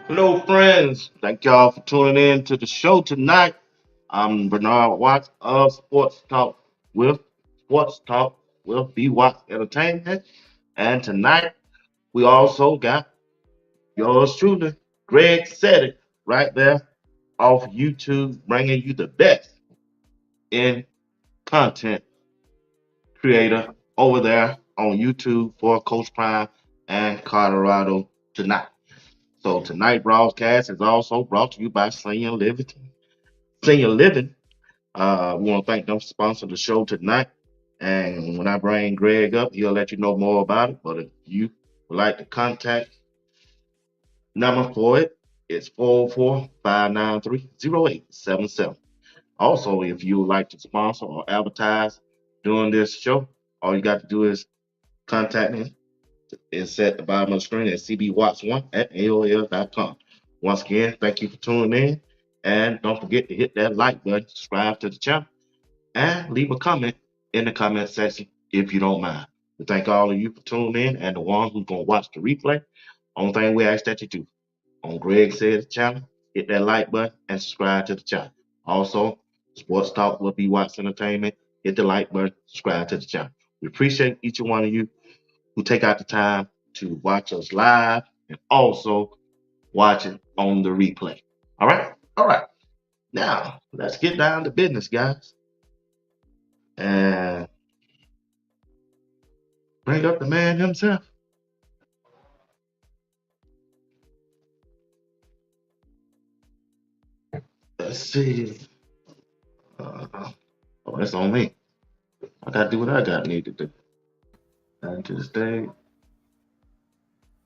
Hello, friends. Thank y'all for tuning in to the show tonight. I'm Bernard Watts of with Sports Talk with BWatts Entertainment. And tonight we also got yours truly, Greg said it right there off YouTube, bringing you the best in content creator over there on YouTube for Coach Prime and Colorado tonight. So tonight broadcast is also brought to you by Senior Living. Senior Living. We want to thank them for sponsoring the show tonight. And when I bring Greg up, he'll let you know more about it. But if you would like to contact number for it, it's 404-593-0877. Also, if you would like to sponsor or advertise during this show, all you got to do is contact me. It's at the bottom of the screen at cbwatts1 at aol.com. Once again, thank you for tuning in. And don't forget to hit that like button, subscribe to the channel, and leave a comment in the comment section if you don't mind. We thank all of you for tuning in and the one who's going to watch the replay. Only thing we ask that you do on Greg Says channel, hit that like button and subscribe to the channel. Also, Sports Talk will be Watts Entertainment. Hit the like button, subscribe to the channel. We appreciate each and one of you who take out the time to watch us live and also watch it on the replay. All right? All right. Now, let's get down to business, guys. And bring up the man himself. Let's see. Oh, that's on me. I gotta do what I got need to do. Back to the stage.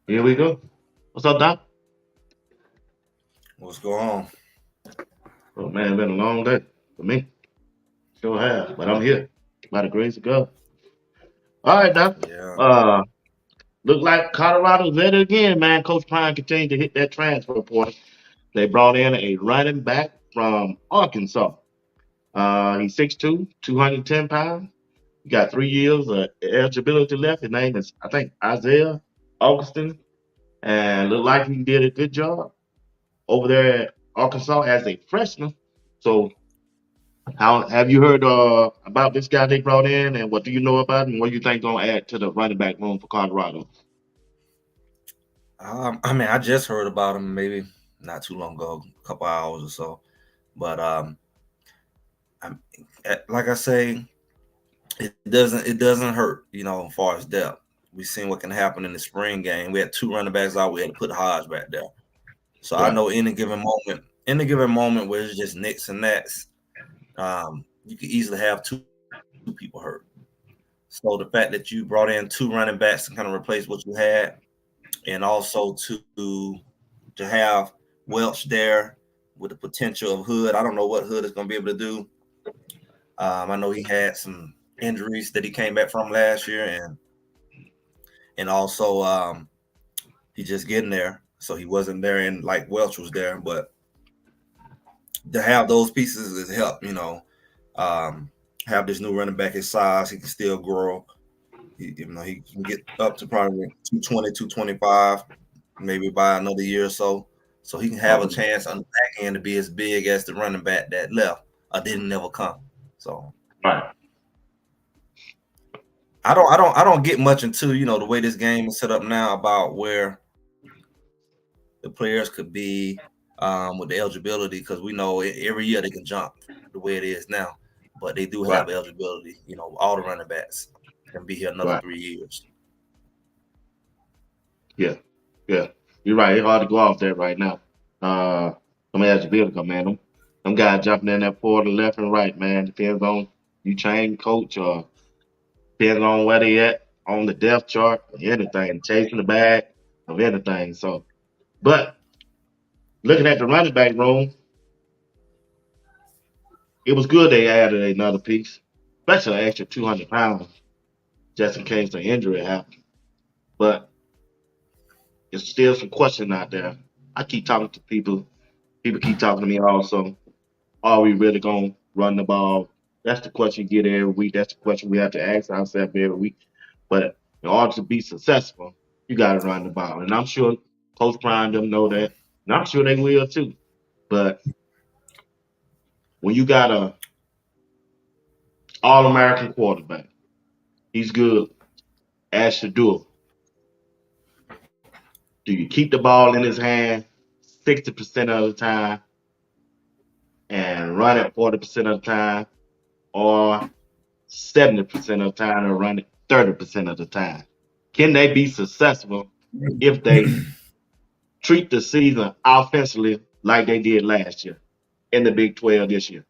Here we go. What's up, Doc? What's going on? Oh man, it's been a long day for me. Sure have, but I'm here. By the grace of God. All right, Doc. Yeah. Uh, look like Colorado's at it again, man. Coach Prime continued to hit that transfer portal. They brought in a running back from Arkansas. He's 6'2", 210 pounds. He got 3 years of eligibility left. His name is, I think, Isaiah Augustin. And looked like he did a good job over there at Arkansas as a freshman. So, how have you heard about this guy they brought in, and what do you know about him? What do you think gonna add to the running back room for Colorado? I just heard about him maybe not too long ago, a couple hours or so. But I'm, like I say, it doesn't hurt, as far as depth. We've seen what can happen in the spring game. We had two running backs out. We had to put Hodge back there. So I Right, know any given moment where it's just nicks and nats, you could easily have two people hurt. So the fact that you brought in two running backs to kind of replace what you had, and also to have Welch there with the potential of Hood. I don't know what Hood is going to be able to do. I know he had some injuries that he came back from last year, and also he just getting there, so he wasn't there, and like Welch was there. But to have those pieces is help. Have this new running back his size, he can still grow. He can get up to probably 220, 225, maybe by another year or so. So he can have a chance on the back end to be as big as the running back that left or didn't never come. So right, I don't get much into, the way this game is set up now about where the players could be with the eligibility, because we know every year they can jump the way it is now. But they do right, have eligibility, all the running backs can be here another right. 3 years. Yeah, yeah. You're right. It's hard to go off that right now. Let me ask you, Bill, man. Them guys jumping in that portal left and right, man. Depends on you train coach or depends on where they at on the depth chart, anything, chasing the bag of anything. So, but looking at the running back room, it was good they added another piece, especially an extra 200 pounds, just in case the injury happened. But there's still some question out there. I keep talking to people. People keep talking to me also. Are we really going to run the ball? That's the question you get every week. That's the question we have to ask ourselves every week. But in order to be successful, you got to run the ball. And I'm sure Coach Prime them know that. And I'm sure they will too. But when you got a All-American quarterback, he's good as Shador. Do you keep the ball in his hand 60% of the time and run it 40% of the time, or 70% of the time and run it 30% of the time? Can they be successful if they treat the season offensively like they did last year in the Big 12 this year?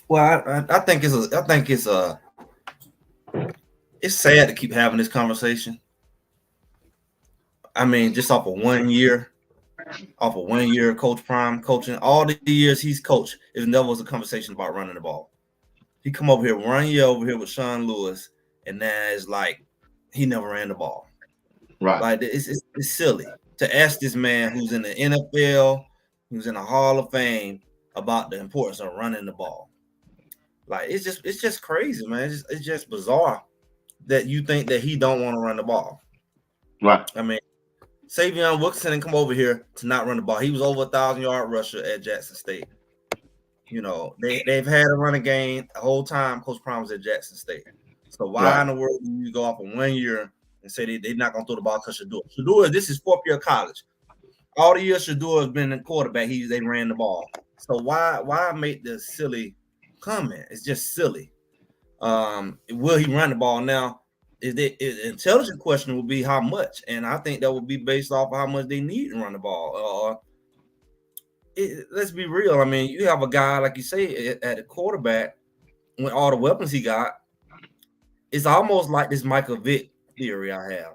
Well, it's sad to keep having this conversation. I mean, just off of 1 year, Coach Prime coaching, all the years he's coached, it never was a conversation about running the ball. He come over here 1 year over here with Sean Lewis, and now it's like he never ran the ball. Right. Like it's silly to ask this man who's in the NFL, who's in the Hall of Fame, about the importance of running the ball. Like it's just crazy, man. It's just bizarre that you think that he don't want to run the ball. Right. I mean, Savion Wilkinson didn't come over here to not run the ball. He was over 1,000-yard rusher at Jackson State. You know, they've had a running game the whole time Coach Prime was at Jackson State. So why in the world do you go off of 1 year and say they're not going to throw the ball because Shador, this is fourth year of college. All the years Shador has been a quarterback, they ran the ball. So why make this silly comment? It's just silly. Will he run the ball now? The intelligent question would be how much, and I think that would be based off of how much they need to run the ball. Let's be real. I mean, you have a guy like you say at the quarterback with all the weapons he got. It's almost like this Michael Vick theory I have.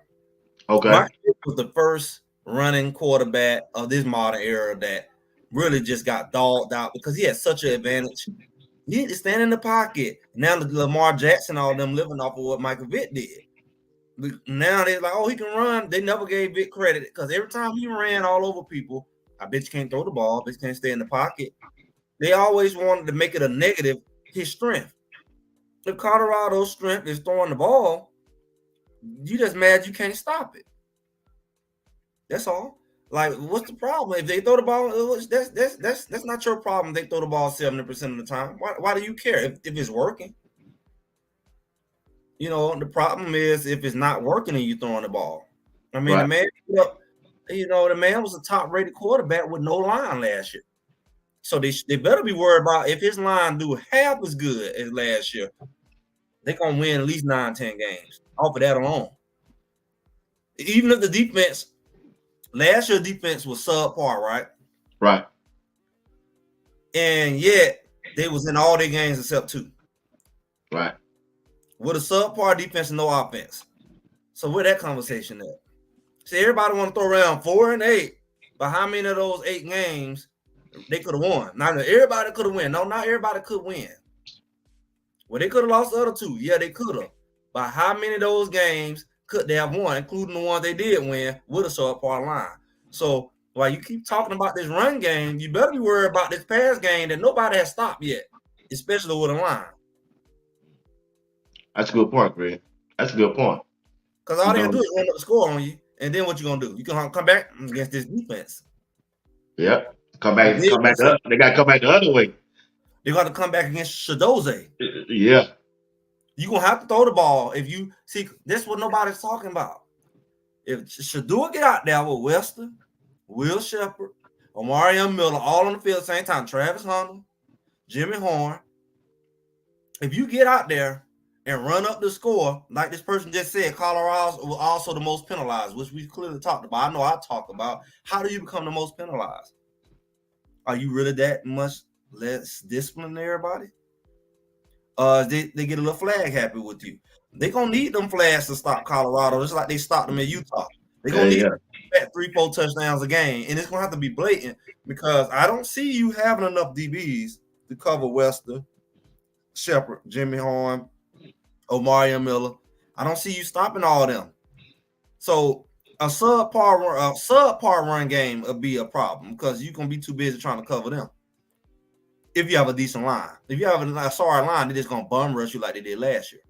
Okay. Michael Vick was the first running quarterback of this modern era that really just got dogged out because he had such an advantage. He had to stand in the pocket. Now Lamar Jackson, all them living off of what Michael Vick did. Now they're like, oh, he can run. They never gave Vick credit because every time he ran all over people, I bet you can't throw the ball. I bet you can't stay in the pocket. They always wanted to make it a negative, his strength. If Colorado's strength is throwing the ball, you just mad you can't stop it. That's all. Like, what's the problem? If they throw the ball, that's not your problem. They throw the ball 70% of the time. Why do you care if it's working? You know, the problem is if it's not working and you throwing the ball. I mean, the man, the man was a top-rated quarterback with no line last year. So they better be worried about if his line do half as good as last year, they're gonna win at least 9-10 games off of that alone. Even if the defense. Last year's defense was subpar, right? Right. And yet they was in all their games except 2. Right. With a subpar defense and no offense. So where that conversation at? See, everybody want to throw around 4 and 8, but how many of those 8 games they could have won? Not everybody could have won. No, not everybody could win. Well, they could have lost the other 2. Yeah, they could have. But how many of those games could they have won, including the ones they did win with a subpar line? So while you keep talking about this run game, you better be worried about this pass game that nobody has stopped yet, especially with a line. That's a good point, Greg. That's a good point. Because all they do is run up the score on you, and then what you gonna do? You can come back against this defense. Yep. Come back. They got to come back the other way. They got to come back against Shadoze. Yeah. You're going to have to throw the ball. If you see, that's what nobody's talking about. If Shador get out there with Wester, Will Shepherd, Omari Miller, all on the field at the same time, Travis Hunter, Jimmy Horn, if you get out there and run up the score, like this person just said, Colorado was also the most penalized, which we clearly talked about. I know I talked about. How do you become the most penalized? Are you really that much less disciplined than everybody? They get a little flag happy with you. They're going to need them flags to stop Colorado, just like they stopped them in Utah. They're going to need 3-4 touchdowns a game, and it's going to have to be blatant because I don't see you having enough DBs to cover Wester, Shepherd, Jimmy Horn, Omari Miller. I don't see you stopping all of them. So a subpar run game would be a problem because you're going to be too busy trying to cover them. If you have a decent line. If you have a sorry line, they're just going to bum rush you like they did last year.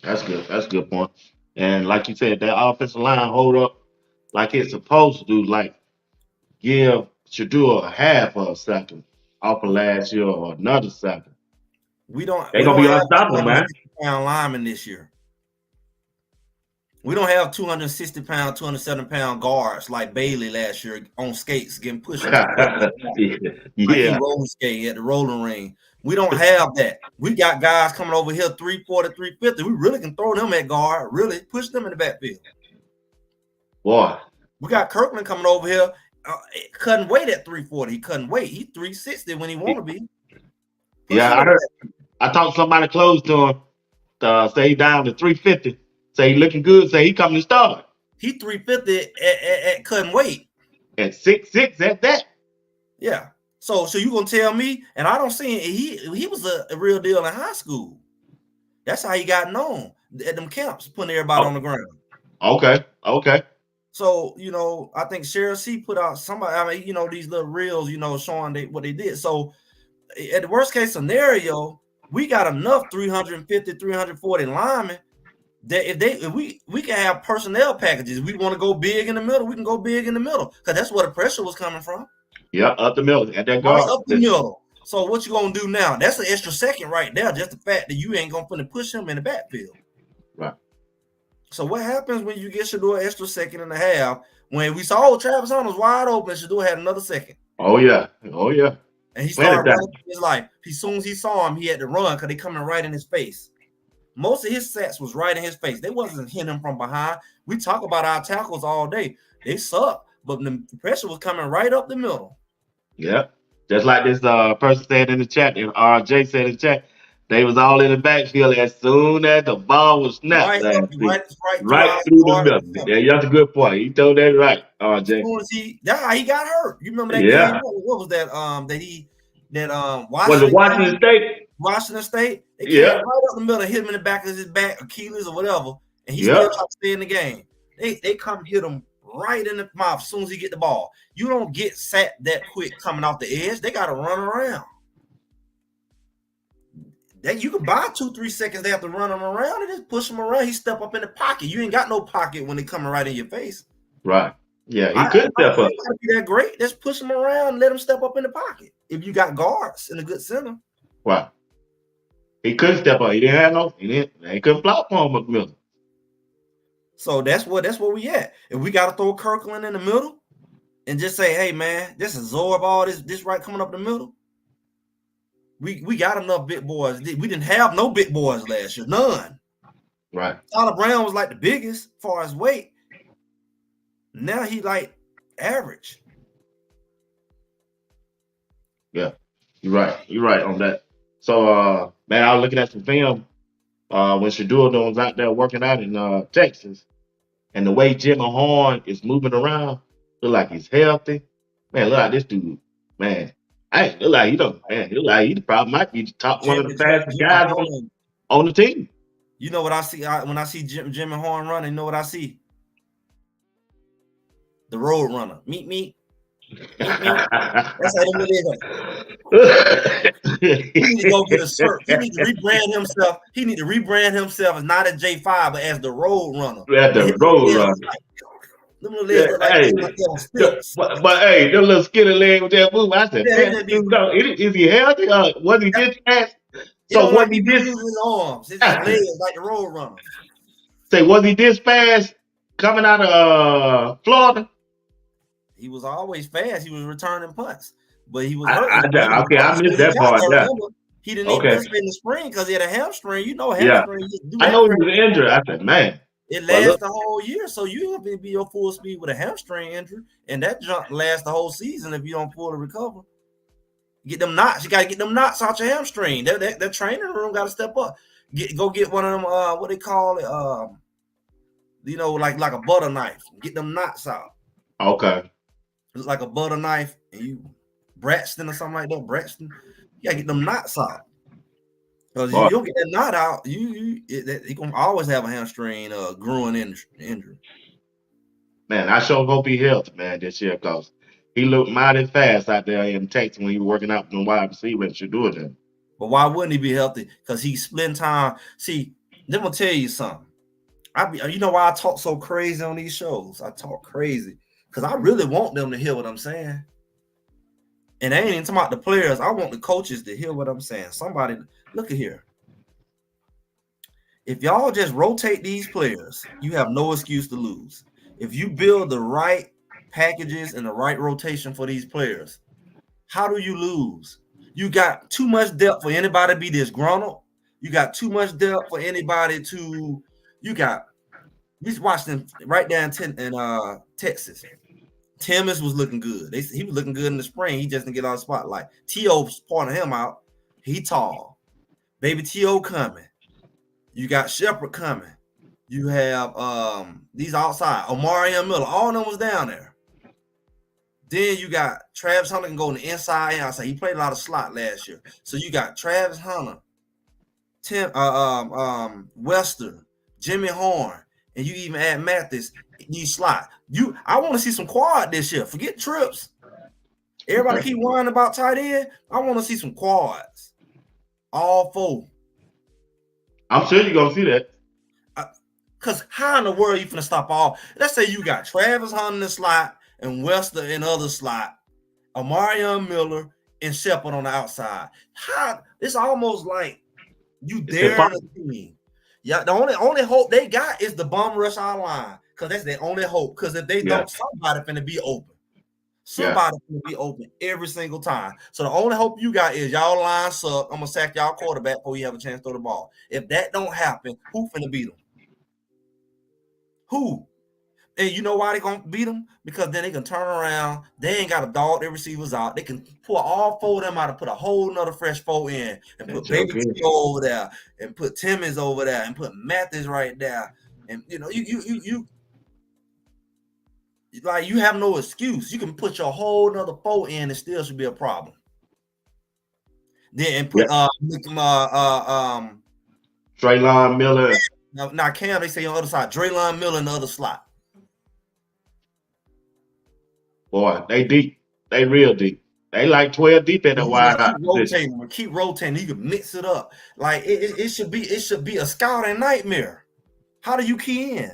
That's good. That's a good point. And like you said, that offensive line hold up like it's supposed to do, like give Shadua a half of a second off of last year or another second. We don't They're gonna be have unstoppable, man. 260-pound linemen this year. We don't have 260-pound, 270-pound guards like Bailey last year on skates getting pushed to like he Yeah, roller skating at the rolling ring. We don't have that. We got guys coming over here 340, 350. We really can throw them at guard, really push them in the backfield. boy. We got Kirkland coming over here, couldn't wait at 340. He couldn't wait. He 360 when he want to be. Yeah, I talked to somebody close to him. Say he down to 350. Say he looking good. Say he coming to start. He 350 at couldn't wait. At 6'6" at that. Yeah. So you gonna tell me? And I don't see he was a real deal in high school. That's how he got known at them camps, putting everybody on the ground. Okay. So I think Cheryl C put out somebody. I mean, these little reels, showing what they did. So at the worst case scenario, we got enough 350, 340 linemen that if we can have personnel packages. We want to go big in the middle, we can go big in the middle because that's where the pressure was coming from. Yeah, up the middle at that guard. Right up the middle. So what you gonna do now? That's an extra second right there. Just the fact that you ain't gonna push him in the backfield. Right. So what happens when you get Shador an extra second and a half? When we saw Travis Hunter was wide open, Shador had another second. Oh yeah. And he started running his life. As soon as he saw him, he had to run because they coming right in his face. Most of his sets was right in his face. They wasn't hitting him from behind. We talk about our tackles all day. They suck, but the pressure was coming right up the middle. Yeah. Just like this person said in the chat, and RJ said in the chat, they was all in the backfield as soon as the ball was snapped. Right through the middle. Yeah, that's a good point. He told that right, RJ. That's how he got hurt. You remember that game? What was that? Was it Washington State? Washington State. They came right up the middle, hit him in the back of his back, Achilles or whatever, and he still tried to stay in the game. They come hit him right in the mouth as soon as he get the ball. You don't get sacked that quick coming off the edge. They got to run around. You can buy 2-3 seconds. They have to run him around and just push him around. He step up in the pocket. You ain't got no pocket when they coming right in your face. Right. Yeah, he could step up. Gotta be that great. Just push him around and let him step up in the pocket. If you got guards in a good center. Wow. He couldn't step up. He couldn't block for him up the middle. So that's where we at. If we got to throw Kirkland in the middle and just say, hey man, just absorb all this right coming up the middle. We got enough big boys. We didn't have no big boys last year. None. Right. Tyler Brown was like the biggest as far as weight. Now he like average. Yeah. You're right on that. So man, I was looking at some film when Shador was out there working out in Texas, and the way Jimmy Horn is moving around, look like he's healthy. Man, look like this dude, man. Look like he probably might be the top one of the fastest guys on the team. You know what I see when I see Jimmy Horn running? You know what I see? The road runner. Meet. That's how they He need to go get a shirt. He need to rebrand himself. He need to rebrand himself as not as J5, but as the road runner. As the road runner. But hey, them little skinny leg with that move. I said, is he healthy? Was he this fast? So was he this arms? His legs like the road runner. Say, was he this fast coming out of Florida? He was always fast. He was returning punts, but he was hurt. I missed that part. He didn't even participate in the spring because he had a hamstring. Hamstring. I know he was injured. I said, man. It lasts the whole year, so you have to be your full speed with a hamstring injury, and that jump lasts the whole season if you don't fully recover. Get them knots. You got to get them knots out your hamstring. That training room got to step up. Go get one of them. What they call it? Like a butter knife. Get them knots out. Okay. It's like a butter knife, and you Braxton or something like that. Braxton. You got to get them knots out. Because you don't get that knot out, you gonna always have a hamstring growing injury. Man, I sure hope he healthy, man, this year, because he looked mighty fast out there in Texas when he was working out from wide receiver and Shador then. But why wouldn't he be healthy? Because he's splitting time. See, let me tell you something. You know why I talk so crazy on these shows? I talk crazy because I really want them to hear what I'm saying. And I ain't even talking about the players. I want the coaches to hear what I'm saying. Somebody, look at here. If y'all just rotate these players, you have no excuse to lose. If you build the right packages and the right rotation for these players, how do you lose? You got too much depth for anybody to be disgruntled. You got too much depth for anybody to. You watched them right down in Texas. Timmons was looking good. He was looking good in the spring. He just didn't get on the spotlight. T.O. pointed him out. He tall. Baby T.O. coming. You got Shepard coming. You have these outside. Omarion Miller. All of them was down there. Then you got Travis Hunter can go on the inside and outside. He played a lot of slot last year. So you got Travis Hunter, Wester, Jimmy Horn, and you even add Mathis. You slot. I want to see some quad this year. Forget trips. Everybody keep whining about tight end. I want to see some quads. All four. I'm sure you're gonna see that. Because how in the world are you finna stop all? Let's say you got Travis Hunter in the slot and Wester in the other slot, Omarion Miller and Shepard on the outside. How it's almost like you dare the team. Yeah, the only hope they got is the bum rush our line. Because that's their only hope. Because if they don't, somebody finna be open. Somebody finna be open every single time. So the only hope you got is y'all line suck. I'm gonna sack y'all quarterback before you have a chance to throw the ball. If that don't happen, who finna beat them? Who? And you know why they gonna beat them? Because then they can turn around. They ain't got to dog their receivers out. They can pull all four of them out and put a whole nother fresh four in and put Baby T over there and put Timmons over there and put Mathis right there. And you know, you like you have no excuse. You can put your whole nother four in and still should be a problem. Then put Draylon Miller. Now Cam, they say on the other side, Draylon Miller in the other slot. Boy, they deep. They real deep. They like 12 deep at the wide out. Keep rotating. You can mix it up. Like it should be a scouting nightmare. How do you key in?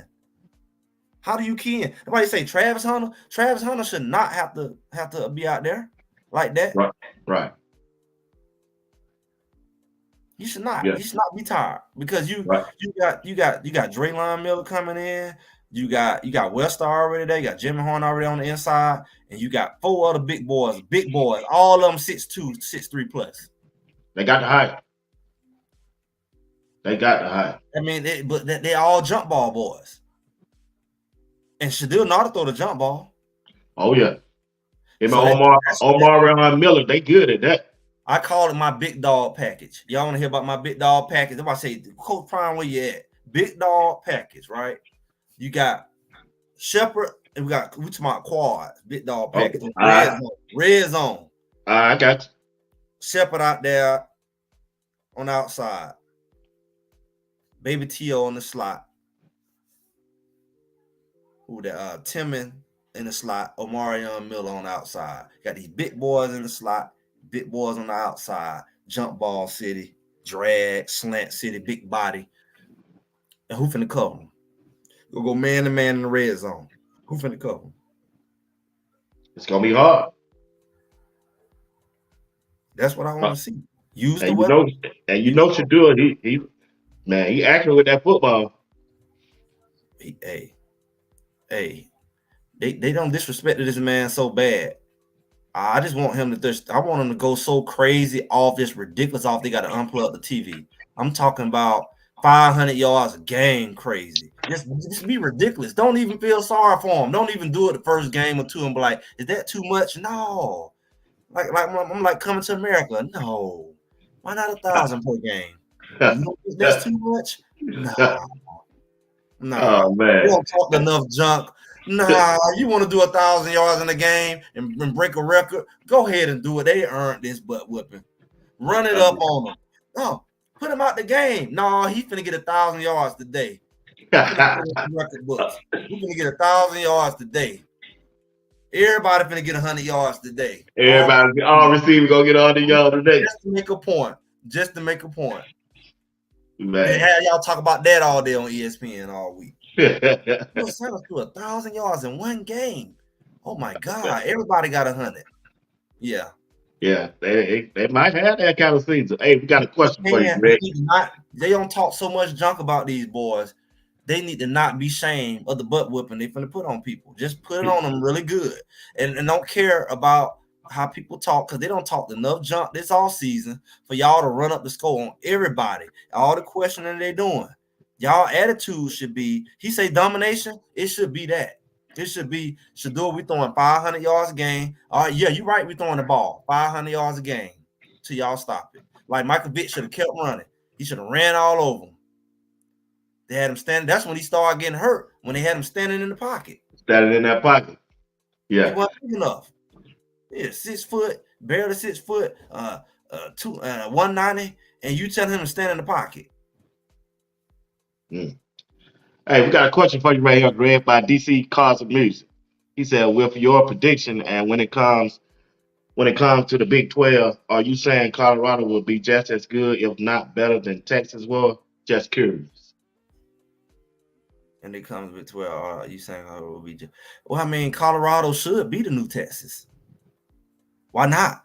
How do you key in? Nobody say Travis Hunter. Travis Hunter should not have to be out there like that. Right. You should not. You should not be tired because you got Draylon Miller coming in. You got Wester already there. You got Jimmy Horn already on the inside, and you got four other big boys. All of them 6'2", 6'3" plus. They got the height. I mean, they all jump ball boys. And Shadil know how to throw the jump ball. Oh yeah. Omarion Miller, they good at that. I call it my big dog package. Y'all want to hear about my big dog package? If I say, Coach Prime, where you at? Big dog package, right? You got Shepard, and we talking about quads. Big dog package. Red zone. I got you. Shepard out there on the outside. Baby T.O. on the slot. Who that? Timmon in the slot. Omarion Miller on the outside. Got these big boys in the slot. Big boys on the outside. Jump ball city. Drag. Slant city. Big body. And who finna cover them? We'll go man to man in the red zone. Who finna cover them? It's gonna be hard. That's what I want to see. Use the weapon. You know Shadil, he accurate with that football. Hey, they don't disrespect this man so bad. I just want him to go so crazy off this ridiculous off. They got to unplug the TV. I'm talking about 500 yards a game crazy. Just be ridiculous. Don't even feel sorry for him. Don't even do it the first game or two and be like, is that too much? No. Like I'm like Coming to America. No. Why not 1,000 per game? You don't think that's too much? No. Oh man. You don't talk enough junk. Nah, you want to do 1,000 yards in a game and break a record? Go ahead and do it. They earned this butt whipping. Run it up on them. No, put him out the game. No, he finna get 1,000 yards today. Record books. We're gonna get 1,000 yards today. Everybody finna get 100 yards today. All receivers gonna get 100 yards today. Just to make a point. And Man. have y'all talk about that all day on ESPN all week. Will Sanders threw 1,000 yards in one game. Oh my God! Everybody got 100. Yeah. Yeah, they might have that kind of season. Hey, we got a question for you, Greg. They don't talk so much junk about these boys. They need to not be ashamed of the butt whipping they finna put on people. Just put it on them really good, and don't care about how people talk, because they don't talk enough junk this all season for y'all to run up the score on everybody. All the questioning they're doing, y'all attitude should be. He say domination. It should be that. It should be Shador. We throwing 500 yards a game. All right, yeah, you're right. We throwing the ball 500 yards a game till y'all stop it. Like Michael Vick should have kept running. He should have ran all over them. They had him standing. That's when he started getting hurt. When they had him standing in the pocket. Standing in that pocket. He Yeah. wasn't big enough. Yeah, 6 foot, barely 6 foot, 190, and you tell him to stand in the pocket. Mm. Hey, we got a question for you right here, Greg, by DC Cars of Music. He said, with your prediction and when it comes to the Big 12, are you saying Colorado will be just as good, if not better than Texas was? Just curious. And it comes with 12. You saying it will be just, well, I mean, Colorado should be the new Texas. Why not?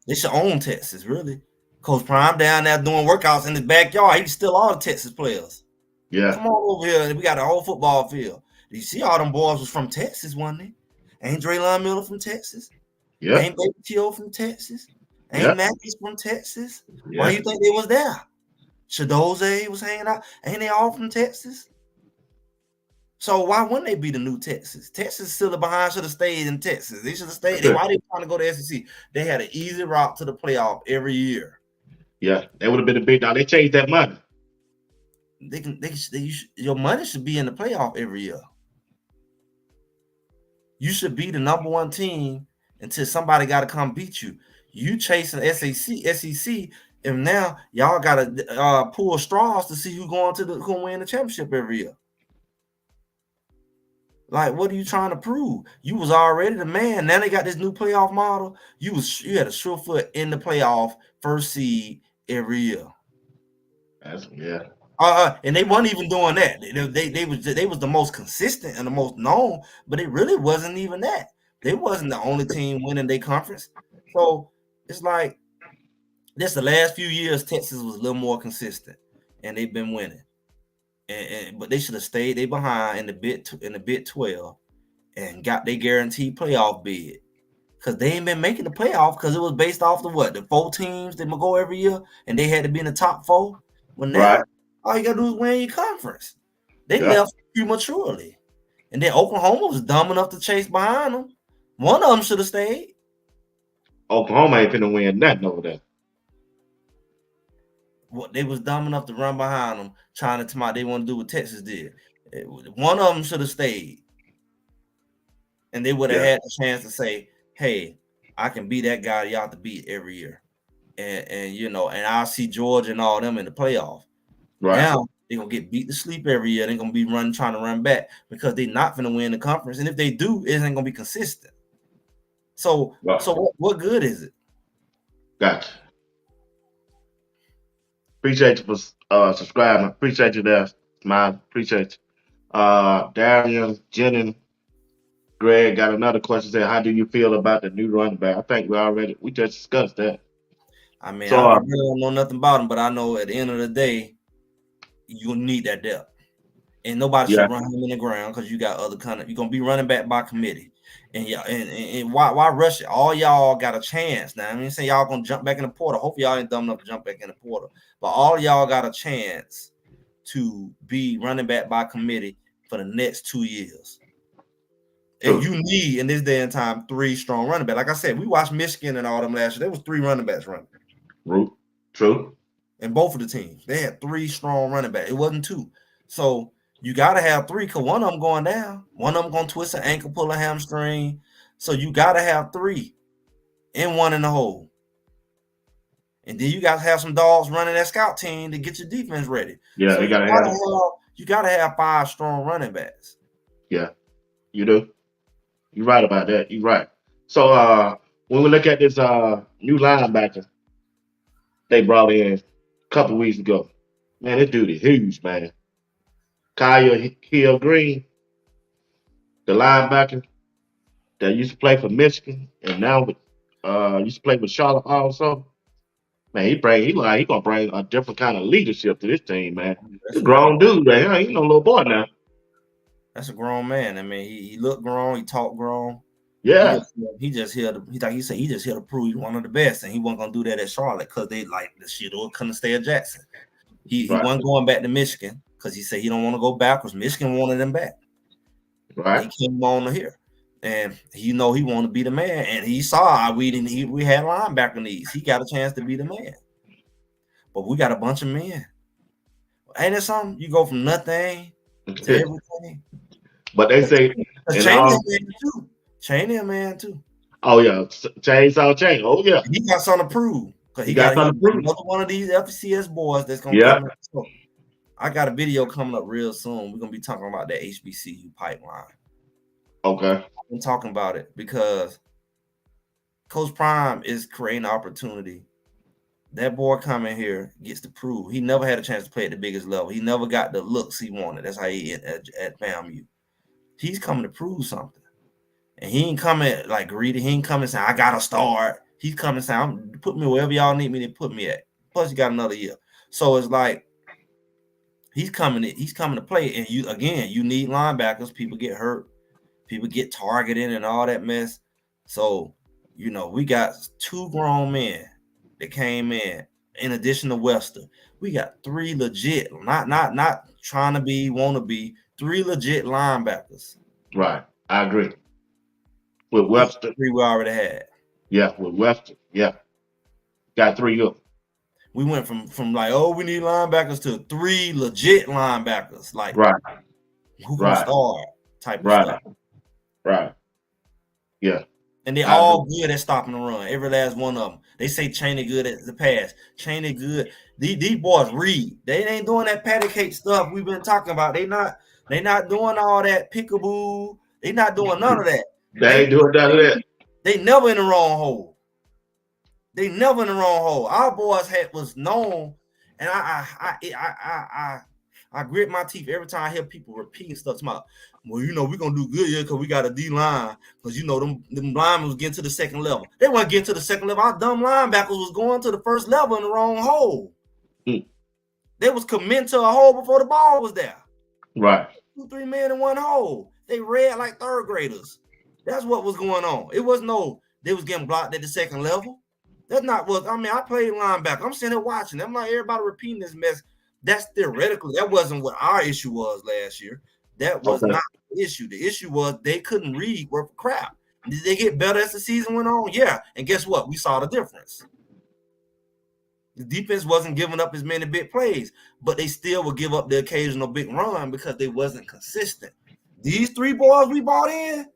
They should own Texas, really. Coach Prime down there doing workouts in his backyard. He can steal all the Texas players. Yeah. Come on over here. We got a whole football field. You see all them boys was from Texas, wasn't they? Ain't Draylon Miller from Texas? Yeah. Ain't Baby T.O. from Texas? Ain't Yeah. Matthews from Texas? Yeah. Why you think they was there? Shadoze was hanging out. Ain't they all from Texas? So why wouldn't they be the new Texas? Texas still behind, should have stayed in Texas. They should have stayed. Why they trying to go to SEC? They had an easy route to the playoff every year. Yeah, that would have been a big. Now they changed that money. Your money should be in the playoff every year. You should be the number one team until somebody got to come beat you. You chasing SEC, and now y'all got to pull straws to see who win the championship every year. Like, what are you trying to prove? You was already the man. Now they got this new playoff model. You had a sure foot in the playoff, first seed every year. Yeah. And they weren't even doing that. They was the most consistent and the most known, but it really wasn't even that. They wasn't the only team winning their conference. So it's like this the last few years, Texas was a little more consistent, and they've been winning. But they should have stayed they behind in the Big 12 and got their guaranteed playoff bid, because they ain't been making the playoff because it was based off of the 4 teams that go every year, and they had to be in the top 4. Well, now all you gotta do is win your conference. They left prematurely, and then Oklahoma was dumb enough to chase behind them. One of them should have stayed. Oklahoma ain't finna win nothing over there. They was dumb enough to run behind them, trying to tell they want to do what Texas did. One of them should have stayed, and they would have had the chance to say, "Hey, I can be that guy y'all have to beat every year," and I'll see Georgia and all them in the playoff. Right now, they're gonna get beat to sleep every year. They're gonna be trying to run back because they're not gonna win the conference, and if they do, it ain't gonna be consistent. So what good is it? Gotcha. Appreciate you for subscribing. Appreciate you there, Smile. Appreciate you. Darian, Jennings, Greg got another question. Said, how do you feel about the new running back? I think we just discussed that. I mean, I really don't know nothing about him, but I know at the end of the day, you need that depth. And nobody should run him in the ground because you got other you're gonna be running back by committee. And why rush it? All y'all got a chance now. I mean, say y'all gonna jump back in the portal. Hopefully y'all ain't dumb enough to jump back in the portal. But all y'all got a chance to be running back by committee for the next 2 years. And you need in this day and time 3 strong running backs. Like I said, we watched Michigan and all them last year. There was 3 running backs running. True. And both of the teams, they had 3 strong running backs. It wasn't 2. So you got to have 3 because one of them going down. One of them going to twist an ankle, pull a hamstring. So you got to have 3 and 1 in the hole. And then you got to have some dogs running that scout team to get your defense ready. Yeah, so you got to have 5 strong running backs. Yeah, you do. You're right about that. You're right. So when we look at this new linebacker they brought in a couple weeks ago, Man, this dude is huge, man. Kyle Hill Green, the linebacker that used to play for Michigan and now used to play with Charlotte also. Man, he gonna bring a different kind of leadership to this team, man. That's This a grown. grown dude, man. He ain't no little boy now. That's a grown man. I mean, he looked grown. He talked grown. Yeah, He just here to he said he just here to prove he's one of the best, and he wasn't gonna do that at Charlotte because they like the shit or couldn't stay at Jackson. He right, wasn't going back to Michigan because he said he don't want to go backwards. Michigan wanted him back. right, He came on to here, and he wanted to be the man. And he saw we had linebacker needs. He got a chance to be the man, but we got a bunch of men. Ain't it something? You go from nothing to everything. But they say, and Chaney a man too. Chaney a man too. oh yeah, Chainsaw Chain. Oh yeah, He got something to prove because he got something to prove. another one of these FCS boys that's gonna Yeah. come. So I got a video coming up real soon. We're gonna be talking about that HBCU pipeline. Okay. I've been talking about it because Coach Prime is creating opportunity. That boy coming here gets to prove he never had a chance to play at the biggest level. He never got the looks he wanted. That's how he at FAMU. He's coming to prove something. And he ain't coming like greedy. He ain't coming saying, I gotta start. He's coming saying, put me wherever y'all need me to put me at. Plus, you got another year. So it's like he's coming to play. And you need linebackers. People get hurt, people get targeted and all that mess. So, we got two grown men that came in addition to Webster. We got three legit, not trying to be, wanna be, three legit linebackers. Right. I agree. With Webster. Three we already had. Yeah, with Webster. Yeah. Got 3 up. We went from like, oh, we need linebackers to three legit linebackers. Like, right. Who can start type of stuff. Right. Yeah. And they all good at stopping the run. Every last one of them. They say Chaney good at the pass. Chaney good. These boys read. They ain't doing that patty cake stuff we've been talking about. They not doing all that peekaboo. They not doing none of that. They ain't doing none of that. They never in the wrong hole. Our boys was known, and I grit my teeth every time I hear people repeating stuff to my, well, we're gonna do good here because we got a D line. Because them linemen was getting to the second level. They weren't getting to the second level. Our dumb linebackers was going to the first level in the wrong hole. They was committing to a hole before the ball was there. Right. 2-3 men in one hole. They read like third graders. That's what was going on. It was they was getting blocked at the second level. That's not what I played linebacker. I'm sitting there watching. I'm like, everybody repeating this mess. That's theoretically, that wasn't what our issue was last year. That was not the issue. The issue was they couldn't read worth of crap. Did they get better as the season went on? Yeah. And guess what? We saw the difference. The defense wasn't giving up as many big plays, but they still would give up the occasional big run because they wasn't consistent. These three boys we brought in,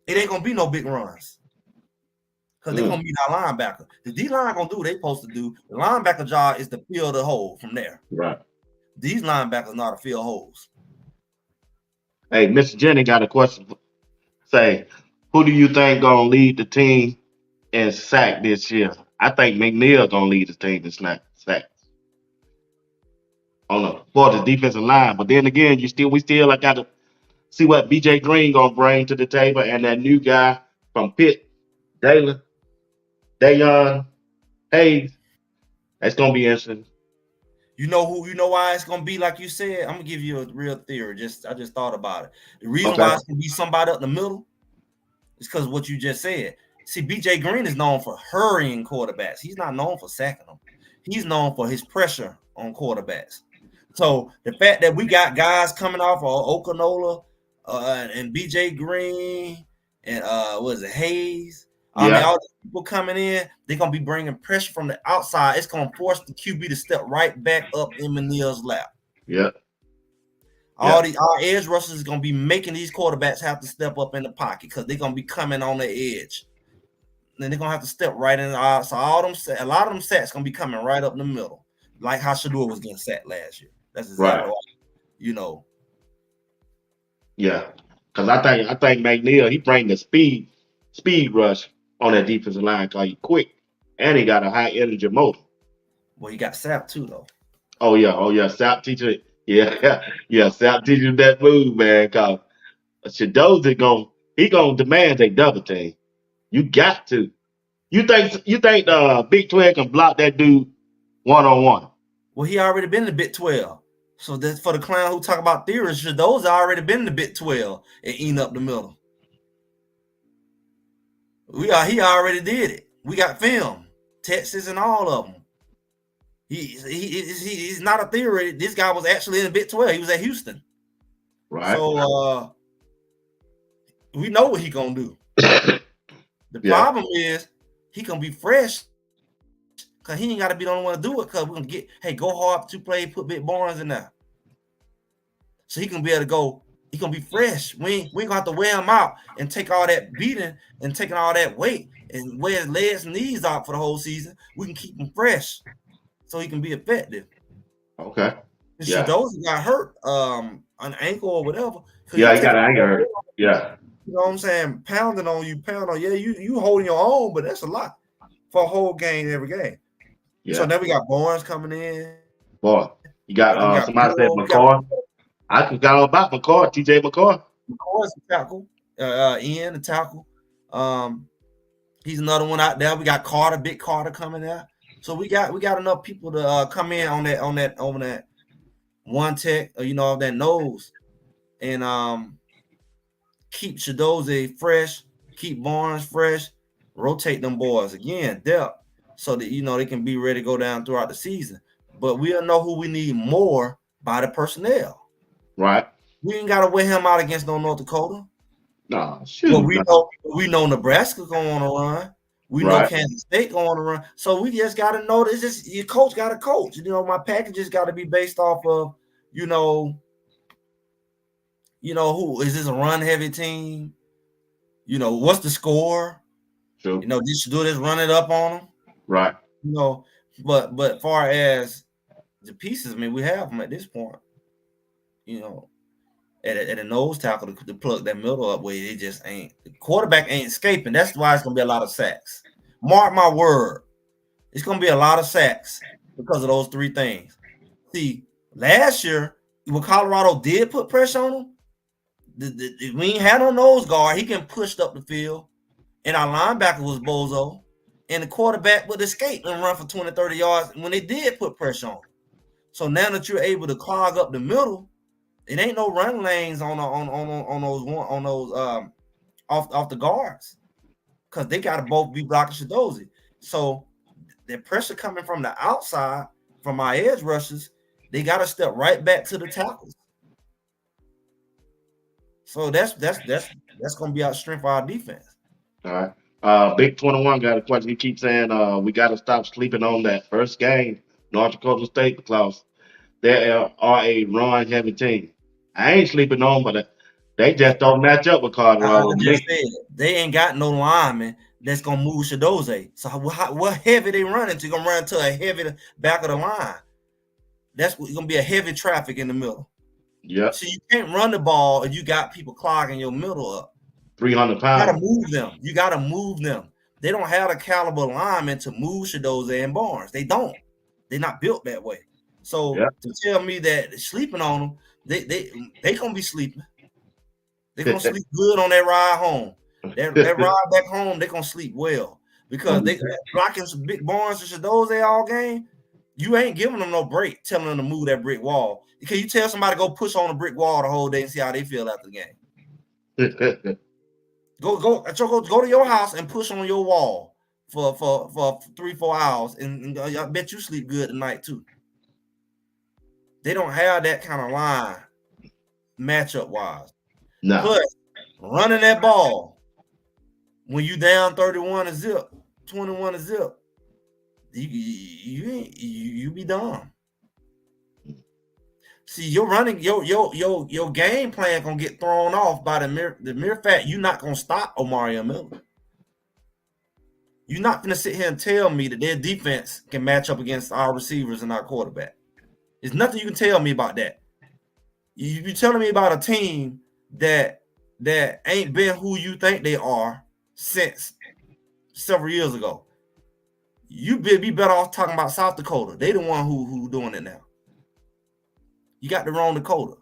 it ain't gonna be no big runs. Because they're gonna be our linebacker. The D-line gonna do what they supposed to do. The linebacker job is to fill the hole from there. Right. These linebackers know how to fill holes. Hey, Mr. Jenny got a question. Say, who do you think gonna lead the team in sack this year? I think McNeil gonna lead the team in sacks. On the for the defensive line. But then again, we still got to see what BJ Green gonna bring to the table and that new guy from Pitt, Dayon Hayes. That's gonna be interesting. You know why it's gonna be like you said? I'm gonna give you a real theory. I just thought about it. The reason why it's gonna be somebody up in the middle is because of what you just said. See, BJ Green is known for hurrying quarterbacks. He's not known for sacking them. He's known for his pressure on quarterbacks. So the fact that we got guys coming off of Okanola and BJ Green and Hayes. All these people coming in, they're gonna be bringing pressure from the outside. It's gonna force the QB to step right back up in Manil's lap. Yeah. Our edge rushers is gonna be making these quarterbacks have to step up in the pocket because they're gonna be coming on the edge. Then they're gonna have to step right in the eye. So a lot of them sacks gonna be coming right up in the middle, like how Shador was getting sacked last year. That's exactly right. Yeah, because I think McNeil, he bring the speed rush on that defensive line because he's quick and he got a high energy motor. Well, he got sapped too, though. Oh yeah. Sap teacher, yeah. Sap teacher that move, man. Cause Shadozi gonna demand a double team. You got to. You think the Big 12 can block that dude 1-on-1? Well, he already been to Big 12. So that's for the clown who talk about theories. Those already been to Big 12 and eating up the middle. He already did it. We got film, Texas, and all of them. He's not a theory. This guy was actually in the Big 12. He was at Houston. Right. So we know what he gonna do. The Yeah. problem is he gonna be fresh because he ain't got to be the only one to do it. Because we're gonna get go hard to play, put Big Barnes in there, so he can be able to go. He gonna be fresh. We ain't gonna have to wear him out and take all that beating and taking all that weight and wear his legs and knees out for the whole season. We can keep him fresh so he can be effective. Okay. Yeah. Shadozi got hurt, an ankle or whatever. Yeah, he got an ankle hurt. Yeah. You know what I'm saying? Pounding on you. Yeah, you holding your own, but that's a lot for a whole game every game. Yeah. So now we got Barnes coming in. Boy, you got somebody said McCoy. I forgot all about McCoy, TJ McCoy. McCoy's a tackle. Ian, the tackle. He's another one out there. We got Carter, Big Carter coming there. So we got enough people to come in on that one tech, that nose, and keep Shadozi fresh, keep Barnes fresh, rotate them boys again, depth, so that they can be ready to go down throughout the season. But we'll know who we need more by the personnel. Right. We ain't gotta wear him out against North Dakota. No, shoot. But we know Nebraska going on a run. We know Kansas State going on a run. So we just gotta know this is your coach got to coach. My packages got to be based off of, who is this a run heavy team? What's the score? True. Just do this, run it up on them. Right. But far as the pieces, we have them at this point. At a nose tackle to plug that middle up where it just ain't. The quarterback ain't escaping. That's why it's gonna be a lot of sacks. Mark my word, it's gonna be a lot of sacks because of those three things. See, last year when Colorado did put pressure on him, we ain't had no nose guard. He can push up the field, and our linebacker was bozo, and the quarterback would escape and run for 20, 30 yards when they did put pressure on him. So now that you're able to clog up the middle, it ain't no run lanes on those off the guards, because they got to both be blocking Shadozi. So the pressure coming from the outside from my edge rushers, they got to step right back to the tackles. So that's gonna be our strength for our defense. All right. Big 21 got a question. He keeps saying we got to stop sleeping on that first game, North Dakota State, because they are a run heavy team. I ain't sleeping on, but they just don't match up with Colorado. They ain't got no lineman that's gonna move Shadozi. So what heavy they running to? Gonna run to a heavy back of the line. That's gonna be a heavy traffic in the middle. Yeah. So you can't run the ball and you got people clogging your middle up. 300 pounds. You gotta move them. They don't have the caliber linemen to move Shadozi and Barnes. They don't. They're not built that way. So to tell me that sleeping on them, they gonna be sleeping. They're gonna sleep good on that ride home. That ride back home, they're gonna sleep well, because they blocking some Big Barnes and Shadozi all game. You ain't giving them no break, telling them to move that brick wall. Can you tell somebody to go push on a brick wall the whole day and see how they feel after the game? Go to your house and push on your wall for 3-4 hours, and I bet you sleep good tonight too. They don't have that kind of line matchup wise. No. Plus, running that ball when you down 31 to zip, 21 to zip, you be dumb. See, you're running your game plan gonna get thrown off by the mere fact you're not gonna stop Omarion Miller. You're not gonna sit here and tell me that their defense can match up against our receivers and our quarterback. There's nothing you can tell me about that. You're telling me about a team that ain't been who you think they are since several years ago. You be better off talking about South Dakota. They the one who doing it now. You got the wrong Dakota.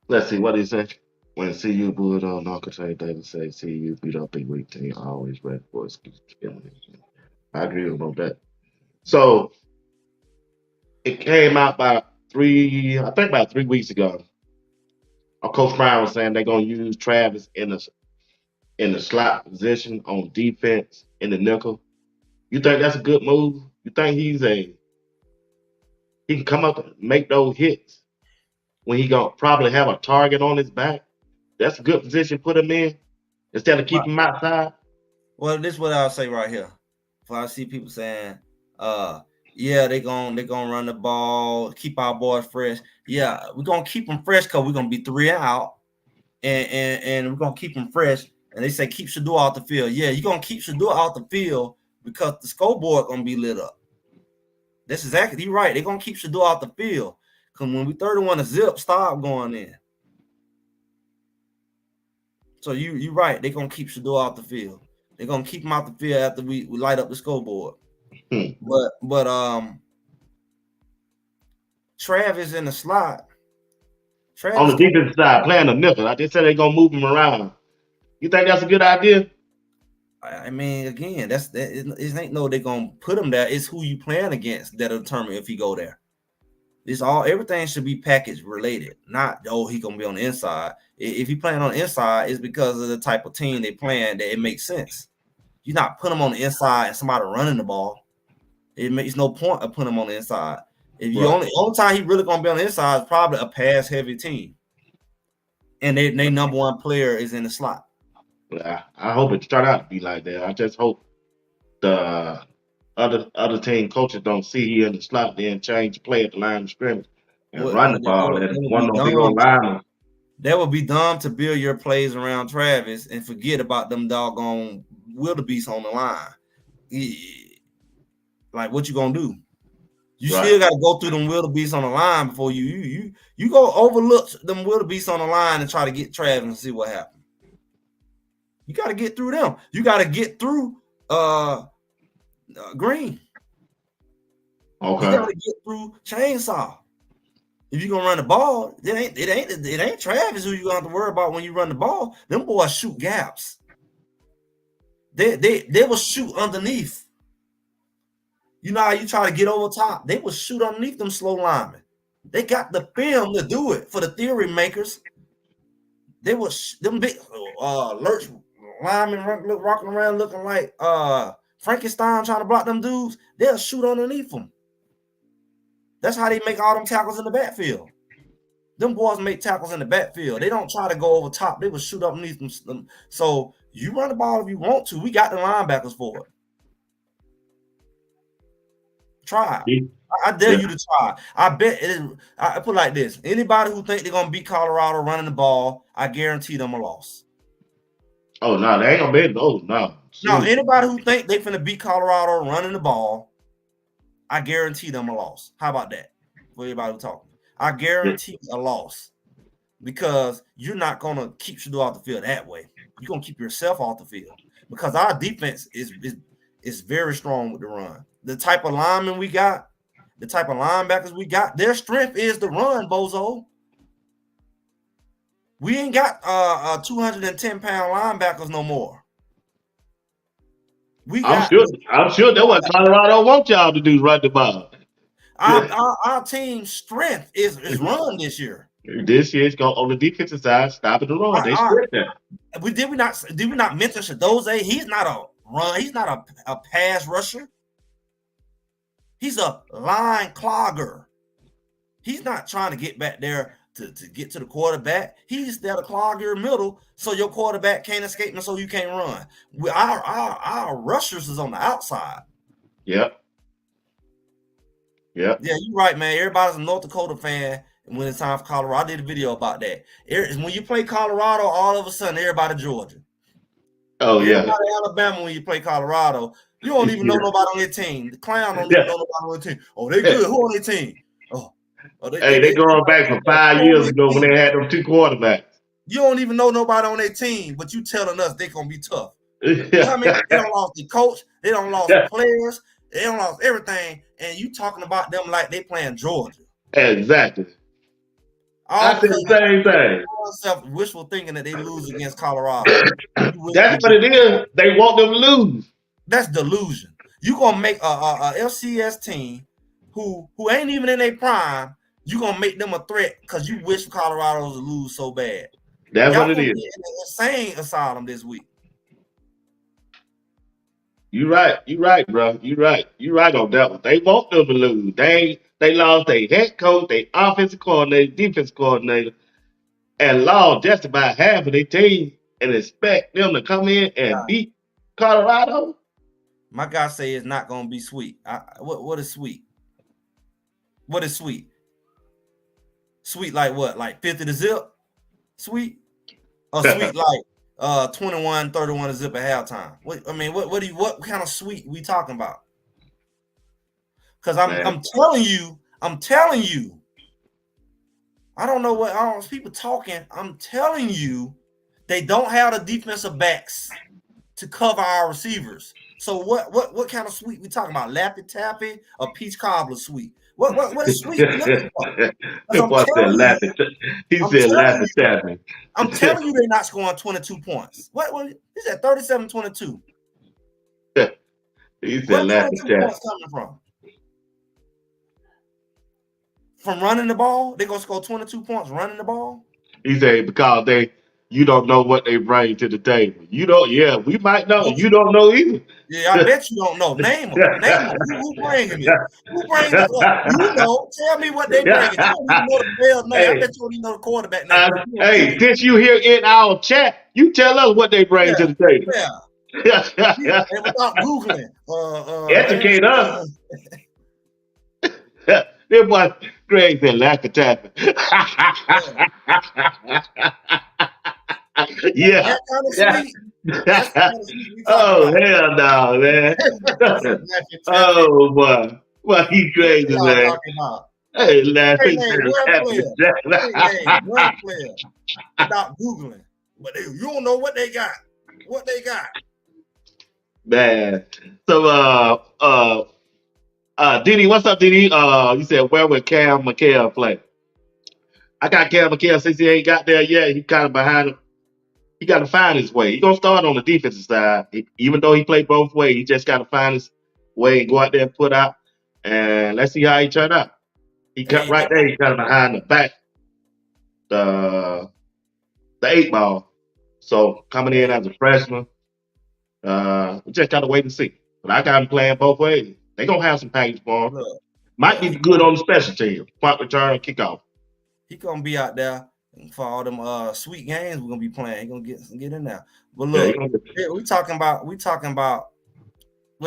Let's see what he said. When CU Bulldog Narcotic David say CU beat up a weak team, always red boys keep killing it. I agree with him on that. So it came out about about 3 weeks ago. Our Coach Brown was saying they're gonna use Travis in the slot position on defense in the nickel. You think that's a good move? You think he can come up and make those hits when he gonna probably have a target on his back? That's a good position to put him in instead of keeping him outside. Well, this is what I'll say right here. If I see people saying, yeah, they're gonna run the ball, keep our boys fresh. Yeah, we're gonna keep them fresh because we're gonna be 3 out, and we're gonna keep them fresh. And they say keep Shador out the field. Yeah, you're gonna keep Shador out the field because the scoreboard gonna be lit up. That's exactly, you're right. They're gonna keep Shador out the field. Because when we 31 a zip, stop going in. So you're right. They're gonna keep Shador out the field. They're gonna keep him out the field after we light up the scoreboard. But Travis in the slot. On the defensive side, playing the nickel. I just said they're gonna move him around. You think that's a good idea? I mean, again, it ain't no they're gonna put him there. It's who you playing against that'll determine if he go there. It's everything should be package related, not he gonna be on the inside. If he playing on the inside, it's because of the type of team they playing that it makes sense. You're not putting him on the inside and somebody running the ball. It makes no point of putting him on the inside. If you only time he really gonna be on the inside is probably a pass heavy team, and they number one player is in the slot. I hope it turned out to be like that. I just hope the other team coaches don't see he in the slot, then change the play at the line of scrimmage and run the ball. And one of them linemen. That would be dumb to build your plays around Travis and forget about them doggone wildebeests on the line. Like, what you gonna do? You still got to go through them wildebeests on the line before you go overlook them wildebeests on the line and try to get Travis and see what happens. You got to get through them. You got to get through Green. Okay. You got to get through Chainsaw. If you're gonna run the ball, it ain't Travis who you gonna have to worry about when you run the ball. Them boys shoot gaps. They will shoot underneath. You know how you try to get over top? They will shoot underneath them slow linemen. They got the film to do it for the theory makers. They will them big lurch linemen rocking around looking like Frankenstein trying to block them dudes. They'll shoot underneath them. That's how they make all them tackles in the backfield. Them boys make tackles in the backfield. They don't try to go over top. They will shoot underneath them. So you run the ball if you want to. We got the linebackers for it. Try. I dare you to try. I bet it is. I put it like this. Anybody who think they're going to beat Colorado running the ball, I guarantee them a loss. Oh, no, they ain't going to be. Oh, no. No, anybody who think they finna beat Colorado running the ball, I guarantee them a loss. How about that? For everybody who talking, I guarantee a loss because you're not gonna keep Shador off the field that way. You're gonna keep yourself off the field because our defense is very strong with the run. The type of linemen we got, the type of linebackers we got, their strength is the run, bozo. We ain't got 210-pound linebackers no more. I'm sure that what Colorado wants y'all to do, run the ball. Our team's strength is run this year. This year it's going on the defensive side, stopping the run. They strength that. Did we not mention Shadoze? He's not a run. He's not a pass rusher. He's a line clogger. He's not trying to get back there to get to the quarterback. He's there to clog your middle so your quarterback can't escape and so you can't run. Our rushers is on the outside. Yep. Yeah, you're right, man. Everybody's a North Dakota fan when it's time for Colorado. I did a video about that. When you play Colorado, all of a sudden everybody Georgia. Oh, everybody Alabama when you play Colorado. You don't even know nobody on their team. The clown don't even know nobody on their team. Oh, they good. Who on their team? They going back from 5 years ago when they had them two quarterbacks. You don't even know nobody on their team, but you telling us they're gonna be tough. You know what I mean? They don't lost the coach. They don't lost the players. They don't lost everything, and you talking about them like they playing Georgia. Exactly. All I said because the same thing. self wishful thinking that they lose against Colorado. That's what it is. They want them to lose. That's delusion. You gonna make a FCS team who ain't even in their prime. You gonna make them a threat because you wish Colorado to lose so bad. That's Y'all what it gonna is. be in an insane asylum this week. You right, bro. You right on that one. They want them to lose. They lost their head coach, their offensive coordinator, defense coordinator, and lost just about half of their team, and expect them to come in and beat Colorado. My guy say it's not gonna be sweet. What is sweet? What is sweet? Sweet like what? Like 50 to zip? Sweet? Or sweet like 21-31 to zip at halftime? What kind of sweet we talking about? Because I'm telling you, I don't know what people talking. I'm telling you, they don't have the defensive backs to cover our receivers. So what kind of sweet we talking about? Lappy Tappy or peach cobbler sweet? What is sweet we looking for? He said Lappy Tappy. I'm telling you they're not scoring 22 points. What is that? 37-22. He said Lappy Tappy. Points coming from? From running the ball? They're gonna score 22 points running the ball? He said because you don't know what they bring to the table. You don't. Yeah, we might know. You don't know either. Yeah, I bet you don't know. Name them. Who bringing it? Who bringing it? You know. Tell me what they bringing. You don't even know the player's name. I bet you don't even know the quarterback name. Hey, since you here in our chat, you tell us what they bring to the table. Yeah. And without Googling. Educate us. This boy Greg said Lappy Tappy. Yeah. That kind of sweet. That's kind of sweet. Oh hell no, man. Oh boy. Well, he crazy, man. Hey, Lappy One player. Without Googling. But you don't know what they got. Man. So Diddy, what's up, Diddy? You said where would Cam McHale play? I got Cam McHale since he ain't got there yet. He kind of behind him. He got to find his way. He's gonna start on the defensive side, even though he played both ways. He just got to find his way and go out there and put out. And let's see how he turned out. He cut right there. He kind of behind the back, the 8 ball. So coming in as a freshman, we just got to wait and see. But I got him playing both ways. They gonna have some package for him. Might be good on the special team, punt return, kickoff. He gonna be out there for all them sweet games we're gonna be playing. He gonna get in there. But look, we talking about what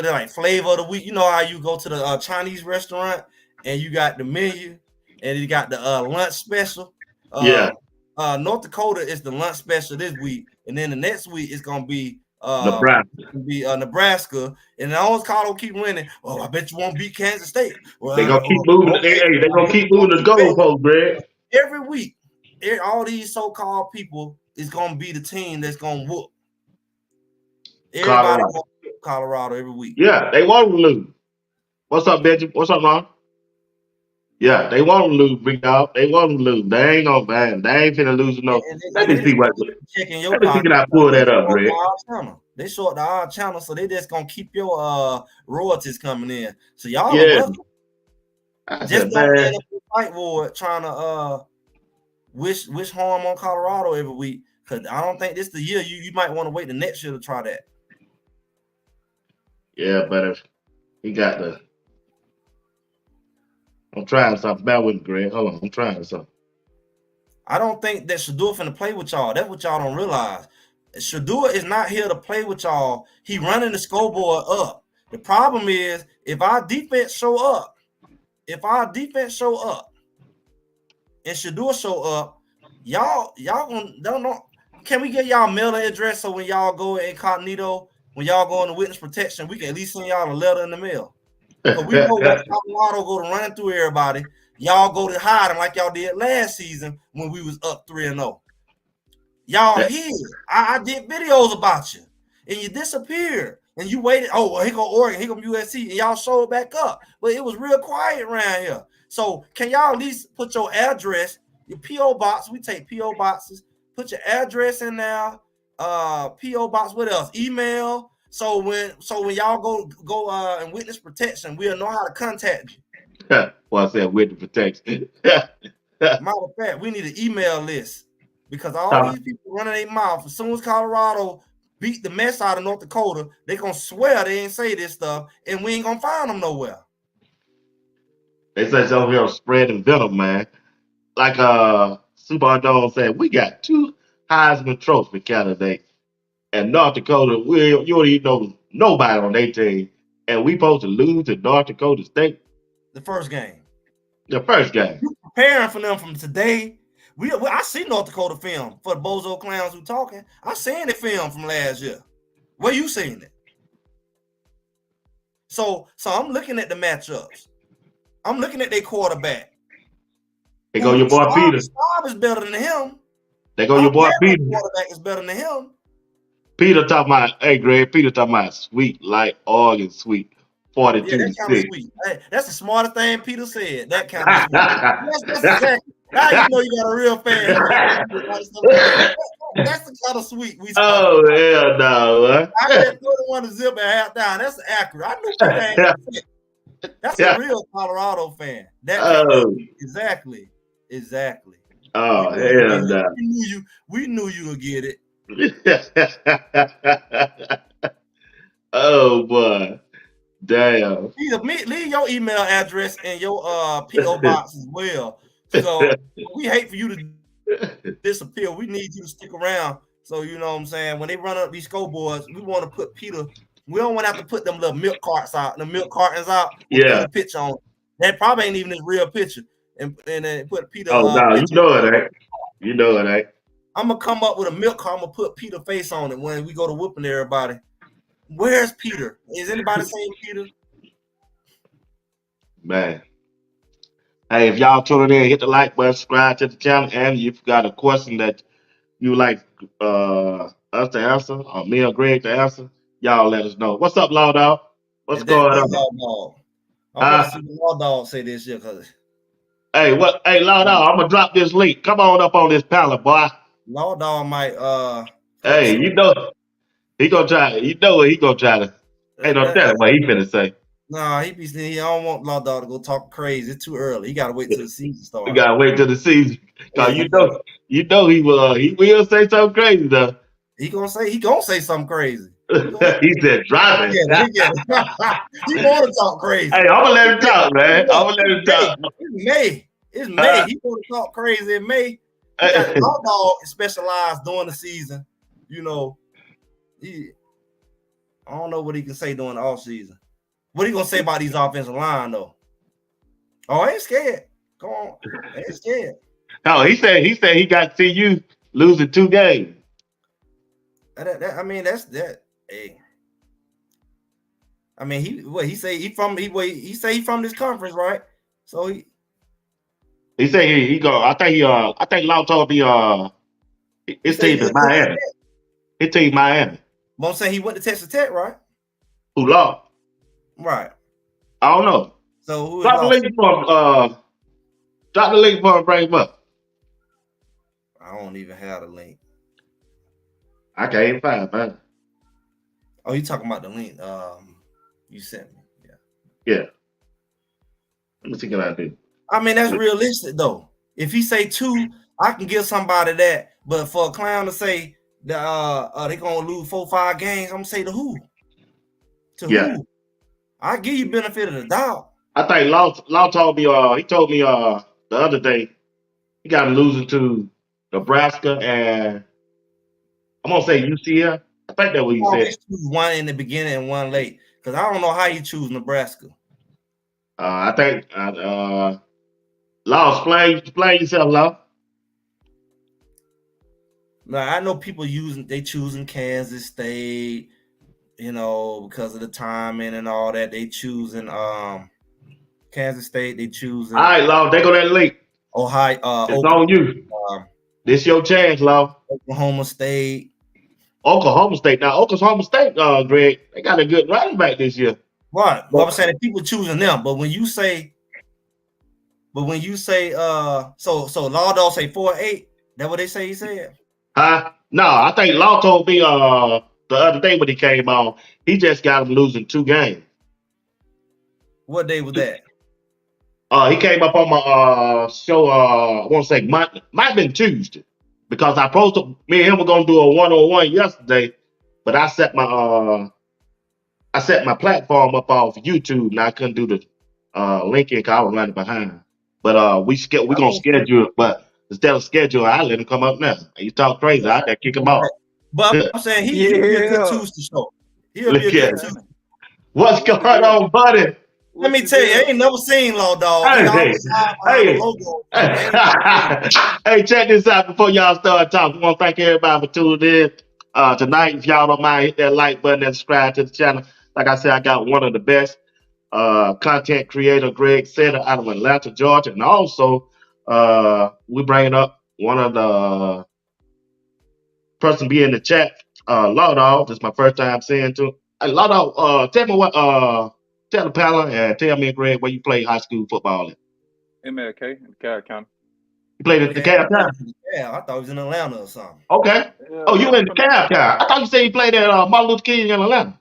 they like flavor of the week. You know how you go to the Chinese restaurant and you got the menu and you got the lunch special. North Dakota is the lunch special this week, and then the next week it's gonna be Nebraska, and I always Colorado keep winning. Oh, I bet you won't beat Kansas State. Well, they gonna keep moving. They gonna keep moving the goalpost, Greg. Every week, all these so-called people is gonna be the team that's gonna whoop everybody. Colorado every week. Yeah, they want to lose. What's up, Benji? What's up, Mom? Yeah, they want to lose, big dog. They want to lose. They ain't gonna ban. They ain't finna lose no. Let me see what. Let me see can I pull that up, Greg. They short the odd channel, so they just gonna keep your royalties coming in. So y'all just don't end up in fight war trying to wish harm on Colorado every week. Cause I don't think this is the year. You might want to wait the next year to try that. Yeah, but if he got the. I'm trying something. Bear with me, Greg. Hold on. I'm trying something. I don't think that Shador finna play with y'all. That's what y'all don't realize. Shador is not here to play with y'all. He running the scoreboard up. The problem is if our defense show up, and Shador show up, y'all don't know. Can we get y'all mailing address so when y'all go incognito, when y'all go into witness protection, we can at least send y'all a letter in the mail? Because we know when Colorado go to running through everybody, y'all go to hiding like y'all did last season when we was up 3-0. Y'all here. I did videos about you, and you disappeared. and you waited. Oh, well, here go Oregon, here go USC, and y'all showed back up. But it was real quiet around here. So can y'all at least put your address, your P.O. box? We take P.O. boxes. Put your address in there. P.O. box. What else? Email. So when y'all go and witness protection, we'll know how to contact you. Well, I said witness protection. Matter of fact, we need an email list because all these people running their mouth. As soon as Colorado beat the mess out of North Dakota, they gonna swear they ain't say this stuff, and we ain't gonna find them nowhere. They say something here spreading venom, man. Like Super Dome said, we got 2 Heisman Trophy candidates, and North Dakota, you don't even know nobody on their team, and we supposed to lose to North Dakota State. The first game. The first game. You preparing for them from today. I see North Dakota film for the bozo clowns who talking. I seen the film from last year. Where you seen it? So I'm looking at the matchups. I'm looking at their quarterback. They go your boy Peter. Staub is better than him. They go your boy Peter. Quarterback is better than him. Peter talking about, hey Greg, Peter talking about sweet, like Oregon sweet. 42 yeah, that kind of sweet. Hey, that's the smartest thing Peter said. That kind of sweet. That's exactly. Now you know you got a real fan. That's the kind of sweet we. Oh hell no! I didn't want to zip and half down. That's accurate. I knew that. That's a real Colorado fan. That exactly. Oh hell no! We knew you would get it. Oh boy. Damn. Leave your email address and your P.O. box as well. So we hate for you to disappear. We need you to stick around. So you know what I'm saying? When they run up these scoreboards, we want to put Peter. We don't want to have to put them little milk cartons out. Yeah. The picture on. That probably ain't even his real picture. And then put Peter. Oh no, you know it ain't. You know it ain't. I'm gonna come up with a milk cart. I'm gonna put Peter face on it when we go to whooping everybody. Where's Peter? Is anybody saying Peter? Man. Hey, if y'all tuning in, hit the like button, subscribe to the channel, and if you got a question that you like us to answer, or me or Greg to answer, y'all let us know. What's up, Law Dog? What's going on? I want to see the Law Dog say this year, cause. Hey, Law Dog, I'm gonna drop this link. Come on up on this panel, boy. Law Dog might Hey, you know he gonna try. You know what he gonna try to. Ain't no telling what he finna say. Nah, he don't want Law Dog to go talk crazy. It's too early. He gotta wait till the season starts. You gotta wait till the season. Cause you know he will say something crazy though. He gonna say something crazy. He said driving. He wanna talk crazy. Hey, I'm gonna let him talk, man. I'm gonna let him talk. It's May. He wanna talk crazy in May. Law Dog is specialized during the season. You know, I don't know what he can say during the off season. What he gonna say about these offensive line though? Oh, I ain't scared. Come on, I ain't scared. Oh, he said he got to see you losing 2 games. I mean, that's that. Hey, I mean, he say he from this conference, right? So he say he go. I think Law told me his team is Miami. His team Miami. But I'm saying he went to Texas Tech, right? Who Law? Right. I don't know. So drop the link for him, bring him up. I don't even have the link. I can't even find it, man. Oh, you talking about the link you sent me. Yeah. Let me see what I do. I mean, that's realistic though. If he say 2, I can give somebody that. But for a clown to say that they gonna lose 4-5 games, I'm gonna say to who? Who? I give you benefit of the doubt. I think Law told me he told me the other day he got him losing to Nebraska and I'm gonna say UCF. I think that's what he said. Choose one in the beginning and one late. Because I don't know how you choose Nebraska. I think Law, explain yourself, Law. Now I know people choosing Kansas State, you know, because of the timing and all that. They choosing Kansas State. They choosing. All right, Law. They go that late. Ohio. It's on you. This your chance, Law. Oklahoma State. Oklahoma State. Now, Oklahoma State, Greg, they got a good running back this year. Right. But, Well, I'm saying people choosing them, but when you say, so Laudo say 4-8, that what they say he said? no, I think Law told me the other day when he came on, he just got him losing 2 games. What day was that? He came up on my show. I want to say might have been Tuesday because I posted me and him were gonna do a 1-on-1 yesterday, but I set my platform up off YouTube and I couldn't do the link in because I was running behind. But we gonna schedule it. But instead of schedule, I let him come up now. You talk crazy, I had to kick him off. But I'm saying he'll be a good Tuesday show. He'll be a good Tuesday. What's going on, buddy? Let me tell you, I ain't never seen Law Dog. Hey, check this out before y'all start talking. I want to thank everybody for tuning in tonight. If y'all don't mind, hit that like button and subscribe to the channel. Like I said, I got one of the best content creator, Greg Setter, out of Atlanta, Georgia. And also, we bringing up one of the person be in the chat, Law Dog. This is my first time saying to him. Hey, Law Dog, tell me what tell the panel and tell me and Greg where you play high school football at. MLK in DeKalb County. You played at DeKalb County? Yeah, I thought he was in Atlanta or something. Okay. Oh, you in DeKalb County? I thought you said you played at Martin Luther King in Atlanta.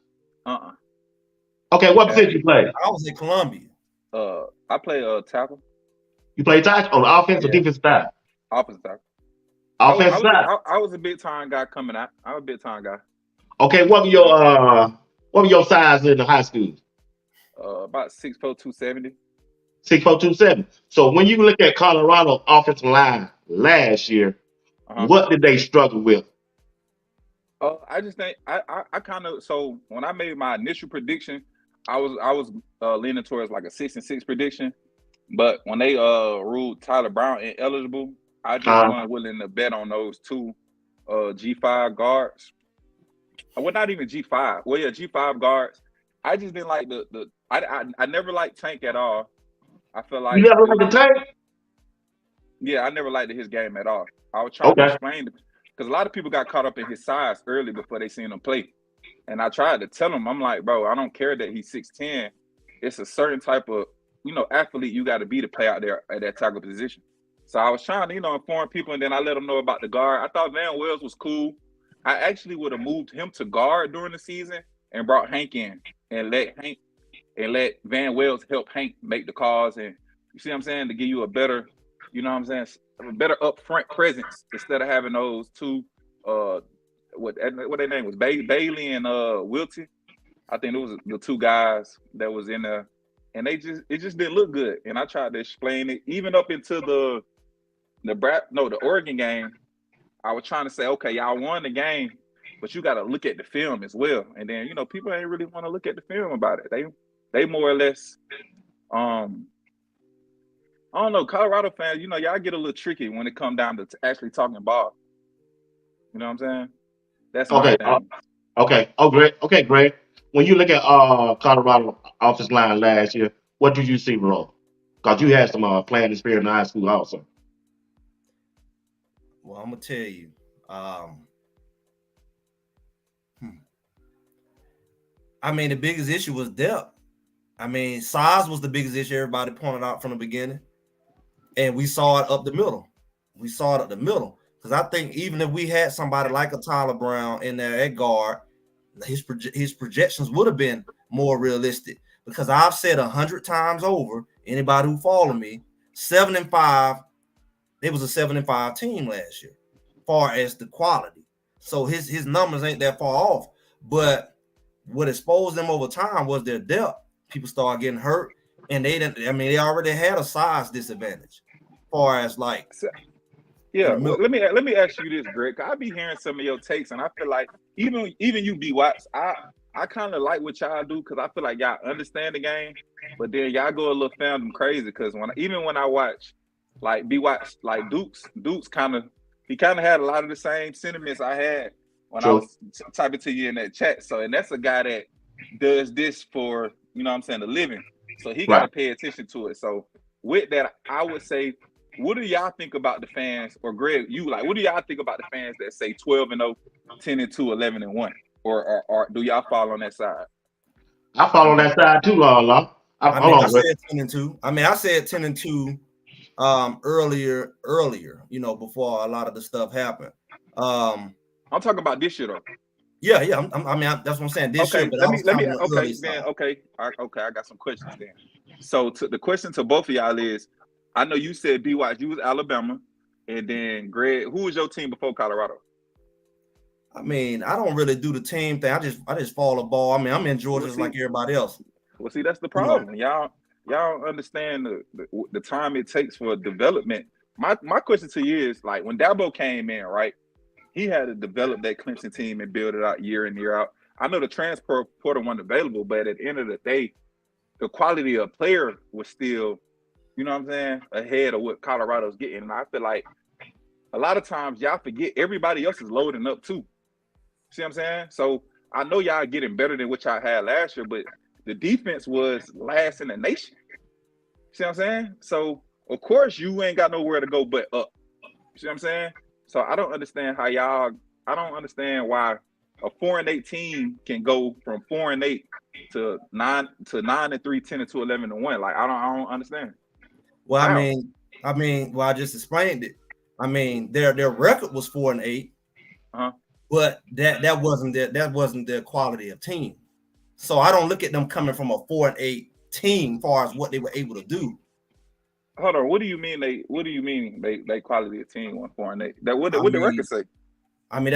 Okay, what position you played? I was in Columbia. I play tackle. You play tackle on the offense or defensive side? Offensive tackle. Offensive side. I was a big time guy coming out. I'm a big time guy. Okay, what were your size in the high school? About 6'4", 270. 6'4", 270. So when you look at Colorado offensive line last year, what did they struggle with? I just think I kind of, so when I made my initial prediction, I was leaning towards like a 6-6 prediction, but when they ruled Tyler Brown ineligible, I just wasn't willing to bet on those two G5 guards. Well, not even G5. Well, yeah, G5 guards. I just didn't like I never liked Tank at all. I feel like you never liked the Tank. Yeah, I never liked his game at all. I was trying to explain it because a lot of people got caught up in his size early before they seen him play, and I tried to tell him, I'm like, bro, I don't care that he's 6'10". It's a certain type of athlete you got to be to play out there at that tackle position. So I was trying to inform people, and then I let them know about the guard. I thought Van Wells was cool. I actually would have moved him to guard during the season and brought Hank in and let Van Wells help Hank make the calls, and you see what I'm saying, to give you a better, a better upfront presence instead of having those two what their name was, Bailey and Wilty. I think it was the two guys that was in there, and it just didn't look good. And I tried to explain it even up into the Oregon game. I was trying to say, okay, y'all won the game, but you got to look at the film as well. And then people ain't really want to look at the film about it. They more or less, I don't know, Colorado fans, y'all get a little tricky when it comes down to actually talking ball. You know what I'm saying? That's my thing. Okay. Oh, great. Okay, Greg. When you look at Colorado offensive line last year, what did you see wrong? Because you had some playing experience in high school also. Well, I'm gonna tell you. I mean, the biggest issue was depth. I mean, size was the biggest issue everybody pointed out from the beginning, and we saw it up the middle. Because I think even if we had somebody like a Tyler Brown in there at guard, his projections would have been more realistic. Because I've said 100 times over, anybody who follow me, 7-5. It was a 7-5 team last year, far as the quality. So his numbers ain't that far off. But what exposed them over time was their depth. People started getting hurt, and they didn't. I mean, they already had a size disadvantage, far as like. Yeah, well, let me ask you this, Greg. I be hearing some of your takes, and I feel like even you BWatts, I kind of like what y'all do because I feel like y'all understand the game, but then y'all go a little fandom crazy because when I watch like BWatts, like Dukes kind of had a lot of the same sentiments I had when I was typing to you in that chat. So, and that's a guy that does this for a living. So he got to pay attention to it. So with that, I would say, what do y'all think about the fans, or Greg, what do y'all think about the fans that say 12-0 10-2, 11-1, or do y'all fall on that side? I fall on that side too, Law. I said 10-2. I said 10-2 earlier, before a lot of the stuff happened. I'm talking about this year though. Yeah. That's what I'm saying. This year, but I got some questions then. So the question to both of y'all is, I know you said BWatts, you was Alabama, and then Greg, who was your team before Colorado? I don't really do the team thing. I just follow the ball. I'm in Georgia like everybody else. Well, see, that's the problem. Y'all understand the time it takes for development. My question to you is, like, when Dabo came in, right? He had to develop that Clemson team and build it out year in, year out. I know the transfer portal wasn't available, but at the end of the day, the quality of player was still, you know what I'm saying, ahead of what Colorado's getting. And I feel like a lot of times y'all forget everybody else is loading up too. See what I'm saying? So I know y'all getting better than what y'all had last year, but the defense was last in the nation. See what I'm saying? So of course you ain't got nowhere to go but up. See what I'm saying? So I don't understand I don't understand why a 4-8 team can go from 4-8 to 9-3, 10-2, 11-1. Like I don't understand. Well, I just explained it. Their record was 4-8, but that wasn't their quality of team. So I don't look at them coming from a 4-8 team as far as what they were able to do. Hold on, what do you mean they quality of team went 4-8? What the record say? We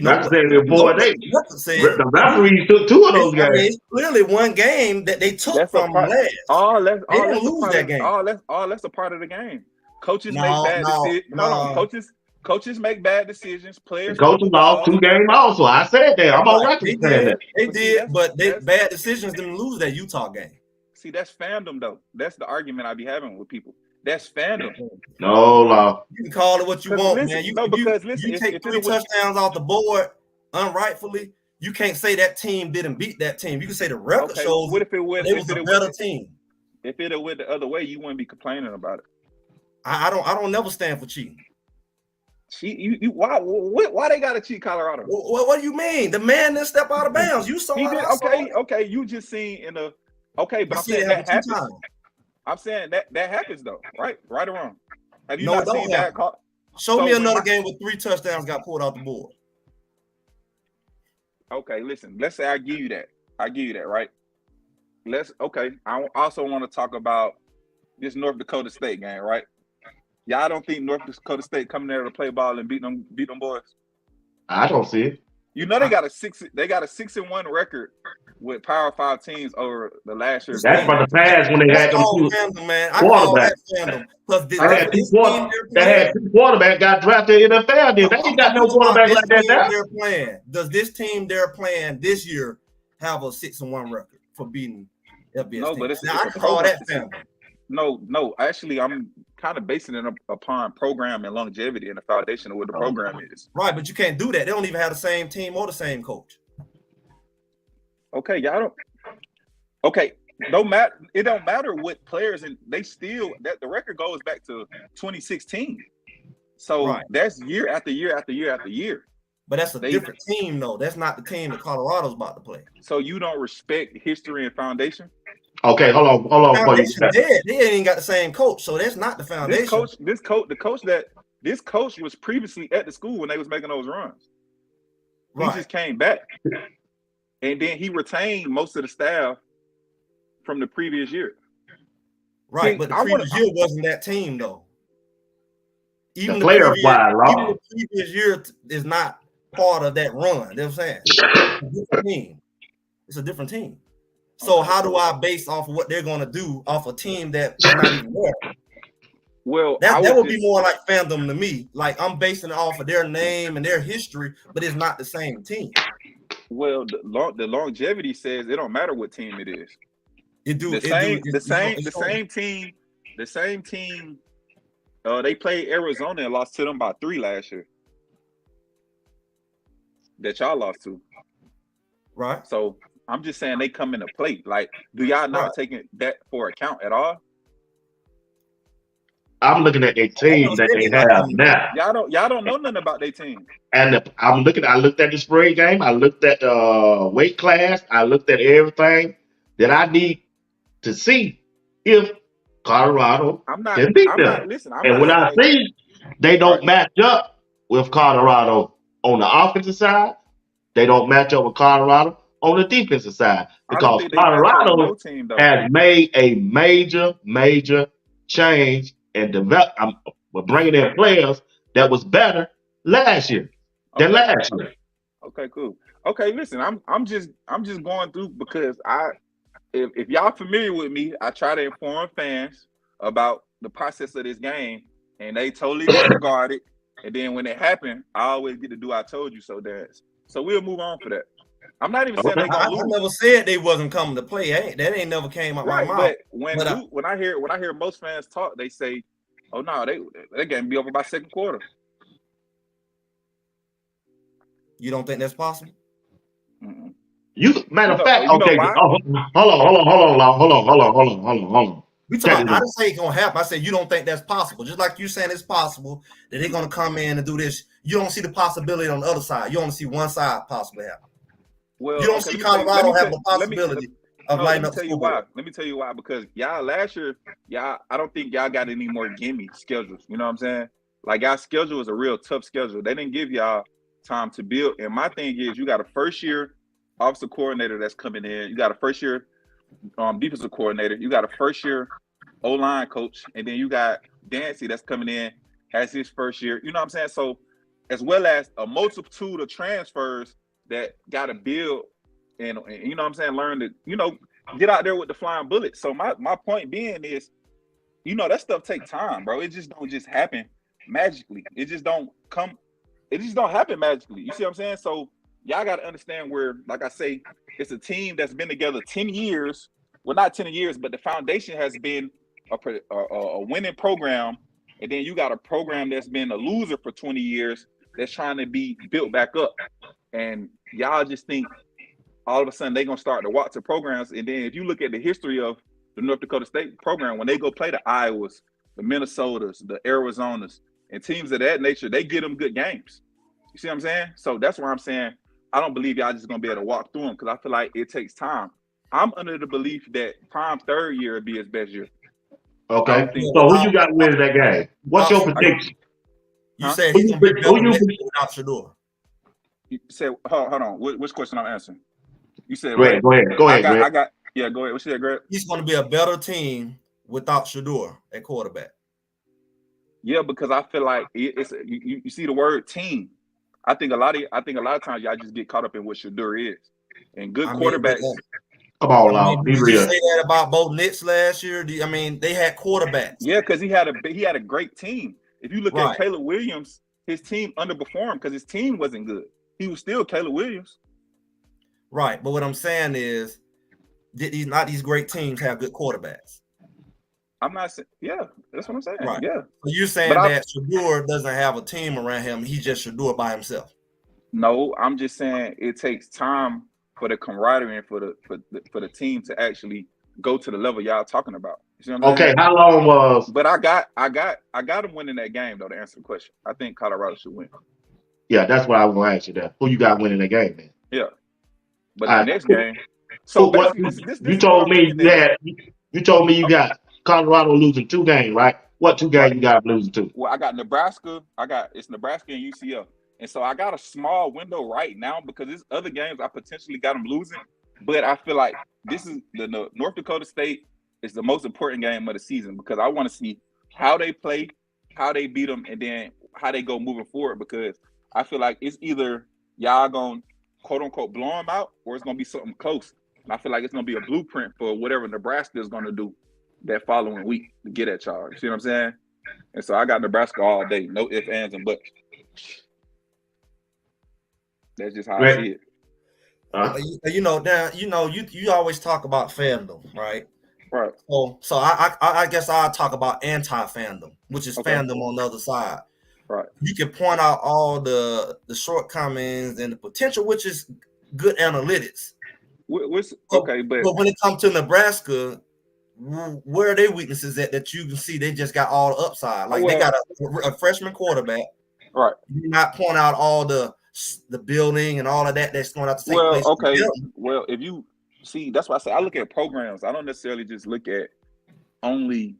know what the referees took 2 of those games. It's clearly one game that they took from last. They didn't lose that game. That's a part of the game. Coaches make bad decisions. Coaches make bad decisions. Players. The coaches lost 2 games also. I said that. I'm on record saying that. They did, but bad decisions didn't lose that Utah game. See, that's fandom though. That's the argument I be having with people. That's fandom. No, Law. You can call it what you want, man. You take 3 touchdowns off the board unrightfully. You can't say that team didn't beat that team. You can say the record shows what if it was a better team. If it went the other way, you wouldn't be complaining about it. I don't never stand for cheating. Why they gotta cheat Colorado? What do you mean? The man didn't step out of bounds. You saw it. Okay. You just seen in the but I'm saying that happens. I'm saying that happens though, right? Right or wrong? Have you not seen that? Show me another game with 3 touchdowns got pulled out the board. Okay, listen. Let's say I give you that, right? I also want to talk about this North Dakota State game, right? Y'all don't think North Dakota State coming there to play ball and beat them boys? I don't see it. You know they got a 6-1 record with Power 5 teams over the last year. That's from the past when they had them 2 quarterbacks. They had 2 quarterbacks got drafted in the NFL. They ain't got no quarterback like that. Does this team they're playing this year have a 6-1 record for beating FBS? No, but I can call that family. No. Actually, I'm kind of basing it upon program and longevity and the foundation of what the program is. Right, but you can't do that. They don't even have the same team or the same coach. Okay, y'all don't. Okay, don't matter. It don't matter what players, and they still that the record goes back to 2016. So that's year after year after year after year. But that's a different team, though. That's not the team that Colorado's about to play. So you don't respect history and foundation? Okay, hold on. They ain't got the same coach, so that's not the foundation. This coach was previously at the school when they was making those runs. He just came back, and then he retained most of the staff from the previous year. Right, but the previous year wasn't that team though. Even the previous year is not part of that run. You know what I'm saying? It's a different team. So how do I base off of what they're going to do off a team that's not even there? Well, that would be more like fandom to me. Like I'm basing it off of their name and their history, but it's not the same team. Well, the longevity says it don't matter what team it is. The same team. They played Arizona and lost to them by 3 last year. That y'all lost to. Right. So I'm just saying they come into play. Like, do y'all not taking that for account at all? I'm looking at their team that they have now. Y'all don't know nothing about their team. And I looked at the spring game. I looked at the weight class. I looked at everything that I need to see if Colorado can beat them. And when I see they don't match up with Colorado on the offensive side, they don't match up with Colorado on the defensive side, because Colorado has made a major change and develop. We're bringing in players that was better last year than last year. Okay, cool. Okay, listen, I'm just going through because if y'all familiar with me, I try to inform fans about the process of this game, and they totally disregard it. And then when it happened, I always get to do I told you so dance. So we'll move on for that. I'm not even saying they gonna lose. I never said they wasn't coming to play. That ain't never came out my mouth. But when I hear most fans talk, they say, "Oh no, they gonna be over by second quarter." You don't think that's possible? Mm-mm. Matter of fact, okay. Hold on. We talking about, I didn't say it's gonna happen. I said you don't think that's possible. Just like you saying it's possible that they're gonna come in and do this. You don't see the possibility on the other side. You only see one side possibly happen. Well, you don't see Colorado having the possibility of lighting up. Let me tell you why. Because y'all last year, I don't think y'all got any more gimme schedules. You know what I'm saying? Like, y'all schedule is a real tough schedule. They didn't give y'all time to build. And my thing is, you got a first year offensive coordinator that's coming in. You got a first year defensive coordinator. You got a first year O-line coach, and then you got Dancy that's coming in, has his first year. You know what I'm saying? So, as well as a multitude of transfers that got to build and you know what I'm saying, learn to, get out there with the flying bullets. So my point being is, that stuff takes time, bro. It just don't just happen magically. It just don't happen magically. You see what I'm saying? So y'all got to understand where, like I say, it's a team that's been together 10 years. Well, not 10 years, but the foundation has been a winning program. And then you got a program that's been a loser for 20 years that's trying to be built back up. And y'all just think all of a sudden they're going to start to watch the programs. And then if you look at the history of the North Dakota State program, when they go play the Iowas, the Minnesotas, the Arizonas, and teams of that nature, they get them good games. You see what I'm saying? So that's why I'm saying I don't believe y'all just going to be able to walk through them, because I feel like it takes time. I'm under the belief that Prime's third year would be his best year. Okay. So who you got winning that game? What's your prediction? You said he's going to be better without Shedeur. You said, hold on. Which question I'm answering? You said, go ahead, Greg. Go ahead. What you said, Greg? He's going to be a better team without Shedeur at quarterback. Yeah, because I feel like it's you see the word team. I think a lot of times y'all just get caught up in what Shedeur is. And good quarterbacks. Come on, did you say that about both Knicks last year? They had quarterbacks. Yeah, because he had a great team. If you look at Caleb Williams, his team underperformed because his team wasn't good. He was still Caleb Williams. Right, but what I'm saying is, not these great teams have good quarterbacks? I'm not saying, yeah, that's what I'm saying. Right. Yeah. So you're saying that Shedeur doesn't have a team around him. He's just Shedeur by himself. No, I'm just saying it takes time for the camaraderie and for the team to actually go to the level y'all talking about. You see what I'm saying? How long was? But I got him winning that game though, to answer the question. I think Colorado should win. Yeah, that's what I was gonna ask you there. Who you got winning the game, man? Yeah. But the next game. So what you told me you told me you got Colorado losing 2 games, right? What 2 games you got losing to? Well, I got Nebraska. It's Nebraska and UCF. And so I got a small window right now because there's other games I potentially got them losing. But I feel like this is the North Dakota State is the most important game of the season, because I want to see how they play, how they beat them, and then how they go moving forward, because I feel like it's either y'all going to quote unquote blow them out, or it's going to be something close. And I feel like it's going to be a blueprint for whatever Nebraska is going to do that following week to get at y'all. You see what I'm saying? And so I got Nebraska all day. No ifs, ands, and buts. That's just how I see it. You always talk about fandom, right? Right. So I guess I'll talk about anti-fandom, which is fandom on the other side. Right. You can point out all the shortcomings and the potential, which is good analytics. Okay, but when it comes to Nebraska, where are their weaknesses that you can see they just got all the upside? Like they got a freshman quarterback. Right. You not point out all the building and all of that's going to have to take place. Okay. Well, if you see, that's why I say I look at programs. I don't necessarily just look at only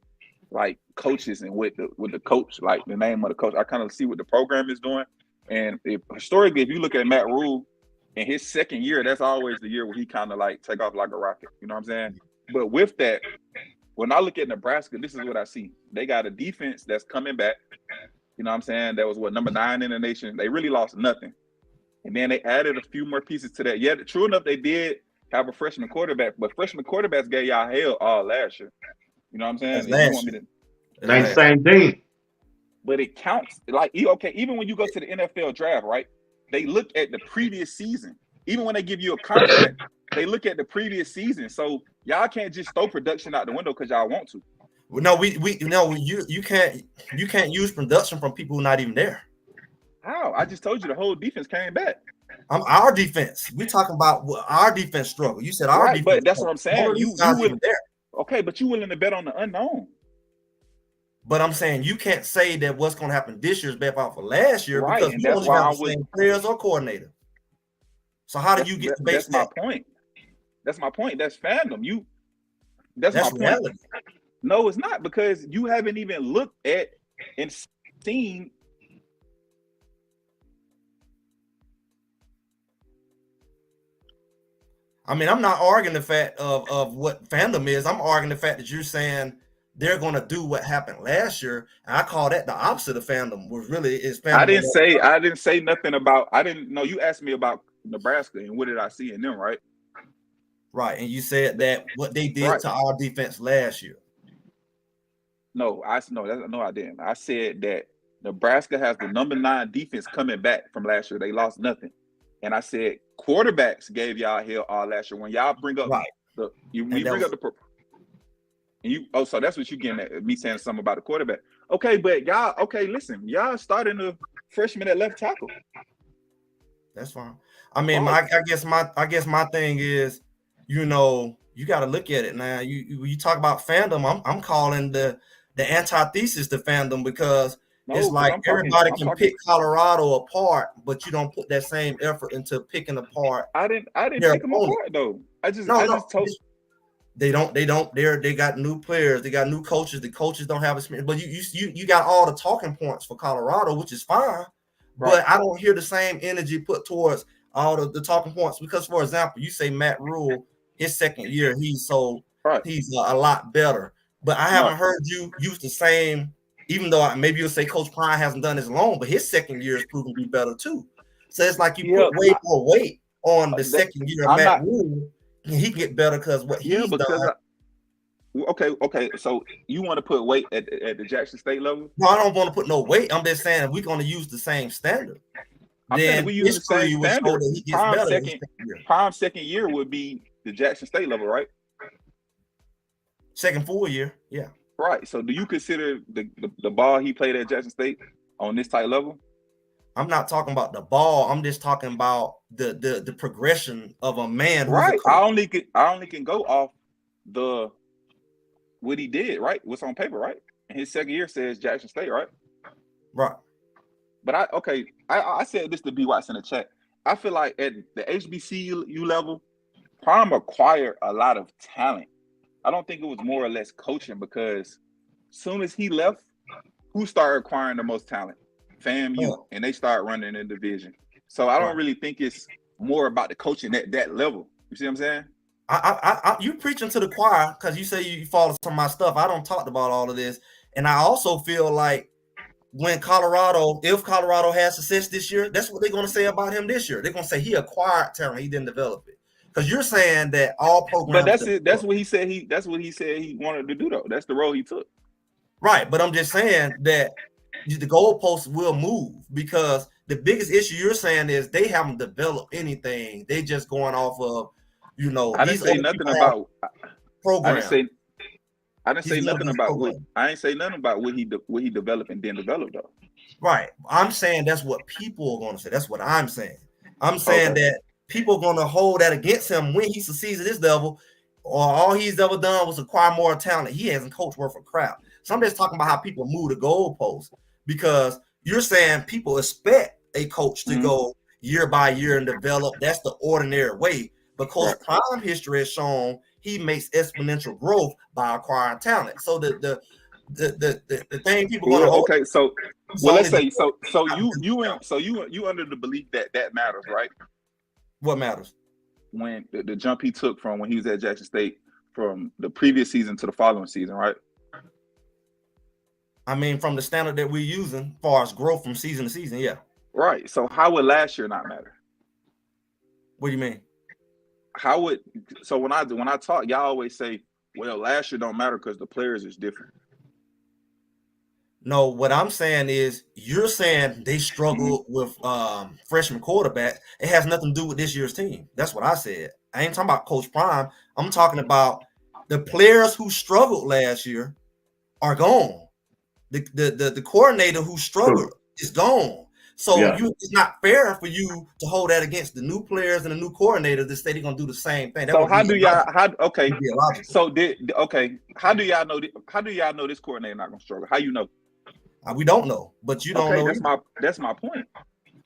like coaches and with the coach, like the name of the coach. I kind of see what the program is doing. And historically, if you look at Matt Rule in his second year, that's always the year where he kind of like take off like a rocket. You know what I'm saying? But with that, when I look at Nebraska, this is what I see. They got a defense that's coming back. You know what I'm saying? That was number 9 in the nation. They really lost nothing. And then they added a few more pieces to that. Yeah, true enough, they did have a freshman quarterback, but freshman quarterbacks gave y'all hell all last year. You know what I'm saying? Same thing. But it counts. Like, okay, even when you go to the NFL draft, right? They look at the previous season. Even when they give you a contract, they look at the previous season. So y'all can't just throw production out the window because y'all want to. No, you can't use production from people who are not even there. How? I just told you the whole defense came back. Our defense. We talking about our defense struggle. You said our defense. But that's what I'm saying. You would there. Okay, but you willing to bet on the unknown. But I'm saying you can't say that what's going to happen this year is better off for last year because and you don't have the same players or coordinator. So how do you get to base that? My point. That's my point. That's fandom. That's my reality. Point. No, it's not, because you haven't even looked at and seen. I mean, I'm not arguing the fact of what fandom is. I'm arguing the fact that you're saying they're going to do what happened last year. And I call that the opposite of fandom, which really is fandom. I didn't say nothing about. I didn't know. You asked me about Nebraska and what did I see in them, right? Right, and you said that what they did to our defense last year. No, I didn't. I said that Nebraska has the number 9 defense coming back from last year. They lost nothing. And I said quarterbacks gave y'all hell all last year. When y'all bring up so that's what you getting at, me saying something about the quarterback. Okay, but listen, y'all starting the freshman at left tackle. That's fine. I mean, I guess my thing is, you got to look at it now. You talk about fandom. I'm calling the antithesis to fandom because it's like everybody can pick Colorado apart, but you don't put that same effort into picking apart. I didn't pick them apart though. I just told. They got new players. They got new coaches. The coaches don't have experience. But you got all the talking points for Colorado, which is fine. Right. But I don't hear the same energy put towards all the talking points because, for example, you say Matt Rule, his second year, he's a lot better. But I haven't heard you use the same, even though maybe you'll say Coach Prime hasn't done as long, but his second year is proven to be better too. So it's like you put way more weight on the second year of Matt Rule. He can get better because what he's done. Okay. So you want to put weight at the Jackson State level? No, I don't want to put no weight. I'm just saying if we're going to use the same standard. Then we use the same standard. Prime second year would be the Jackson State level, right? Second full year, yeah. Right. So do you consider the ball he played at Jackson State on this type level? I'm not talking about the ball. I'm just talking about the progression of a man. Right. I only can go off what he did, right? What's on paper, right? And his second year says Jackson State, right? Right. But I said this to BWatts in the chat. I feel like at the HBCU level, Prime acquired a lot of talent. I don't think it was more or less coaching because soon as he left, who started acquiring the most talent? FAMU, and they start running in the division. So I don't really think it's more about the coaching at that level. You see what I'm saying? You preaching to the choir because you say you follow some of my stuff. I don't talk about all of this, and I also feel like if Colorado has success this year, that's what they're going to say about him this year. They're going to say he acquired talent, he didn't develop it. Because you're saying that all programs. But that's it. That's what he said. That's what he said he wanted to do, though. That's the role he took. Right, but I'm just saying that the goalposts will move because the biggest issue you're saying is they haven't developed anything. They just going off of, I didn't say nothing about programs. I didn't say nothing about what he developed and didn't develop though. Right. I'm saying that's what people are going to say. That's what I'm saying. I'm saying that people are going to hold that against him when he succeeds at this level. or all he's ever done was acquire more talent. He hasn't coached worth of crap. So I'm just talking about how people move the goalposts, because you're saying people expect a coach to go year by year and develop. That's the ordinary way. But Coach Prime history has shown he makes exponential growth by acquiring talent. So the thing people going to hold. Okay, so let's say you under the belief that matters, right? What matters? When the jump he took from when he was at Jackson State from the previous season to the following season, right? I mean, from the standard that we're using, as far as growth from season to season, yeah. Right. So how would last year not matter? What do you mean? How would when I talk, y'all always say, well, last year don't matter because the players is different. No, what I'm saying is you're saying they struggle with freshman quarterback. It has nothing to do with this year's team. That's what I said. I ain't talking about Coach Prime. I'm talking about the players who struggled last year are gone. The coordinator who struggled is gone. So it's not fair for you to hold that against the new players and the new coordinator to say they're gonna do the same thing. So how do y'all how do y'all know this coordinator not gonna struggle? How you know? We don't know, but you don't know. That's my point.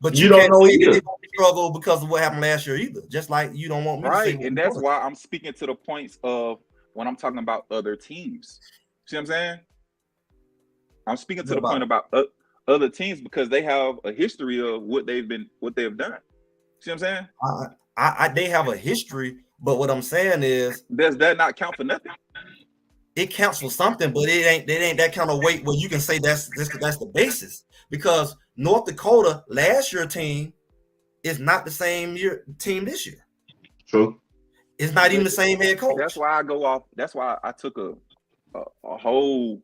But you don't know either. They don't struggle because of what happened last year either. Just like you don't want me to say. And that's why I'm speaking to the points of when I'm talking about other teams. See what I'm saying? I'm speaking to the point about other teams because they have a history of what they've done. See what I'm saying? They have a history, but what I'm saying is, does that not count for nothing? It counts for something, but it ain't that kind of weight where you can say that's the basis. Because North Dakota last year team is not the same team this year. True. It's not even the same head coach. That's why I go off. That's why I took a whole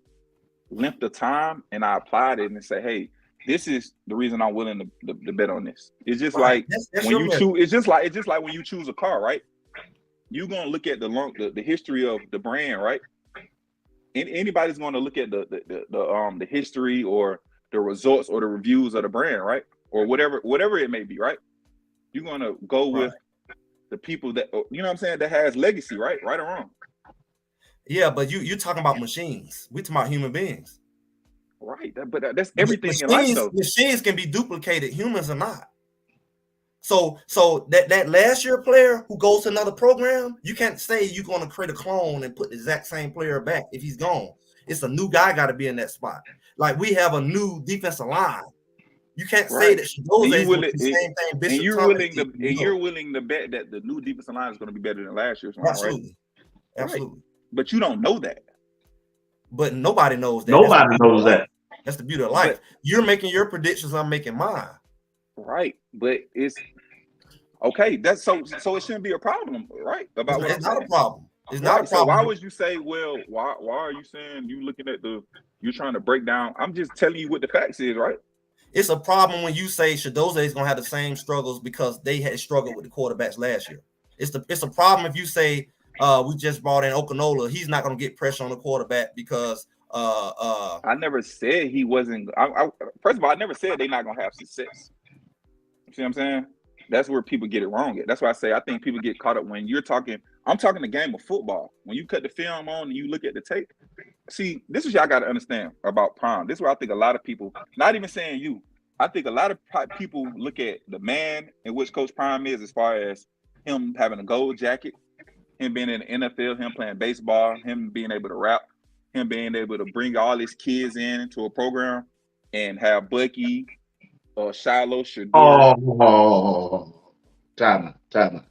length of time and I applied it and say, hey, this is the reason I'm willing to bet on this. It's just like that's when you choose. It's just like when you choose a car, right? You're gonna look at the history of the brand, right? And anybody's going to look at the history or the results or the reviews of the brand, right? Or whatever it may be, right? You're going to go with the people that, you know what I'm saying, that has legacy, right? Right or wrong? Yeah, but you're talking about machines. We're talking about human beings. Right, but that's everything in life, though. Machines can be duplicated. Humans are not. So that last year player who goes to another program, you can't say you're going to create a clone and put the exact same player back if he's gone. It's a new guy got to be in that spot. Like we have a new defensive line. You can't say that Shadoze will do the same thing. And you're willing to bet that the new defensive line is going to be better than last year's one, absolutely. Right? Absolutely. But you don't know that. But nobody knows that. Nobody knows that. That's the beauty of life. You're making your predictions. I'm making mine. Right, but it's okay. That's so it shouldn't be a problem, right? About it's not a problem. It's not a problem. So why would you say, well, why are you saying you looking at you're trying to break down? I'm just telling you what the facts is, right? It's a problem when you say Shadoze is gonna have the same struggles because they had struggled with the quarterbacks last year. It's a problem if you say we just brought in Okanola, he's not gonna get pressure on the quarterback because I never said he wasn't. First of all, I never said they're not gonna have success. See what I'm saying? That's where people get it wrong at. That's why I say I think people get caught up when you're talking. I'm talking the game of football. When you cut the film on and you look at the tape, see, this is y'all got to understand about Prime. This is where I think a lot of people, not even saying you, I think a lot of people look at the man in which Coach Prime is, as far as him having a gold jacket, him being in the NFL, him playing baseball, him being able to rap, him being able to bring all his kids into a program and have Bucky, Shiloh, Shador. Time out.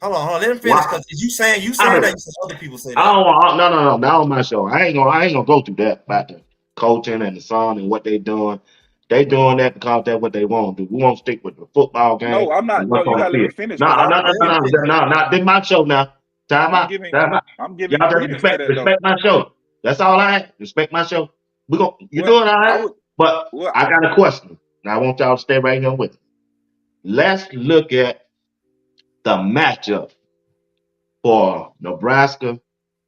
Hold on, let him finish because you saying that other people say that. No, not on my show. I ain't gonna go through that about the coaching and the son and what they doing. They doing that because that's what they want to do. We won't stick with the football game. No, I'm not. No, you gotta let me finish. No, this my show now. Time out. I'm giving y'all just respect my show. That's all I have. Respect my show. You're doing all right. But I got a question. Now I want y'all to stay right here with me. Let's look at the matchup for Nebraska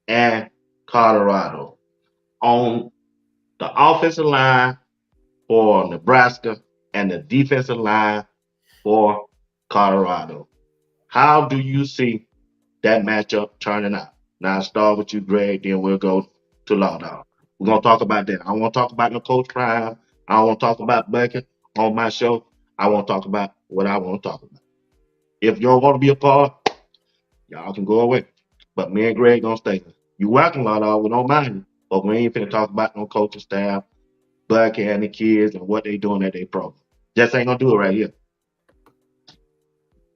and Colorado on the offensive line for Nebraska and the defensive line for Colorado. How do you see that matchup turning out? Now I start with you, Greg, then we'll go to Law Dog. We're gonna talk about that. I don't want to talk about no Coach Prime. I don't want to talk about Bucket on my show. I want to talk about what I want to talk about. If you don't want to be a part, y'all can go away. But me and Greg gonna stay. You welcome, Law Dog. We don't mind you, but we ain't finna talk about no coaching staff, Bucket and the kids and what they doing at their program. Just ain't gonna do it right here.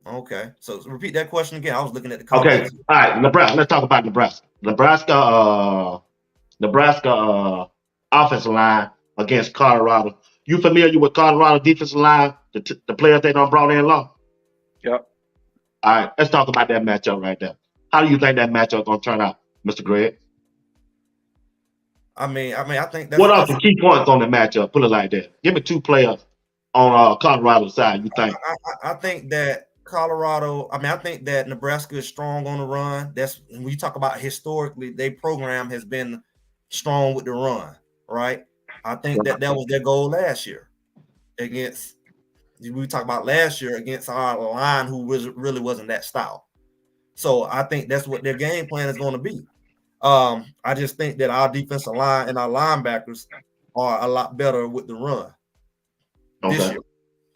Okay, so repeat that question again. I was looking at the Okay, comments. all right, Nebraska. Let's talk about Nebraska. Nebraska offensive line against Colorado. You familiar with Colorado defensive line? The players they done brought in Law? Yep. All right, let's talk about that matchup right there. How do you think that matchup gonna turn out, Mr. Greg? I mean, I think What are that's the key points on the matchup? Put it like that. Give me 2 players on Colorado side. You think? I think that Colorado. I mean, I think that Nebraska is strong on the run. That's when you talk about historically, their program has been strong with the run, right? I think that was their goal last year against. We talk about last year against our line, who really wasn't that style. So I think that's what their game plan is going to be. I just think that our defensive line and our linebackers are a lot better with the run this year.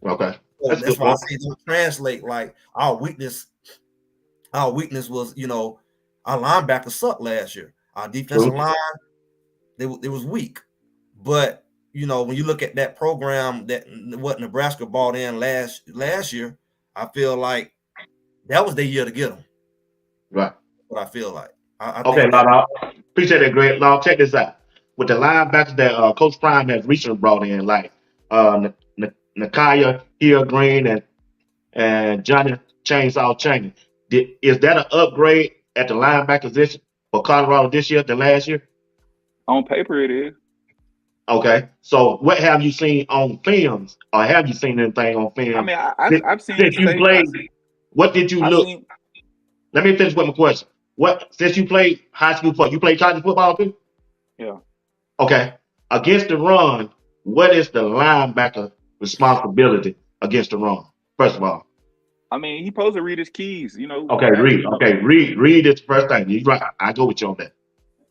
Okay. So that's why I say it don't translate. Like our weakness was, our linebackers sucked last year. Our defensive line, it was weak. But when you look at that program, that what Nebraska brought in last year, I feel like that was their year to get them. Right. What I feel like. Okay, Law. Appreciate it, Greg. Law, check this out. With the linebackers that Coach Prime has recently brought in, like Nakaya Hill Green and Johnny Chainsaw Chaney, is that an upgrade at the linebacker position for Colorado this year than last year? On paper, it is. Okay, so what have you seen on films, or have you seen anything on film? I mean, I've seen. Since you played, what did you look? Let me finish with my question. Since you played high school football, you played college football too? Yeah. Okay. Against the run, what is the linebacker responsibility against the run? First of all. I mean, he supposed to read his keys, Okay, read. Okay, read this first thing. You're right. I go with you on that.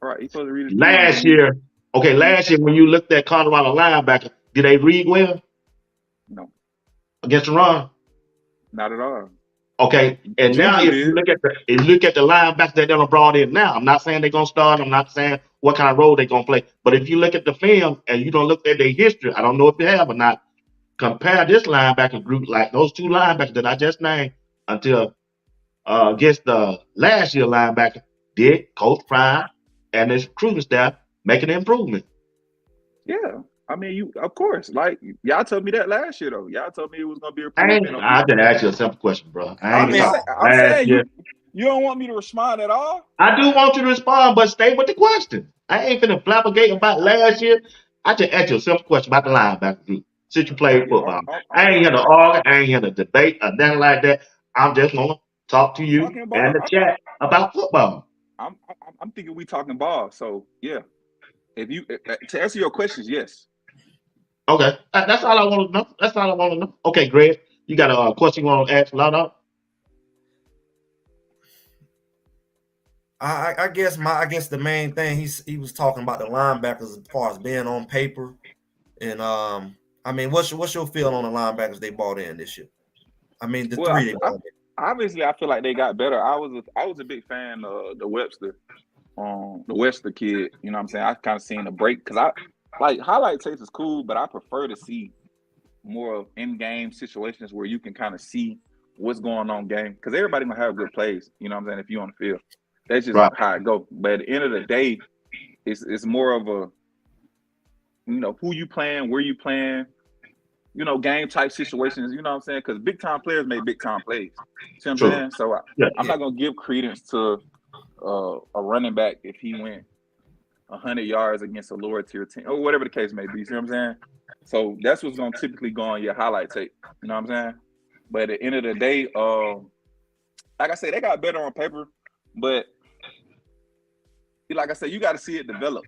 All right, he's supposed to read his keys. Last year when you looked at Colorado linebacker, did they read well? No. Against the run? Not at all. Okay, and now if you look at the linebackers that they brought in now, I'm not saying they're gonna start. I'm not saying what kind of role they're gonna play. But if you look at the film and you don't look at their history, I don't know if you have or not. Compare this linebacker group, like those 2 linebackers that I just named, until against the last year linebacker. Did Coach Prime and his recruiting staff make an improvement? Yeah. I mean, of course. Like, y'all told me that last year, though. Y'all told me it was going to be improvement. I didn't ask you a simple question, bro. I'm saying you don't want me to respond at all? I do want you to respond, but stay with the question. I ain't finna flabbergate about last year. I just asked you a simple question about the linebacker group since you played football. I ain't here to argue. I ain't here to debate or nothing like that. I'm just going to talk to you and the chat about football. I'm thinking we talking ball. So, yeah. To answer your questions, yes. Okay, that's all I want to know. Okay, Greg, you got a question you want to ask Lado? I guess the main thing he was talking about the linebackers as far as being on paper, and I mean, what's your feel on the linebackers they bought in this year? I mean, three. Obviously, I feel like they got better. I was a big fan of the Webster kid. You know what I'm saying? I kind of seen a break because I like highlight tapes is cool, but I prefer to see more of in-game situations where you can kind of see what's going on game, because everybody gonna have good plays. You know what I'm saying? If you on the field, that's just how it go. But at the end of the day, it's more of a who you playing, where you playing, game type situations. You know what I'm saying? Because big time players make big time plays. See what I'm saying? So I'm not gonna give credence to a running back if he went 100 yards against a lower tier team or whatever the case may be. See what I'm saying? So that's what's gonna typically go on your highlight tape. You know what I'm saying? But at the end of the day, like I said, they got better on paper, but like I said, you got to see it develop.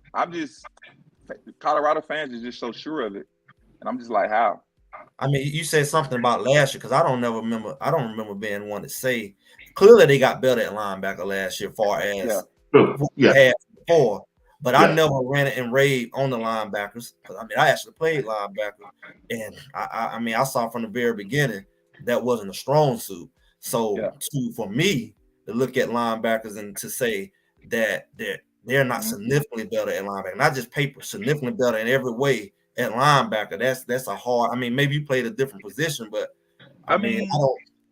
Colorado fans are just so sure of it, and I'm just like, how? I mean, you said something about last year because I don't remember being one to say. Clearly, they got better at linebacker last year, far as what we Yeah. had before. But Yeah. I never ran it and raid on the linebackers. I mean, I actually played linebacker, and I mean, I saw from the very beginning that wasn't a strong suit. So for me to look at linebackers and to say that they're not significantly better at linebacker, not just paper, significantly better in every way at linebacker. That's a hard. I mean, maybe you played a different position, but I mean,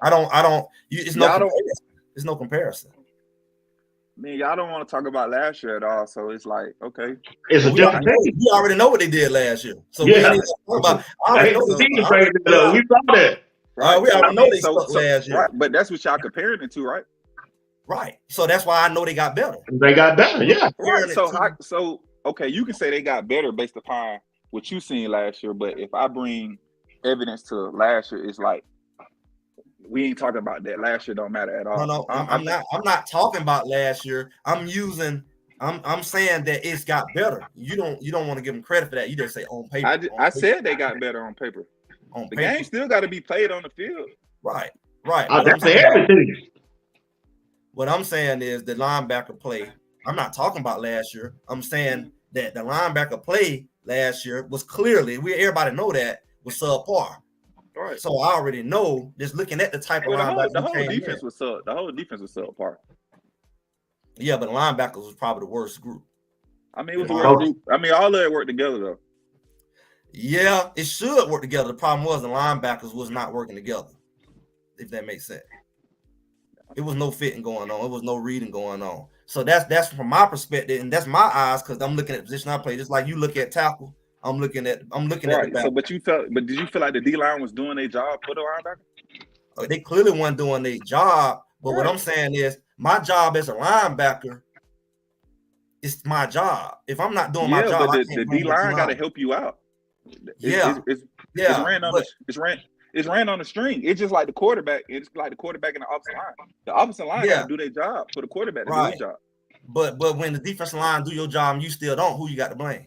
I don't. It's no comparison. There's no comparison. I mean, y'all don't want to talk about last year at all, so it's like, okay, it's a different thing. We already know what they did last year, so yeah. we ain't even talking about. I already know we saw that. Right. We already know they sucked last year. Right, but that's what y'all comparing it to, right? Right. So that's why I know they got better. They got better, yeah. Right. So okay, you can say they got better based upon what you seen last year, but if I bring evidence to last year, it's like we ain't talking about that. Last year don't matter at all. No, I'm not talking about last year. I'm saying that it's got better. You don't want to give them credit for that. You just say on paper. I said they got better on paper. The game still got to be played on the field. Right. That's everything. What I'm saying is the linebacker play. I'm not talking about last year. I'm saying that the linebacker play last year was clearly, everybody know that, was subpar. Right. So I already know, just looking at the type of linebacker. The whole defense was subpar. Yeah, but the linebackers was probably the worst group. I mean, it was the worst group. I mean, all of it worked together though. Yeah, it should work together. The problem was the linebackers was not working together, if that makes sense. It was no fitting going on. It was no reading going on. So that's from my perspective, and that's my eyes, because I'm looking at the position I play. Just like you look at tackle, I'm looking at the back. So, but did you feel like the D line was doing their job for the linebacker? They clearly weren't doing their job. But what I'm saying is, my job as a linebacker, it's my job. If I'm not doing my job, but the D line got to help you out. It's ran on the string. It's just like the quarterback. It's like the quarterback in the offensive line. The offensive line got to do their job for the quarterback to do his job. But when the defensive line do your job and you still don't, who you got to blame?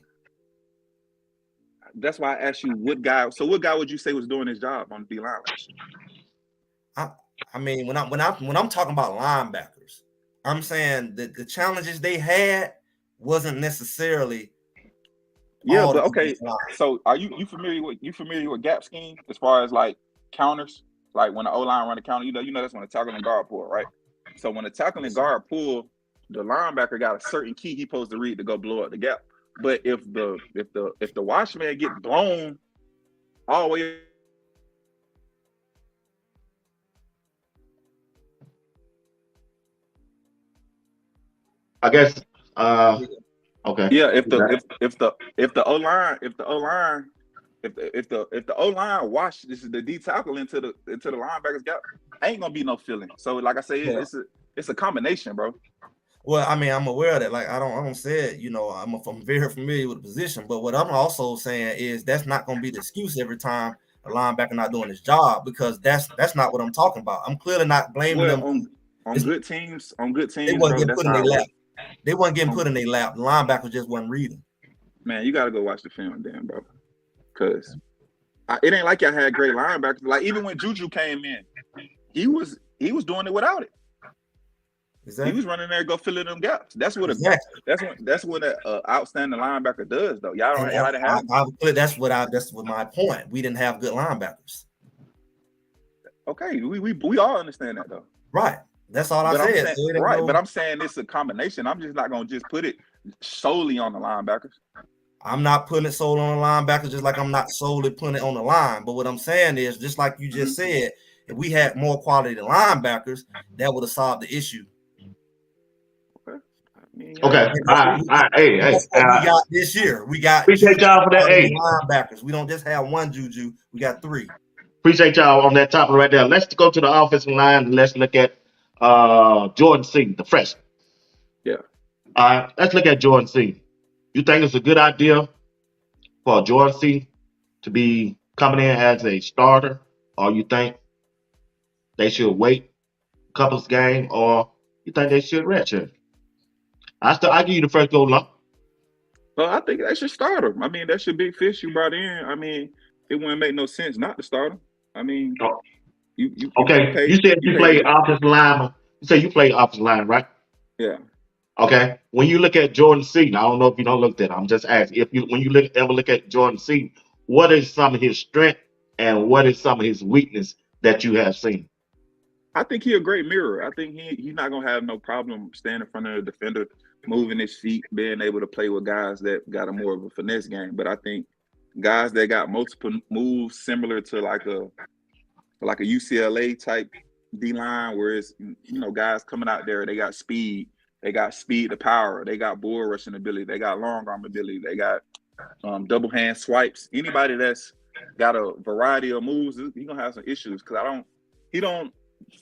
That's why I asked you what guy. So what guy would you say was doing his job on the D line last year? I mean, when I'm talking about linebackers, I'm saying that the challenges they had wasn't necessarily. Yeah, but okay. So are you familiar with gap scheme as far as like counters? Like when the O-line run a counter, you know that's when the tackle and guard pull, right? So when the tackle and guard pull, the linebacker got a certain key he supposed to read to go blow up the gap. But if the watchman get blown all the way, I guess okay. Yeah, if the O line wash the D tackle into the linebacker's gap, ain't gonna be no feeling. So like I say, it's a combination, bro. Well, I mean, I'm aware of that. Like I don't say it, I'm very familiar with the position. But what I'm also saying is that's not gonna be the excuse every time a linebacker not doing his job, because that's not what I'm talking about. I'm clearly not blaming them on good teams. They wasn't getting put in their lap. They wasn't getting put in their lap. The linebacker just wasn't reading. Man, you got to go watch the film then, bro. Because it ain't like y'all had great linebackers. Like even when Juju came in, he was doing it without it. Exactly. He was running there to go fill in them gaps. That's what that's what an outstanding linebacker does, though. Y'all don't have. That's what my point. We didn't have good linebackers. Okay, we all understand that though. Right. That's all I said. But I'm saying it's a combination. I'm just not gonna just put it solely on the linebackers. I'm not putting it solely on the linebackers, just like I'm not solely putting it on the line. But what I'm saying is, just like you just said, if we had more quality linebackers, that would have solved the issue. Okay. All right. Hey. We got this year. We got appreciate y'all for that. Hey, linebackers. We don't just have one Juju. We got three. Appreciate y'all on that topic right there. Let's go to the offensive line and let's look at Jordan C, the freshman. Yeah. All right. Let's look at Jordan C. You think it's a good idea for Jordan C to be coming in as a starter, or you think they should wait a couple of games, or you think they should redshirt? I give you the first go long. Well, I think they should start him. I mean, that's your big fish you brought in. I mean, it wouldn't make no sense not to start him. I mean, you said you play offensive line. You say you play offensive line, right? Yeah. Okay. When you look at Jordan Seaton, I don't know if you don't look at it. I'm just asking. If you when you ever look at Jordan Seaton, what is some of his strength and what is some of his weakness that you have seen? I think he's a great mirror. I think he's not gonna have no problem standing in front of the defender, moving his feet, being able to play with guys that got a more of a finesse game. But I think guys that got multiple moves similar to like a UCLA type D line, where it's guys coming out there, they got speed to power, they got bull rushing ability, they got long arm ability, they got double hand swipes. Anybody that's got a variety of moves, he's gonna have some issues because he don't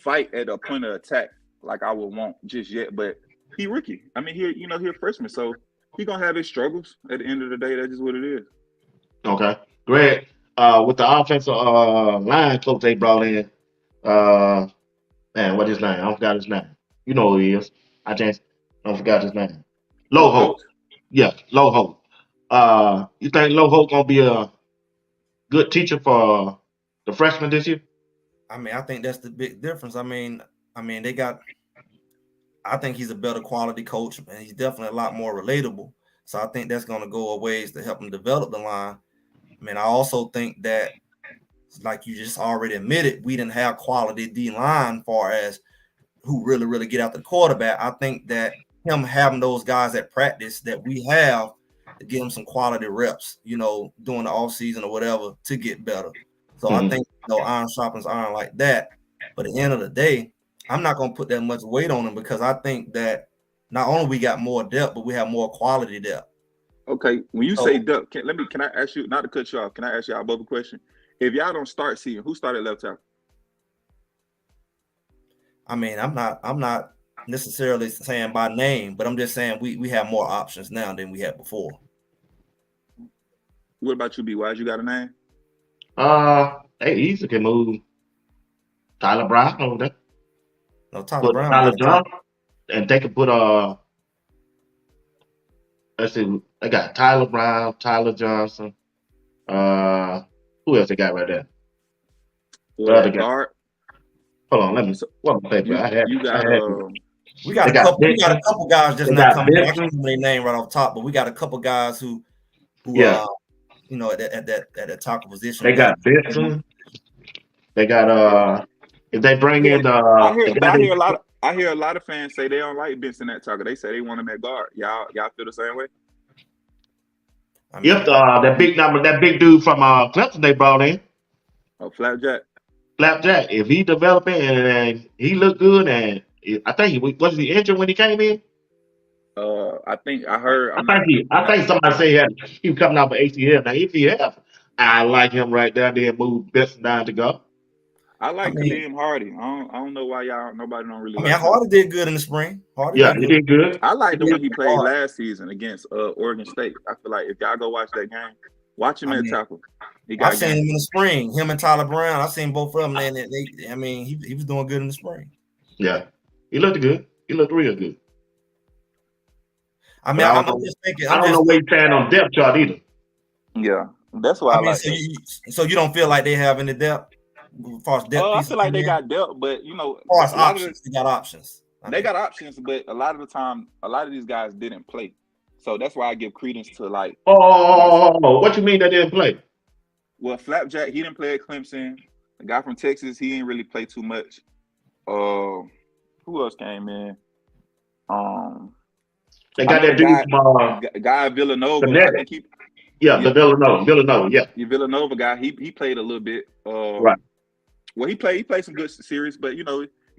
fight at a point of attack like I would want just yet. But he rookie. I mean, he a freshman, so he gonna have his struggles. At the end of the day, that's just what it is. Okay, Greg. With the offensive line coach they brought in, man, what his name? I forgot his name. You know who he is. I forgot his name. Loho. Yeah, Loho. You think Loho gonna be a good teacher for the freshmen this year? I mean, I think that's the big difference. I mean, they got. I think he's a better quality coach, and he's definitely a lot more relatable. So I think that's going to go a ways to help him develop the line. I mean, I also think that, like you just already admitted, we didn't have quality D line far as who really get after the quarterback. I think that him having those guys at practice that we have to give him some quality reps, during the off season or whatever to get better. So I think iron sharpens iron like that. But at the end of the day, I'm not going to put that much weight on him because I think that not only we got more depth, but we have more quality depth. Okay, when you say depth, can I ask you, not to cut you off, can I ask y'all both a question? If y'all don't start seeing, who started left tackle? I mean, I'm not necessarily saying by name, but I'm just saying we have more options now than we had before. What about you, BWatts? You got a name? They easily can move Tyler Brown over there. No, Tyler Brown. Tyler Johnson, and they can put let's see, they got Tyler Brown, Tyler Johnson. Who else they got right there? The other guy. Hold on, let me. What paper? We got a couple guys just not coming. I can't remember their name right off top, but we got a couple guys who at that tackle position. They got Benson. They got if they bring in I hear a lot of fans say they don't like Benson at tackle. They say they want him at guard. Y'all feel the same way? I mean, if that big dude from Clemson they brought in. Oh, Flapjack, if he developing and he looked good, and I think was he injured when he came in? I think I heard. I think somebody said he was coming out for ACL. Now if he have, I like him right there. Then move Benson down to go. I like Kadeem Hardy. I don't know why nobody don't really. Hardy did good in the spring. He did good. I like the one he played last season against Oregon State. I feel like if y'all go watch that game, watch him at tackle. I've seen him in the spring. Him and Tyler Brown. I've seen both of them. And he was doing good in the spring. Yeah, he looked good. He looked real good. I mean, I'm just thinking. I don't know where you're standing on depth chart either. Yeah, that's why I like. So you don't feel like they have any depth? As far as depth I feel like they got depth, but as far as options, they got options. They got options, but a lot of the time, a lot of these guys didn't play. So that's why I give credence to like. What you mean they didn't play? Well, Flapjack, he didn't play at Clemson. The guy from Texas, he didn't really play too much. Who else came in? They got that dude from guy Villanova. the Villanova. Yeah. The Villanova guy, he played a little bit. Right. Well, he played some good series, but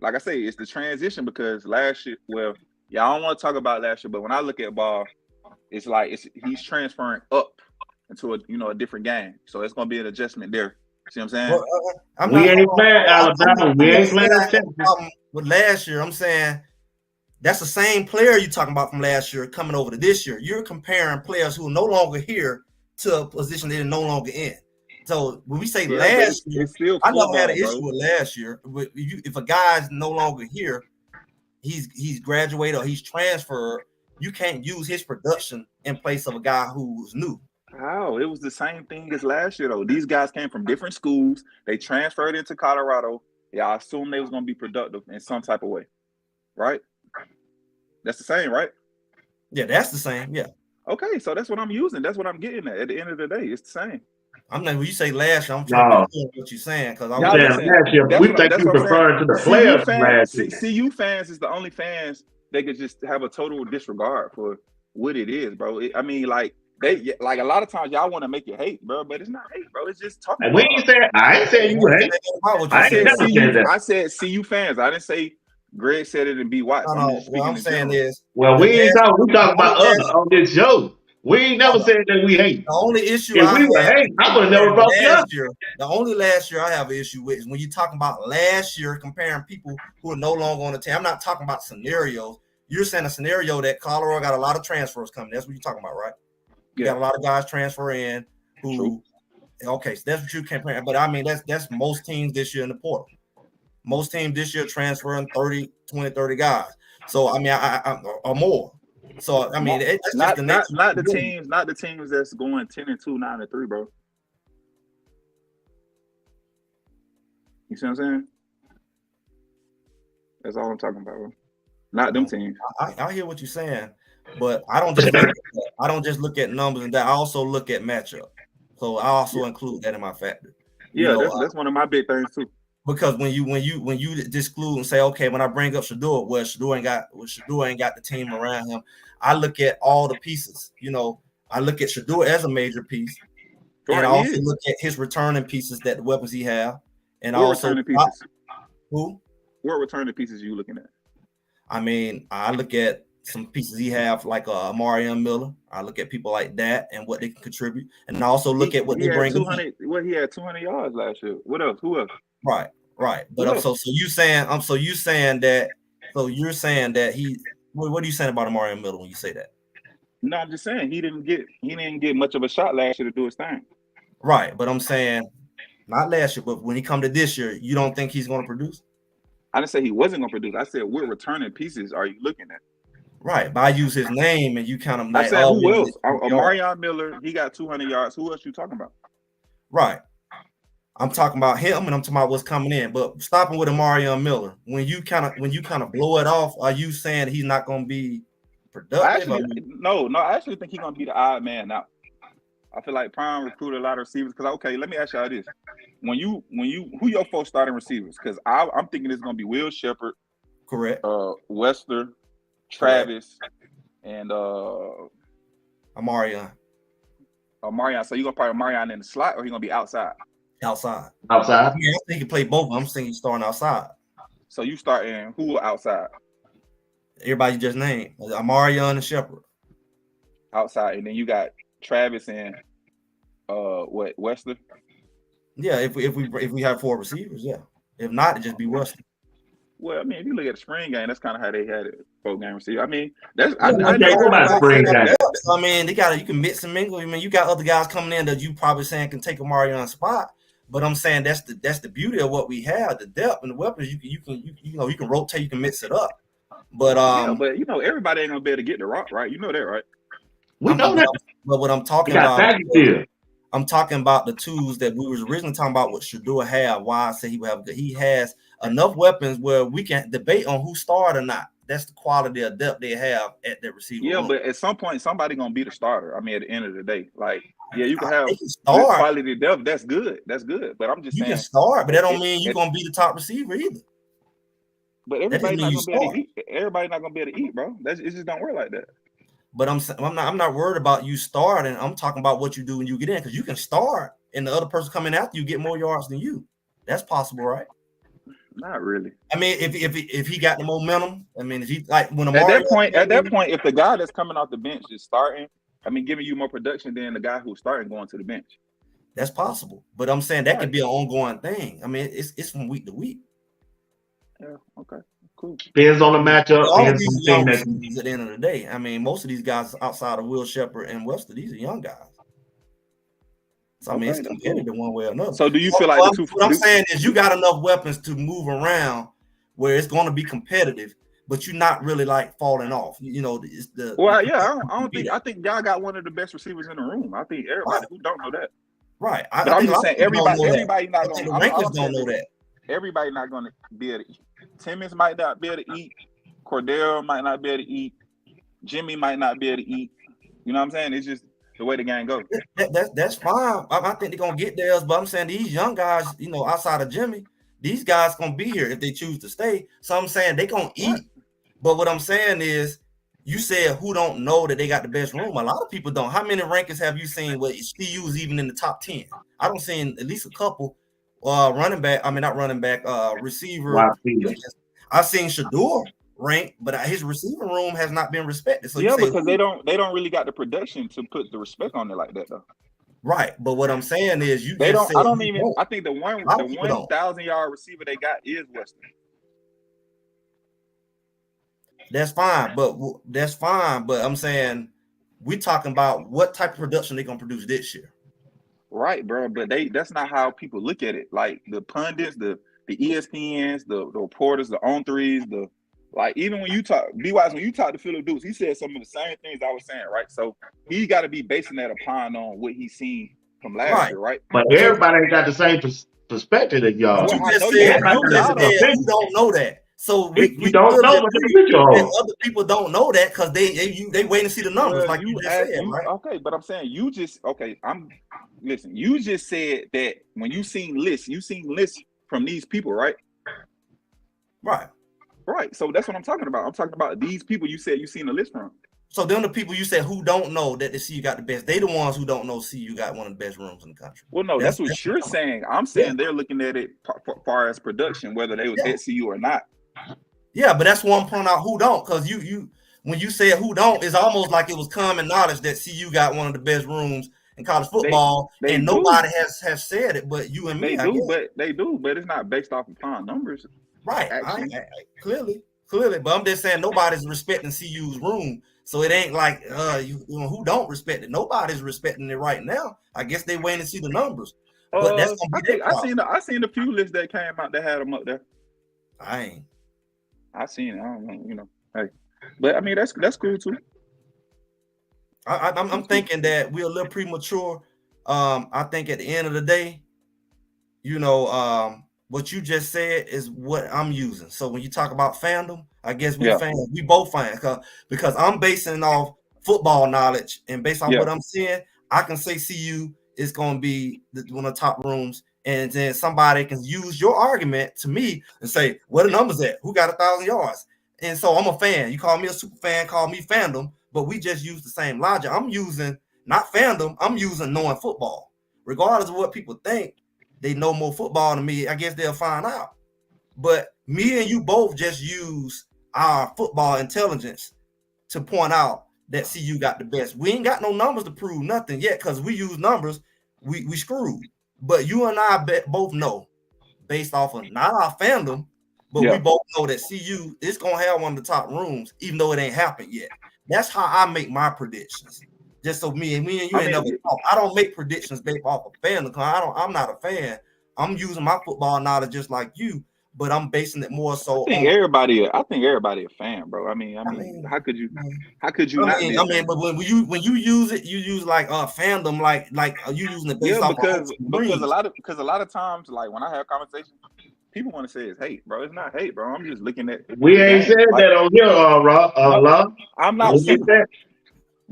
like I say, it's the transition because last year. Well, yeah, I don't want to talk about last year, but when I look at ball, it's like he's transferring up into a different game, so it's gonna be an adjustment there. See what I'm saying? Well, we ain't playing Alabama. We ain't playing with last year. I'm saying that's the same player you're talking about from last year coming over to this year. You're comparing players who are no longer here to a position they're no longer in. So when we say last year, I never had an issue with last year. If a guy's no longer here, he's graduated or he's transferred, you can't use his production in place of a guy who's new. How? It was the same thing as last year, though. These guys came from different schools. They transferred into Colorado. Yeah, I assume they was going to be productive in some type of way, right? That's the same, right? Yeah, that's the same. Yeah. Okay, so that's what I'm using. That's what I'm getting at. At the end of the day, it's the same. I'm not. When you say last year, I'm trying to be what you're saying because I Y'all was listen. last year, but we think That's you're what I'm saying. referring to the players from last year. CU fans is the only fans they could just have a total disregard for what it is, bro. I mean, like they like a lot of times y'all want to make it hate, bro, but it's not hate, bro. It's just talking. And we ain't saying I ain't saying you hate. I said CU fans. I didn't say Greg said it in BWatts. No, what I'm saying is, well, we ain't talking. We talking about us on this show. We ain't never said that we hate. The only issue if we were hate, I would have never brought last year. The only last year I have an issue with is when you're talking about last year comparing people who are no longer on the team. I'm not talking about scenarios. You're saying a scenario that Colorado got a lot of transfers coming. That's what you're talking about, right? You got a lot of guys transfer in who. True. Okay, so that's what you compare. But I mean, that's most teams this year in the portal. Most teams this year transferring 20, 30 guys. So I mean, I or more. So I mean, it's not the teams that's going 10-2, 9-3, bro. You see what I'm saying? That's all I'm talking about, bro. Not them teams. I hear what you're saying, but I don't just look at numbers and that. I also look at matchup. So I also include that in my factor. Yeah, that's one of my big things too. Because when you disclude and say, okay, when I bring up Shedeur, Shedeur ain't got the team around him. I look at all the pieces. You know, I look at Shedeur as a major piece, and I also look at his returning pieces, that the weapons he have, and also returning pieces. Who? What returning pieces are you looking at? I mean, I look at some pieces he have like Marion Miller. I look at people like that and what they can contribute, and I also look at what they bring. 200. Well, he had 200 yards last year. What else? Who else? Right. But so you saying that he. What are you saying about Amari Miller when you say that? No, I'm just saying he didn't get much of a shot last year to do his thing. Right, but I'm saying not last year, but when he come to this year, you don't think he's going to produce? I didn't say he wasn't going to produce. I said what returning pieces are you looking at? Right, but I use his name and you kind of like, I said who else? Marion Miller, he got 200 yards. Who else you talking about? Right. I'm talking about him and I'm talking about what's coming in. But stopping with Marion Miller, when you kind of blow it off, are you saying he's not going to be productive? No, I actually think he's going to be the odd man out. I feel like Prime recruited a lot of receivers because okay, let me ask y'all this: when you who your 4 starting receivers? Because I'm thinking it's going to be Will Shepherd, correct? Wester, Travis, and Amarion. So you gonna probably Amarion in the slot, or he gonna be outside? Outside. Yeah, I think he can play both. I'm thinking he's starting outside. So you starting who outside? Everybody just named Amarion and Shepherd. Outside, and then you got Travis and Wester. Yeah, if we have 4 receivers, yeah. If not, it just be Wester. Well, I mean, if you look at the spring game, that's kind of how they had it. 4-game receiver. I mean, that's spring game. I mean, you can mix and mingle. I mean, you got other guys coming in that you probably saying can take a Marion's spot. But I'm saying that's the beauty of what we have, the depth and the weapons. You can rotate, you can mix it up. But but everybody ain't gonna be able to get the rock, right? You know that, right? We know that. But what I'm talking about, I'm talking about the tools that we was originally talking about. What Shedeur have? Why I say he has enough weapons where we can debate on who started or not. That's the quality of depth they have at their receiver. Yeah, but at some point, somebody gonna be the starter. I mean, at the end of the day, like, yeah, you can have quality depth. That's good. But I'm just saying you can start, but that don't mean you're gonna be the top receiver either. But everybody's not gonna be able to eat. Everybody's not gonna be able to eat, bro. It just don't work like that. But I'm not worried about you starting. I'm talking about what you do when you get in, because you can start and the other person coming after you get more yards than you. That's possible, right? Not really. I mean, if he got the momentum, I mean, if he like when at that point, if the guy that's coming off the bench is starting, I mean, giving you more production than the guy who's starting going to the bench. That's possible, but I'm saying that could be an ongoing thing. I mean, it's from week to week. Yeah. Okay. Cool. Depends on the matchup. At the end of the day, I mean, most of these guys outside of Will Shepherd and Wester, these are young guys. So I mean, it's competitive one way or another. So do you feel like what I'm saying is you got enough weapons to move around where it's going to be competitive, but you're not really like falling off. It's the I think y'all got one of the best receivers in the room. I think everybody who don't know that. Right. I'm just saying everybody not going to. The rankings don't know that. Everybody not going to be able to eat. Timmons might not be able to eat. Cordell might not be able to eat. Jimmy might not be able to eat. You know what I'm saying? It's just the way the game goes. That's fine. I think they're gonna get theirs, but I'm saying these young guys, you know, outside of Jimmy, these guys gonna be here if they choose to stay. So I'm saying they gonna eat. But what I'm saying is, you said who don't know that they got the best room. A lot of people don't. How many rankings have you seen where CU's even in the top 10? I don't see at least a couple. Running back. I mean, not running back. Receiver. I've seen Shador rank, but his receiving room has not been respected. So yeah, because they don't really got the production to put the respect on it like that though. Right, but what I'm saying is they don't. I don't even. I think the 1,000-yard receiver they got is Western. That's fine, but I'm saying we talking about what type of production they're gonna produce this year. Right, bro. But that's not how people look at it. Like the pundits, the ESPNs, the reporters, the on-threes, like even when you talk, BWatts, when you talk to Philip Dukes, he said some of the same things I was saying, right? So he got to be basing that upon on what he's seen from last year, right? But everybody ain't got the same perspective that y'all. But you just said you don't know that. So we don't know that other people don't know that because they wait and see the numbers, like you just said, right? Okay, but I'm saying you just you just said that when you seen lists from these people, right? Right. So that's what I'm talking about. I'm talking about these people you said you seen a list from. So them the people you said who don't know that the CU got the best. They the ones who don't know CU got one of the best rooms in the country. Well, no, that's what you're saying. I'm saying they're looking at it far as production, whether they was at CU or not. Yeah, but that's one point out who don't, because you when you said who don't, it's almost like it was common knowledge that CU got one of the best rooms in college football, and nobody has said it, but you and me. They do, but it's not based off upon numbers. Right. Clearly. But I'm just saying nobody's respecting CU's room. So it ain't like you know who don't respect it. Nobody's respecting it right now. I guess they waiting to see the numbers. But that's gonna be I seen a few lists that came out that had them up there. I seen it. I don't know, you know. Hey, but I mean that's cool too. I'm thinking that we're a little premature. I think at the end of the day, you know, what you just said is what I'm using. So when you talk about fandom, I guess we both fans because I'm basing off football knowledge, and based on what I'm seeing, I can say CU is going to be one of the top rooms, and then somebody can use your argument to me and say, "What the numbers at? Who got 1,000 yards?" And so I'm a fan. You call me a super fan, call me fandom, but we just use the same logic. I'm using not fandom. I'm using knowing football, regardless of what people think. They know more football than me. I guess they'll find out. But me and you both just use our football intelligence to point out that CU got the best. We ain't got no numbers to prove nothing yet because we use numbers. We screwed. But you and I both know, based off of not our fandom, but we both know that CU is going to have one of the top rooms, even though it ain't happened yet. That's how I make my predictions. Just so me and you ain't never talk. I don't make predictions based off of fandom. I'm not a fan. I'm using my football knowledge just like you, but I'm basing it more so. I think everybody a fan, bro. I mean, how could you not? But when you use it, you use like fandom, like you using it based off because a lot of times, like when I have conversations, people want to say it's hate, bro. It's not hate, bro. I'm just looking at. We ain't said that on here, Rob. I'm not saying that.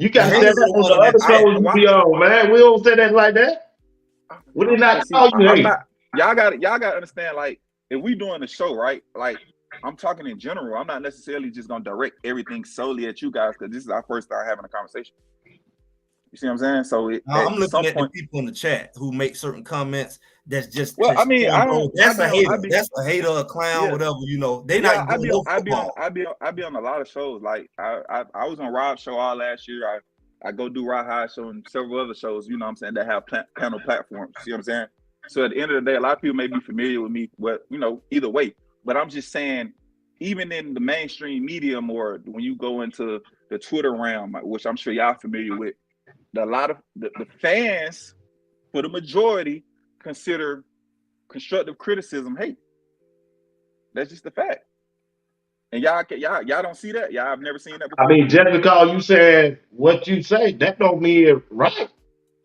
You got to say that on the other shows you be on, man. We don't say that like that. We did not call you hate. Y'all got to understand, like, if we doing the show, right? Like, I'm talking in general. I'm not necessarily just gonna direct everything solely at you guys because this is our first time having a conversation. You see what I'm saying? So I'm looking at the people in the chat who make certain comments. That's just I mean, that's a hater. That's a hater, a clown, whatever. You know, they not. I be on a lot of shows. Like I was on Rob's show all last year. I go do Rob High show and several other shows. You know what I'm saying? That have panel platforms. See what I'm saying? So at the end of the day, a lot of people may be familiar with me. But you know, either way. But I'm just saying, even in the mainstream media, or when you go into the Twitter realm, which I'm sure y'all familiar with, a lot of the fans, for the majority, consider constructive criticism hate. That's just the fact. And y'all don't see that? Y'all have never seen that before? I mean, just because you said what you say, that don't mean it's right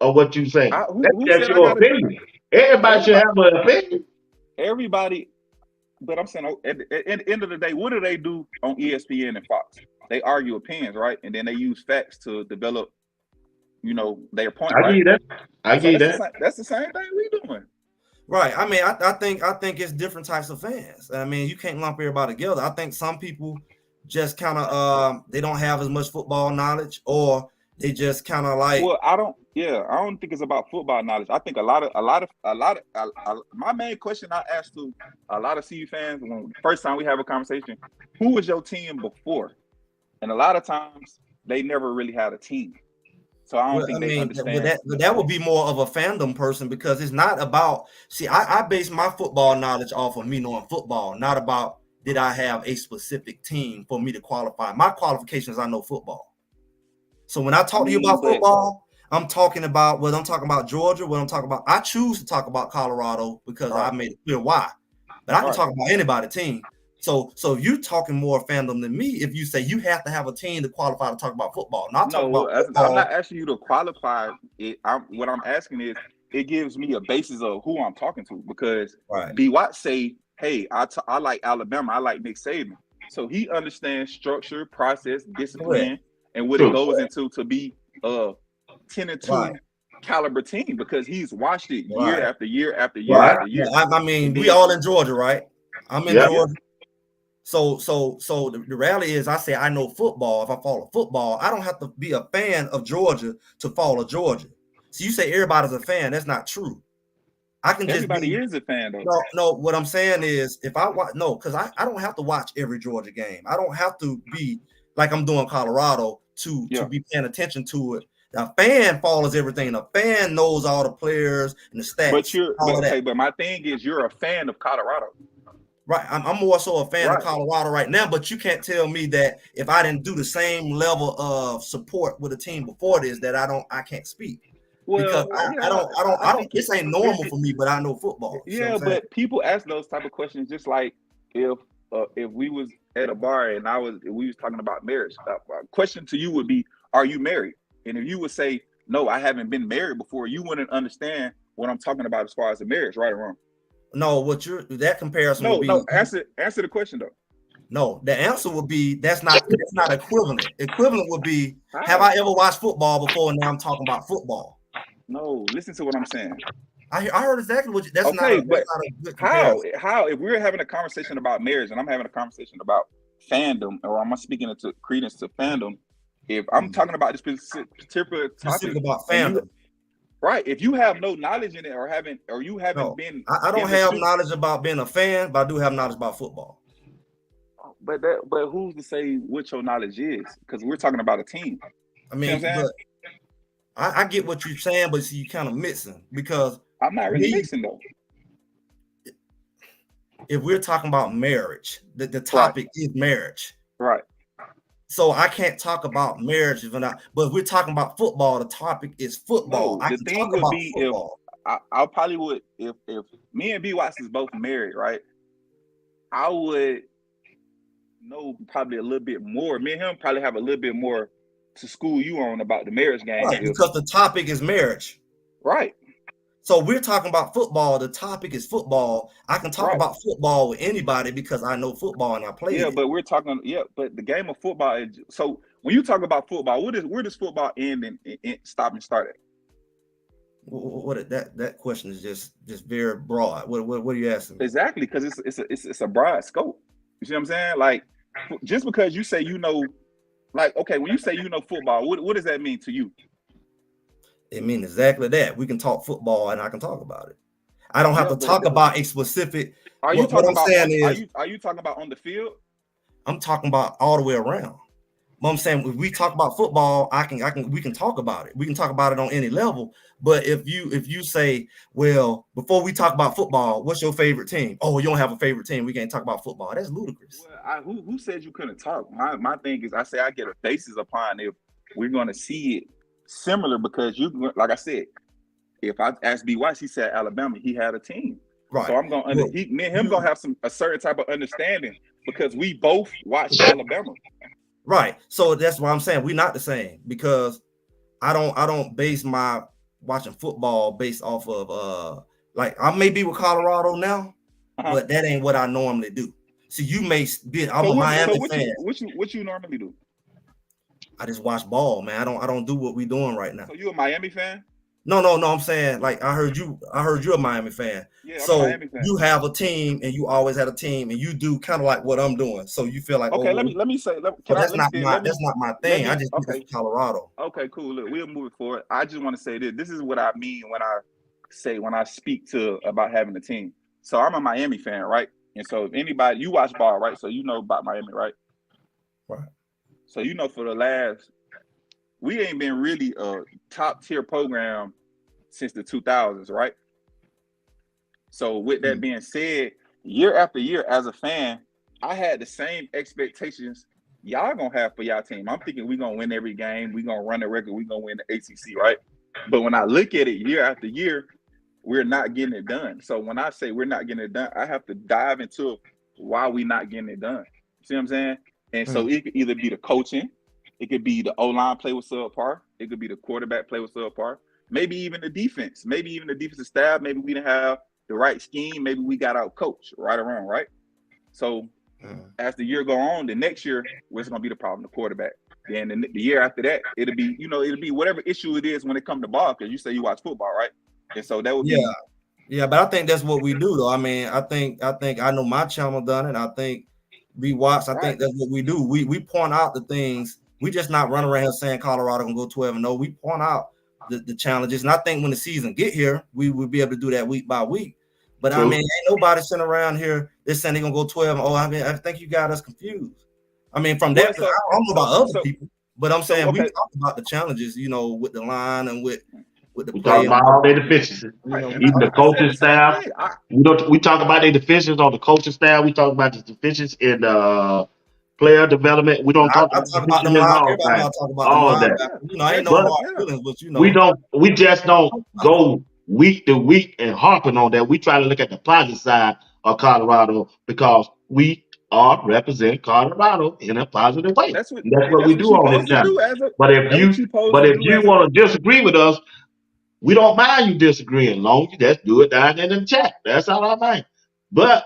or what you say. That's just your opinion. Everybody should have an opinion. Everybody, but I'm saying at the end of the day, what do they do on ESPN and Fox? they argue opinions, right? And then they use facts to develop, their point, I right? give you that. I So give you that. that's the same thing we doing. Right. I mean, I think it's different types of fans. I mean, you can't lump everybody together. I think some people just kind of they don't have as much football knowledge, or they just kind of like. Well, I don't think it's about football knowledge. I think a lot of my main question I asked to a lot of CU fans when the first time we have a conversation, who was your team before? And a lot of times they never really had a team. So I don't think they understand. But that would be more of a fandom person, because it's not about. See, I base my football knowledge off of me knowing football, not about did I have a specific team for me to qualify. My qualifications, I know football. So when I talk to you about football, I'm talking about Georgia. What I'm talking about, I choose to talk about Colorado because I made it clear why. But I can talk about anybody's team. So you're talking more fandom than me if you say you have to have a team to qualify to talk about football. I'm not asking you to qualify it. What I'm asking is, it gives me a basis of who I'm talking to, because BWatts say, hey, I like Alabama, I like Nick Saban. So he understands structure, process, discipline, and what it goes into to be a 10-2 caliber team, because he's watched it year after year after year after year. I mean, we all in Georgia, right? I'm in Georgia. So the reality is, I say I know football. If I follow football, I don't have to be a fan of Georgia to follow Georgia. So you say everybody's a fan. That's not true. I can Everybody is a fan, though. No, what I'm saying is, if I watch, because I don't have to watch every Georgia game. I don't have to be like I'm doing Colorado to be paying attention to it. A fan follows everything. A fan knows all the players and the stats. But my thing is, you're a fan of Colorado. Right, I'm more so a fan of Colorado right now, but you can't tell me that if I didn't do the same level of support with a team before this, that I can't speak. Well, because I don't. This ain't normal for me, but I know football. Yeah, but people ask those type of questions, just like if we was at a bar and we was talking about marriage. A question to you would be, are you married? And if you would say, no, I haven't been married before, you wouldn't understand what I'm talking about as far as a marriage, right or wrong. No, that comparison would be. No, answer the question though. No, the answer would be that's not equivalent. Equivalent would be, have I ever watched football before, and now I'm talking about football. No, listen to what I'm saying. I heard exactly what you. That's not a good comparison. How if we're having a conversation about marriage and I'm having a conversation about fandom, or I'm speaking into credence to fandom, if I'm talking about this particular topic about fandom. Right. If you have no knowledge in it, or you haven't been, I don't have knowledge about being a fan, but I do have knowledge about football. But who's to say what your knowledge is? Because we're talking about a team. I mean, I get what you're saying, but see, you kind of mixing, because I'm not really mixing though. If we're talking about marriage, the topic is marriage. Right. So I can't talk about marriage but if we're talking about football, the topic is football. No, the thing would be football. If I probably would, if me and BWatts is both married, right? I would know probably a little bit more. Me and him probably have a little bit more to school you on about the marriage game. Right, because the topic is marriage. Right. So we're talking about football. The topic is football. I can talk about football with anybody because I know football and I play it. But we're talking. But the game of football is. So when you talk about football, where does football end and stop and start at? What that question is just very broad. What are you asking me? Exactly, because it's a broad scope. You see what I'm saying? Like, just because you say you know, like, okay, when you say you know football, what does that mean to you? It means exactly that. We can talk football and I can talk about it. I don't have to talk about a specific. Are you talking about on the field? I'm talking about all the way around. But I'm saying, if we talk about football, we can talk about it. We can talk about it on any level. But if you say, well, before we talk about football, what's your favorite team? Oh, you don't have a favorite team. We can't talk about football. That's ludicrous. Well, who said you couldn't talk? My thing is, I say I get a basis upon if we're going to see it similar, because like I said, if I asked BWatts, he said Alabama, he had a team. Right. So I'm going to me and him going to have a certain type of understanding, because we both watched Alabama. Right. So that's why I'm saying we're not the same, because I don't base my watching football based off of like I may be with Colorado now, but that ain't what I normally do. So you may be I'm a Miami fan. What you normally do? I just watch ball, man. I don't do what we doing right now. So you a Miami fan? No. I'm saying, like, I heard you're a Miami fan. Yeah, I'm so a Miami fan. You have a team, and you always had a team, and you do kind of like what I'm doing. So you feel like, okay, let me say, that's not my thing. I just do this for Colorado. Okay, cool. Look, we'll move it forward. I just want to say this. This is what I mean when I speak about having a team. So I'm a Miami fan, right? And so if anybody, you watch ball, right? So you know about Miami, right? Right. So you know we ain't been really a top tier program since the 2000s, right? So with that being said, year after year as a fan, I had the same expectations y'all gonna have for y'all team. I'm thinking we're gonna win every game, we're gonna run the record, we're gonna win the ACC, right? But when I look at it year after year, we're not getting it done. So when I say we're not getting it done, I have to dive into why we not getting it done. See what I'm saying? And so it could either be the coaching, it could be the O-line play with subpar, it could be the quarterback play with subpar, maybe even the defense, maybe even the defensive staff, maybe we didn't have the right scheme, maybe we got out coach right or wrong, right? So as the year go on, the next year, what's gonna be the problem? The quarterback. Then the year after that, it'll be whatever issue it is when it comes to ball, because you say you watch football, right? And so that would be but I think that's what we do, though. I mean, I think I know my channel done it. I think BWatts, I think that's what we do. We point out the things. We just not run around here saying Colorado gonna go 12-0. We point out the challenges, and I think when the season get here, we will be able to do that week by week. But I mean, ain't nobody sitting around here they're saying they're gonna go 12. Oh, I mean, I think you got us confused. I mean, from that, I don't know about other people, but I'm saying we talk about the challenges, with the line and with the we talk about all their deficiencies. Even the coaching staff. We talk about their deficiencies on the coaching staff. We talk about the deficiencies in player development. We don't talk about them all of that. I ain't no hard feelings, but we just don't go week to week and harping on that. We try to look at the positive side of Colorado because we are representing Colorado in a positive way. That's what we do on this channel. But if you want to disagree with us, we don't mind you disagreeing. Long as you just do it down in the chat. That's all I mind. But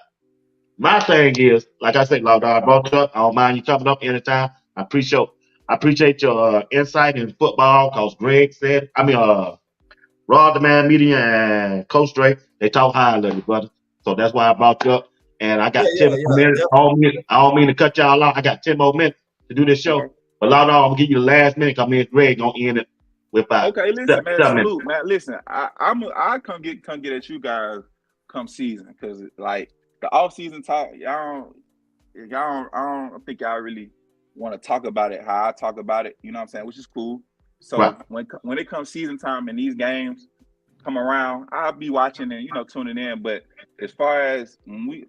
my thing is, like I said, I brought up. I don't mind you coming up anytime. I appreciate your insight in football, because Greg said, Raw Demand Media and Coach Drake, they talk highly of you, brother. So that's why I brought you up. And I got 10 more minutes. I don't mean to cut y'all off. I got 10 more minutes to do this show. But I'm gonna give you the last minute, because me and Greg gonna end it with listen, man. Salute, man. Listen, I come get at you guys come season, because like the off season talk, I don't think y'all really want to talk about it how I talk about it. You know what I'm saying? Which is cool. So when it comes season time and these games come around, I'll be watching and tuning in. But as far as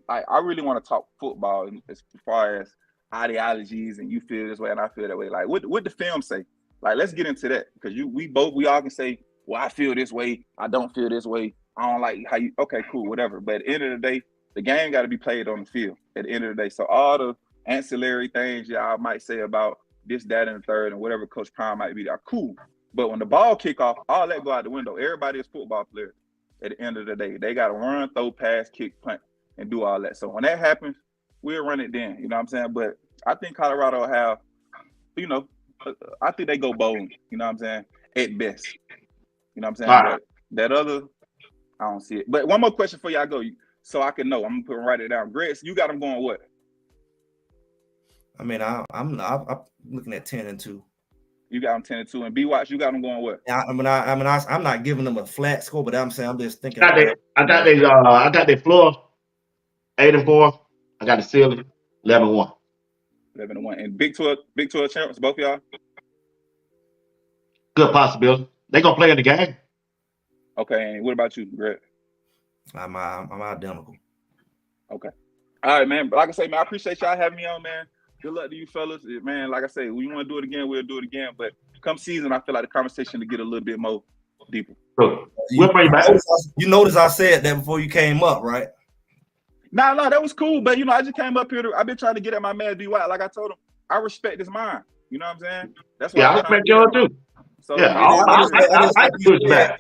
I really want to talk football as far as ideologies, and you feel this way and I feel that way. Like what the film say? Like, let's get into that, because we all can say, well, I feel this way, I don't feel this way, I don't like how you. Okay, cool, whatever. But at the end of the day, the game got to be played on the field. At the end of the day, so all the ancillary things y'all might say about this, that, and the third, and whatever Coach Prime might be, are cool. But when the ball kick off, all that go out the window. Everybody is football players. At the end of the day, they got to run, throw, pass, kick, punt, and do all that. So when that happens, we'll run it then. You know what I'm saying? But I think Colorado will have, I think they go bold. You know what I'm saying? At best. You know what I'm saying? But that other, I don't see it. But one more question for y'all go, so I can know. I'm gonna write it down. Greg, you got them going what? I mean, I'm looking at 10-2. You got them 10-2, and BWatts, you got them going what? I'm not giving them a flat score, but I'm saying I'm just thinking. I got their floor 8-4. I got the ceiling 11-1. 11-1, and Big 12 champs, both of y'all. Good possibility. They gonna play in the game. Okay, and what about you, Greg? I'm identical. Okay. All right, man. But like I say, man, I appreciate y'all having me on, man. Good luck to you fellas. Man, like I say, we want to do it again, we'll do it again. But come season, I feel like the conversation to get a little bit more deeper. We'll bring you back. You notice I said that before you came up, right? No, that was cool. But, I just came up here. I've been trying to get at my man BWatts. Like I told him, I respect his mind. You know what I'm saying? That's what I respect yours too. So, I like to push back.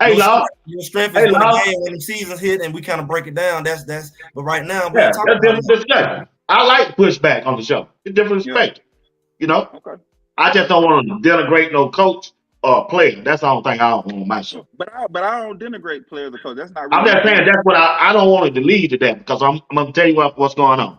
Hey, y'all. Your strength is when the game, when the season's hit, and we kind of break it down. That's. But right now, we're talking about discussion. I like to push back on the show. It's different respect. Okay. I just don't want to denigrate no coach or player. That's the only thing I don't want on my show. But I don't denigrate players because that's not I'm really my just saying game. that's what I don't want it to lead to that because I'm gonna tell you what's going on.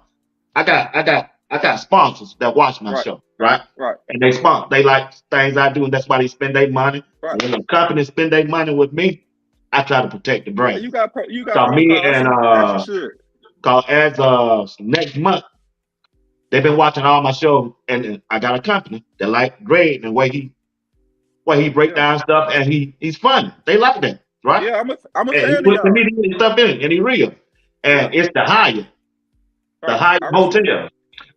I got sponsors that watch my Right, show, right? right, And they sponsor. They like things I do, and that's why they spend their money. right. And when the company spend their money with me, I try to protect the Yeah, brand. you got So me protocols and as you should. cause as next month, they've been watching all my shows, and I got a company that like Greg and the way he break Yeah, down stuff, and he's funny. They like that, right? yeah. I'm a And he fan of put y'all. comedian and stuff in it, and he real. Yeah, And it's the right. Hyatt I respect. Hotel.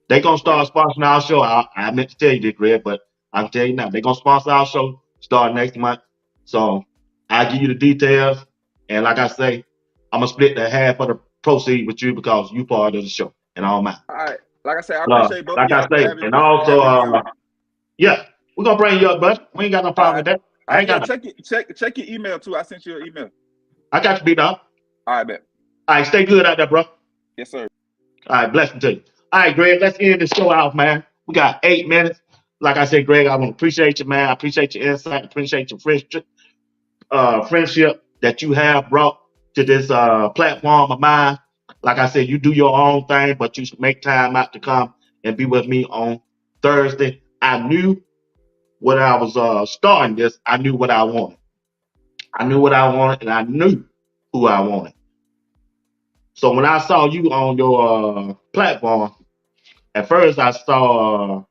They gonna Yeah, start sponsoring our show. I meant to tell you this, Greg, but I can tell you now. They gonna sponsor our show start next month. So I'll give you the details. And like I say, I'm gonna split the half of the proceed with you because you part of the show and all mine. all right. Like I said, I appreciate both of Like I y'all for say, and also having me on. yeah, we're gonna bring you up, bud. We ain't got no All problem right. with that. All I right. ain't Yeah. got no, Check your email too. I sent you an email. I got you beat up. All right, bet. All right, stay good out there, bro. Yes, sir. All right, blessing to you. All right, Greg, let's end the show out, man. We got 8 minutes. Like I said, Greg, I want to appreciate you, man. I appreciate your insight, appreciate your friendship that you have brought to this platform of mine. Like I said, you do your own thing, but you make time out to come and be with me on Thursday. I knew when I was starting this, I knew what I wanted. I knew what I wanted, and I knew who I wanted. So when I saw you on your platform, at first I saw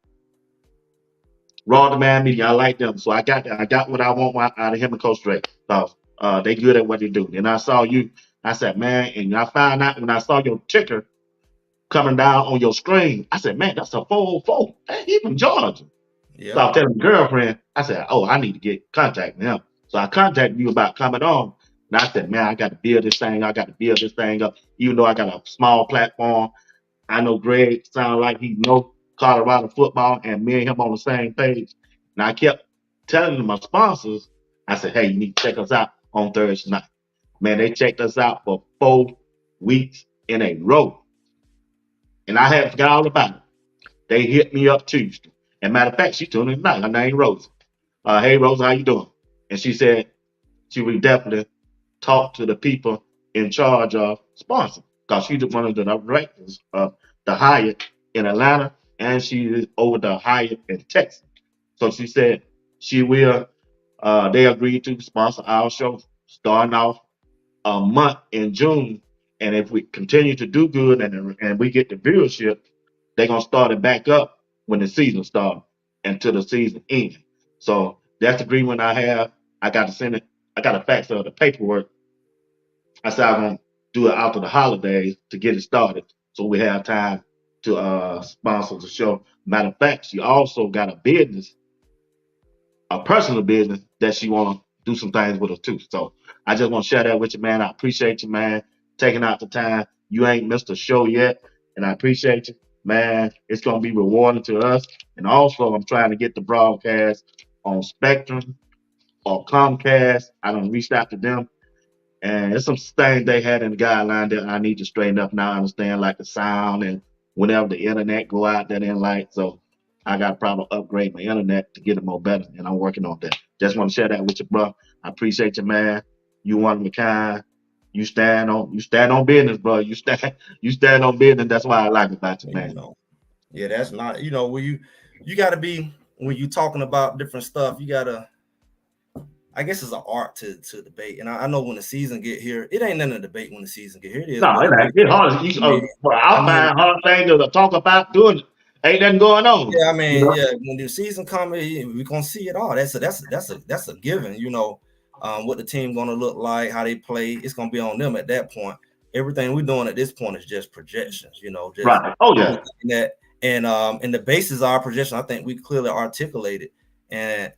Raw Demand Media. I like them, so I got what I want out of him and Coach Drake. So they good at what they do. And I saw you. I said, man, and I found out when I saw your ticker coming down on your screen. I said, man, that's a 404. Hey, he from Georgia. So I was telling my girlfriend, I said, oh, I need to get contacting him. So I contacted you about coming on. And I said, man, I got to build this thing. I got to build this thing up. Even though I got a small platform, I know Greg sounds like he know Colorado football, and me and him on the same page. And I kept telling my sponsors, I said, hey, you need to check us out on Thursday night. Man, they checked us out for 4 weeks in a row. And I had forgot all about it. They hit me up Tuesday. And matter of fact, she told me tonight. Her name Rose. Hey Rose, how you doing? And she said she would definitely talk to the people in charge of sponsor because she's one of the directors of the Hyatt in Atlanta, and she is over the Hyatt in Texas. So she said she will. They agreed to sponsor our show starting off a month in June, and if we continue to do good and we get the viewership, they're gonna start it back up when the season starts until the season ends. So that's the agreement I have. I got to send it. I got a fax of the paperwork. I said I'm gonna do it after the holidays to get it started, so we have time to sponsor the show. Matter of fact, she also got a business, a personal business that she wanna do some things with us too. So I just want to share that with you, man. I appreciate you, man, taking out the time. You ain't missed a show yet, and I appreciate you, man. It's gonna be rewarding to us, and also I'm trying to get the broadcast on Spectrum or Comcast. I done reached out to them. And there's some things they had in the guideline that I need to straighten up now. I understand like the sound and whenever the internet go out that in light. So I got to probably upgrade my internet to get it more better. And I'm working on that. Just want to share that with you, bro. I appreciate you, man. You one of a kind. You stand on business, bro. You stand on business. That's why I like about you, man. Yeah, that's not, when you got to be, when you talking about different stuff, you got to, I guess it's an art to debate. And I know when the season get here, it ain't nothing to debate when the season get here. It is. No, it ain't. It's hard. I find hard thing to talk about doing it. Ain't nothing going on. Yeah, I mean, when the season comes, we're gonna see it all. That's a given, what the team gonna look like, how they play. It's gonna be on them at that point. Everything we're doing at this point is just projections, just right. Oh yeah. That and the basis of our projection, I think we clearly articulated, and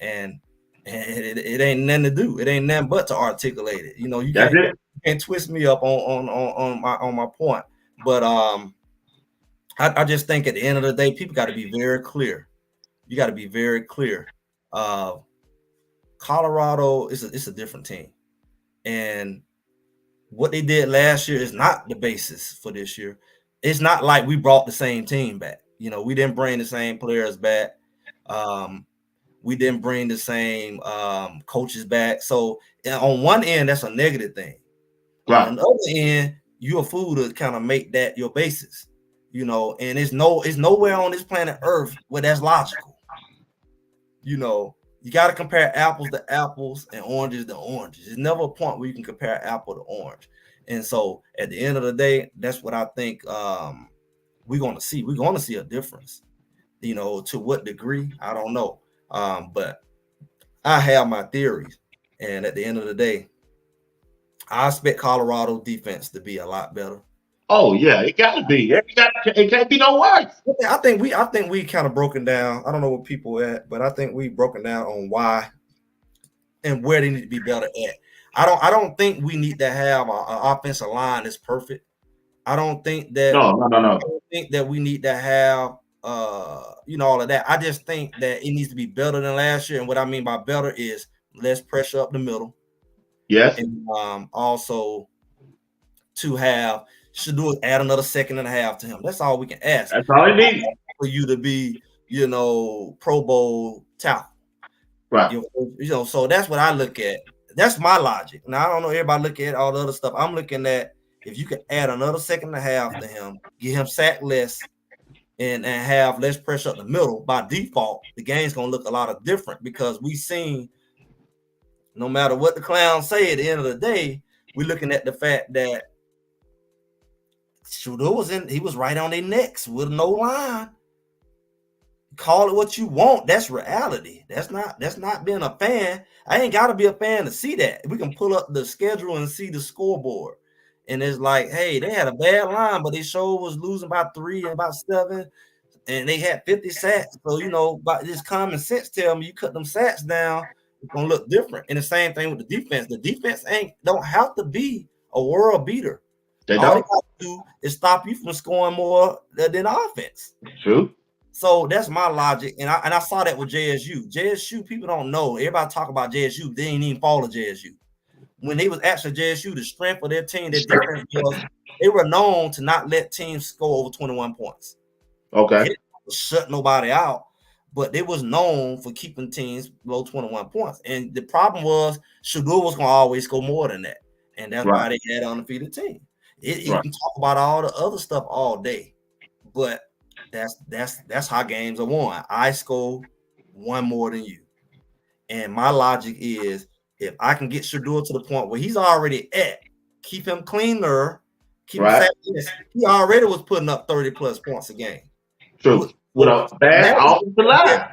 it ain't nothing to do. It ain't nothing but to articulate it. You can't twist me up on my point. But I just think at the end of the day, people got to be very clear. You got to be very clear. Colorado it's a different team, and what they did last year is not the basis for this year. It's not like we brought the same team back. We didn't bring the same players back. We didn't bring the same coaches back. So on one end, that's a negative thing. Right. On the other end, you're a fool to kind of make that your basis, and it's nowhere on this planet Earth where that's logical. You got to compare apples to apples and oranges to oranges. There's never a point where you can compare apple to orange. And so at the end of the day, that's what I think we're going to see. We're going to see a difference. To what degree, I don't know. But I have my theories. And at the end of the day, I expect Colorado defense to be a lot better. Oh yeah, it got to be. It can't be no worse. I think we kind of broken down. I don't know what people at, but I think we broken down on why and where they need to be better at. I don't think we need to have an offensive line that's perfect. I don't think that. No. I don't think that we need to have all of that. I just think that it needs to be better than last year. And what I mean by better is less pressure up the middle. Yes. And also to have Shedeur add another second and a half to him. That's all we can ask. That's all it needs for you to be, Pro Bowl tackle. Right. So that's what I look at. That's my logic. Now I don't know everybody look at all the other stuff. I'm looking at if you can add another second and a half to him, get him sacked less, and have less pressure up the middle, by default, the game's gonna look a lot of different because we seen no matter what the clowns say at the end of the day, we're looking at the fact that Shedeur he was right on their necks with no line. Call it what you want. That's reality. That's not being a fan. I ain't got to be a fan to see that. We can pull up the schedule and see the scoreboard. And it's like, hey, they had a bad line, but they sure was losing by 3 and about 7. And they had 50 sacks. So, by this common sense tell me you cut them sacks down, it's going to look different. And the same thing with the defense. The defense don't have to be a world beater. All they got to do is stop you from scoring more than offense. True. So that's my logic, and I saw that with JSU. JSU, people don't know. Everybody talk about JSU. They ain't even follow JSU. When they was actually JSU, the strength of their team, their defense was they were known to not let teams score over 21 points. Okay. They didn't shut nobody out, but they was known for keeping teams below 21 points. And the problem was Shedeur was going to always score more than that, and that's why they had an undefeated team. You can talk about all the other stuff all day, but that's how games are won. I score one more than you. And my logic is if I can get Shedeur to the point where he's already at, keep him cleaner, keep him fast. He already was putting up 30 plus points a game. True. With a bad offensive line.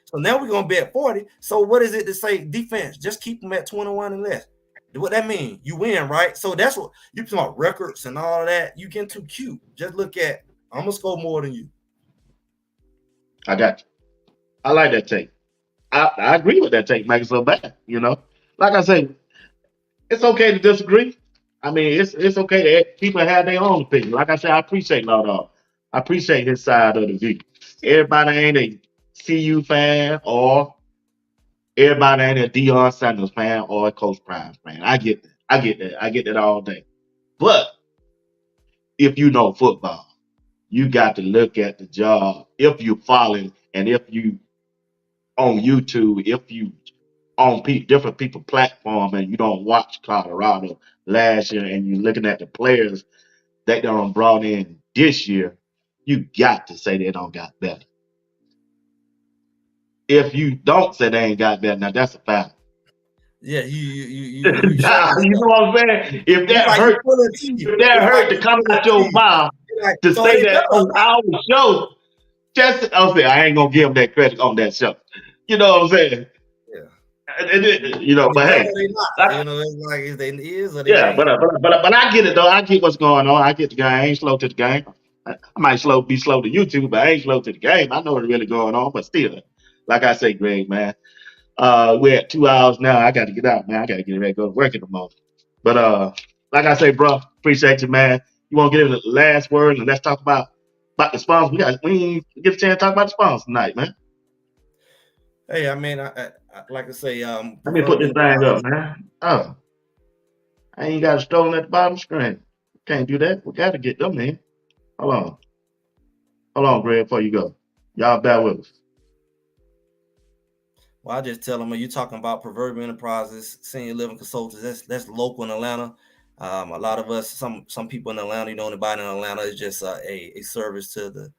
So now we're gonna be at 40. So what is it to say defense? Just keep them at 21 and less. What that mean? You win, right? So that's what you talking about records and all of that. You getting too cute. Just look at I'm gonna score more than you. I got you. I like that take. I agree with that take, make it so bad. Like I say, it's okay to disagree. I mean, it's okay to people have their own opinion. Like I said, I appreciate Lauderdale. I appreciate his side of the view. Everybody ain't a CU fan or everybody ain't a Deion Sanders fan or a Coach Prime fan. I get that. I get that all day. But if you know football, you got to look at the job. If you're following and if you on YouTube, if you on different people platform and you don't watch Colorado last year and you're looking at the players that they done brought in this year, you got to say they don't got better. If you don't say they ain't got better, now that's a fact. Yeah, you know what I'm saying? If that hurt to come out your mouth to say that on our show, I ain't gonna give them that credit on that show. You know what I'm saying? Yeah. But hey, it's like if they is or they yeah, ain't. but I get it though. I get what's going on. I get the game. I ain't slow to the game. I might be slow to YouTube, but I ain't slow to the game. I know what's really going on. But still, like I say, Greg, man, we're at 2 hours now. I got to get out, man. I got to get ready to go to work in the morning. But like I say, bro, appreciate you, man. You want to get in the last word and let's talk about the sponsors. We get a chance to talk about the sponsors tonight, man. Hey, I mean, I like to say, let me put this thing up, man. Oh, I ain't got a stolen at the bottom screen. Can't do that. We got to get them in. Hold on, Greg, before you go. Y'all bear with us. Well, I just tell them, you talking about Proverbial Enterprises, senior living consultants. That's local in Atlanta. A lot of us, some people in Atlanta, anybody in Atlanta is just a service to the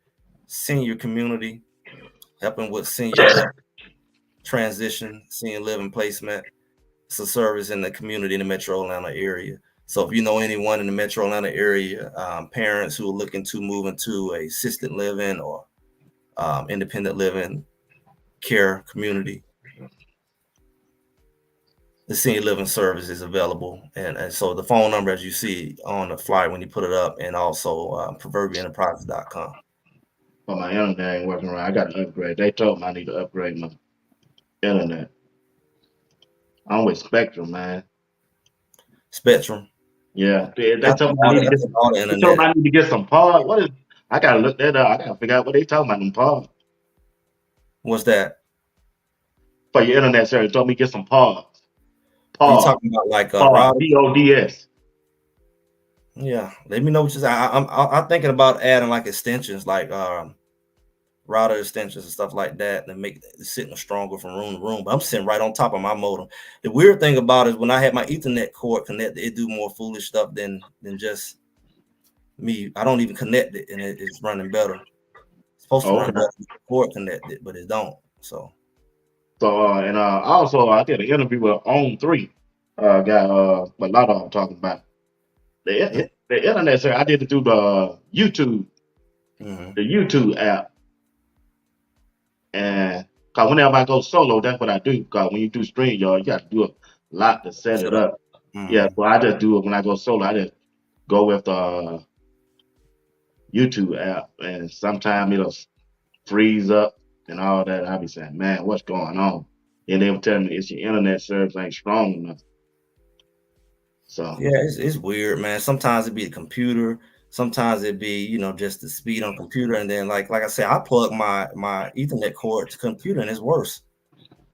senior community, helping with senior living transition, senior living placement. It's a service in the community in the Metro Atlanta area. So if you know anyone in the Metro Atlanta area, parents who are looking to move into a assisted living or independent living care community, the senior living service is available. And so the phone number, as you see on the flyer when you put it up, and also proverbialenterprises.com. But my internet ain't working right. I got to upgrade. They told me I need to upgrade my internet. I'm with Spectrum, man. Spectrum. Yeah, they told me I need to get some pod. What is? I gotta look that up. I gotta figure out what they talking about them pod. What's that? For your internet service, told me get some pods. You talking about like BODS? Yeah, let me know what you say. I'm thinking about adding like extensions, like router extensions and stuff like that, and make the signal stronger from room to room. But I'm sitting right on top of my modem. The weird thing about it is when I had my Ethernet cord connected, it do more foolish stuff than just me. I don't even connect it, and it's running better. It's supposed to run better with the cord connected, but it don't. So also I did an interview with On3 guy. A lot of them talking about the internet. Sir, I did it through the YouTube, the YouTube app. And because whenever I go solo, that's what I do. Because when you do stream, you got to do a lot to set it up. Yeah, so I just do it when I go solo. I just go with the YouTube app, and sometimes it'll freeze up and all that. I'll be saying, man, what's going on? And they will tell me it's your internet service ain't strong enough. So yeah, it's weird, man. Sometimes it be the computer. Sometimes it be, just the speed on computer. And then like I said, I plug my Ethernet cord to computer and it's worse.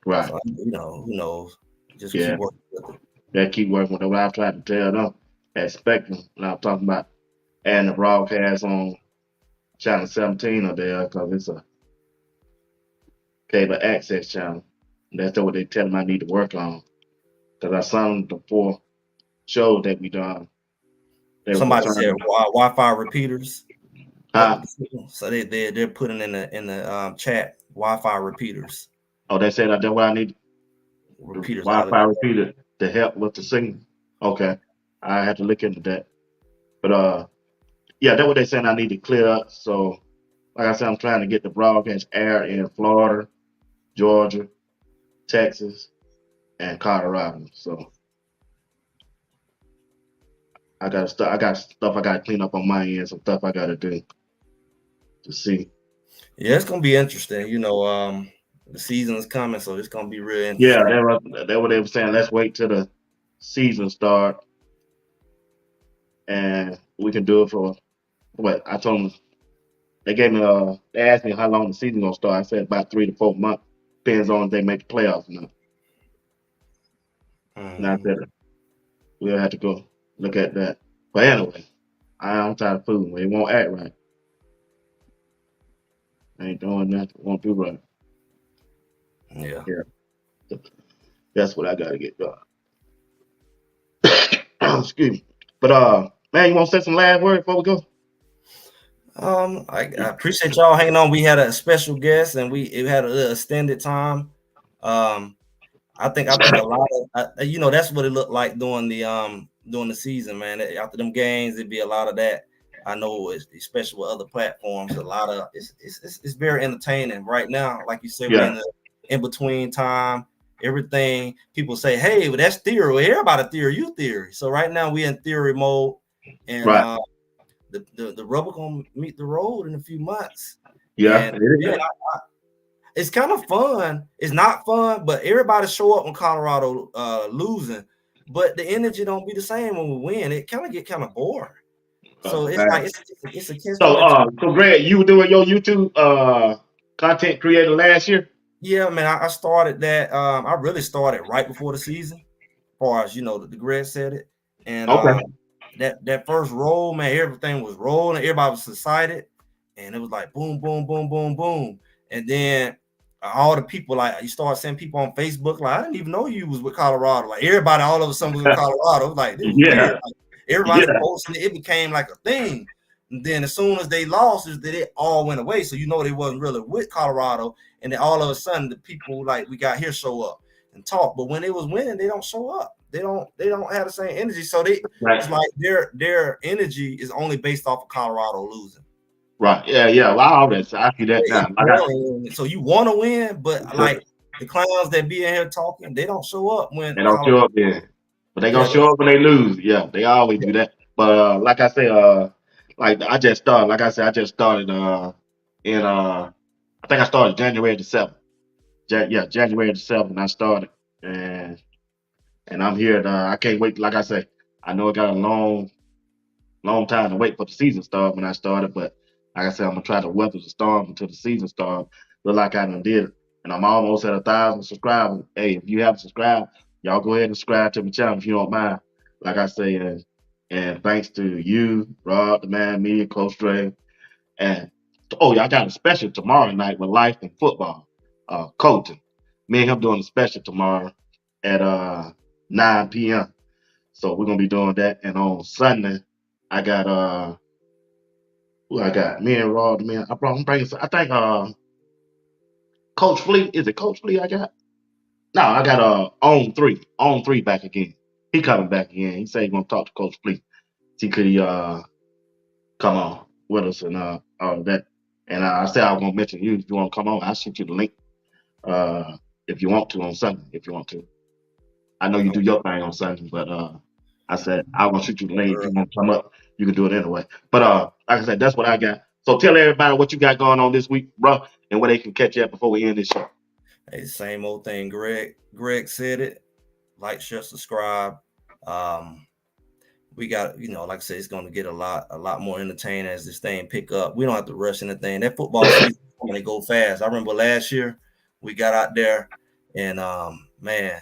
Right. So, who knows? Just keep working with it. Yeah, keep working with it. What I've tried to tell them at Spectrum, when I'm talking about adding the broadcast on channel 17 or there, because it's a cable access channel. That's what they tell them I need to work on. Because I saw them the 4 shows that we done. Somebody said Wi-Fi repeaters. So they're putting in the chat Wi-Fi repeaters. Oh, they said that's what I need. Repeaters. Wi-Fi repeater to help with the signal. Okay, I have to look into that. But yeah, that's what they're saying I need to clear up. So, like I said, I'm trying to get the broadcast aired in Florida, Georgia, Texas, and Colorado. So I got stuff I got to clean up on my end. Some stuff I got to do to see. Yeah, it's gonna be interesting. The season is coming, so it's gonna be real interesting. Yeah, that's what they were saying. Let's wait till the season start, and we can do it for what I told them. They gave me they asked me how long the season gonna start. I said about 3 to 4 months. Depends on if they make the playoffs or not. And I said we'll have to go look at that. But anyway, I'm tired of fooling. It won't act right. I ain't doing nothing. Won't do right. Yeah. That's what I gotta get done. Excuse me. But man, you want to say some last word before we go? I appreciate y'all hanging on. We had a special guest, and we had a little extended time. I think a lot of that's what it looked like during the season, man. After them games, it'd be a lot of that. I know, especially with other platforms, a lot of it's very entertaining right now. Like you said, we're in the in between time. Everything people say, hey, well, that's theory. Well, everybody theory, you theory. So right now we're in theory mode, and the rubber gonna meet the road in a few months. Yeah, it's kind of fun. It's not fun, but everybody show up in Colorado losing, but the energy don't be the same when we win. It kind of get kind of boring. So it's like it's a kiss. So Greg, you were doing your YouTube content creator last year? Yeah, man, I started that. I really started right before the season, as far as the Greg said it, and that first roll, man, everything was rolling. Everybody was excited, and it was like boom, boom, boom, boom, boom, and then all the people, like you start seeing people on Facebook, like I didn't even know you was with Colorado. Like everybody all of a sudden was in Colorado. Like it was weird. Like, everybody posting it. It became like a thing. And then as soon as they lost, it all went away. So you know they wasn't really with Colorado. And then all of a sudden the people like we got here show up and talk. But when they was winning, they don't show up. They don't have the same energy. So it's like their energy is only based off of Colorado losing. Right. Yeah. Well, I see that now. So you want to win, but like the clowns that be in here talking, they don't show up when they don't show up then. But they gonna show up when they lose. Yeah, they always do that. But like I say, like I just started. Like I said, I just started in I think I started January the 7th. January the 7th, I started, and I'm here. I can't wait. Like I say, I know it got a long time to wait for the season start when I started, but like I said, I'm gonna try to weather the storm until the season starts. Look like I done did it, and I'm almost at 1,000 subscribers. Hey, if you haven't subscribed, y'all go ahead and subscribe to my channel if you don't mind. Like I say, and thanks to you, Rob, the Man Media, Coach Dre, and y'all got a special tomorrow night with Life and Football, coaching. Me and him doing a special tomorrow at 9 p.m. So we're gonna be doing that, and on Sunday, I got who I got? Me and Rob, man. I'm bringing. I think Coach Fleet. Is it Coach Fleet? I got. No, I got on three back again. He coming back again. He said he gonna talk to Coach Fleet. See could he come on with us and all of that. And I said I was gonna mention you if you want to come on. I'll shoot you the link if you want to on Sunday. If you want to, I know you do your thing on Sunday, but I said I was gonna shoot you the link if you want to come up. You can do it anyway. But like I said, that's what I got. So tell everybody what you got going on this week, bro, and where they can catch you at before we end this show. Hey, same old thing. Greg said it. Like, share, subscribe. We got, like I said, it's going to get a lot more entertaining as this thing pick up. We don't have to rush anything. That football season, when they go fast. I remember last year we got out there and man,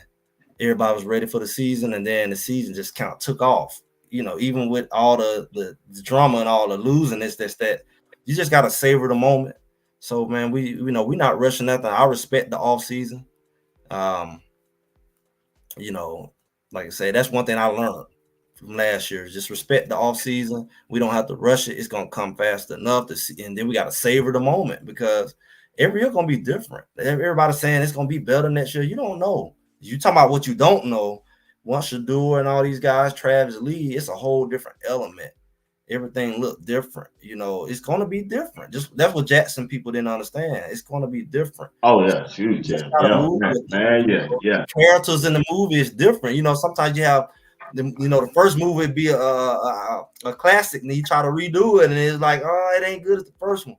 everybody was ready for the season, and then the season just kind of took off. Even with all the drama and all the losing, that you just got to savor the moment. So, man, we're not rushing nothing. I respect the off season. Like I said, that's one thing I learned from last year. Just respect the off season. We don't have to rush it. It's gonna come fast enough to see, and then we got to savor the moment because every year gonna be different. Everybody's saying it's gonna be better next year. You don't know. You talking about what you don't know. Once Shador and all these guys, Travis Lee, it's a whole different element. Everything look different. It's gonna be different. Just that's what Jackson people didn't understand. It's gonna be different. Oh yeah, huge. Yeah. The characters in the movie is different. Sometimes you have the first movie would be a classic, and you try to redo it, and it's like, oh, it ain't good as the first one.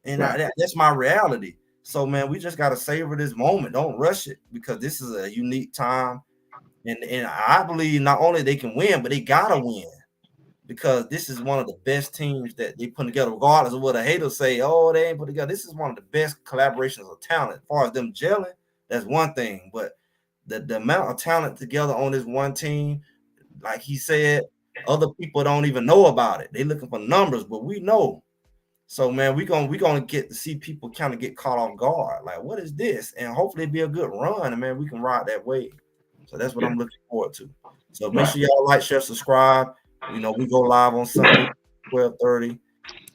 And that's my reality. So, man, we just got to savor this moment. Don't rush it because this is a unique time. And I believe not only they can win, but they got to win because this is one of the best teams that they put together, regardless of what a hater say. Oh, they ain't put together. This is one of the best collaborations of talent. As far as them gelling, that's one thing. But the amount of talent together on this one team, like he said, other people don't even know about it. They looking for numbers, but we know. So, man, we're gonna get to see people kind of get caught off guard. Like, what is this? And hopefully it'll be a good run, and man, we can ride that wave. So that's what I'm looking forward to. So make sure y'all like, share, subscribe. We go live on Sunday, 12:30.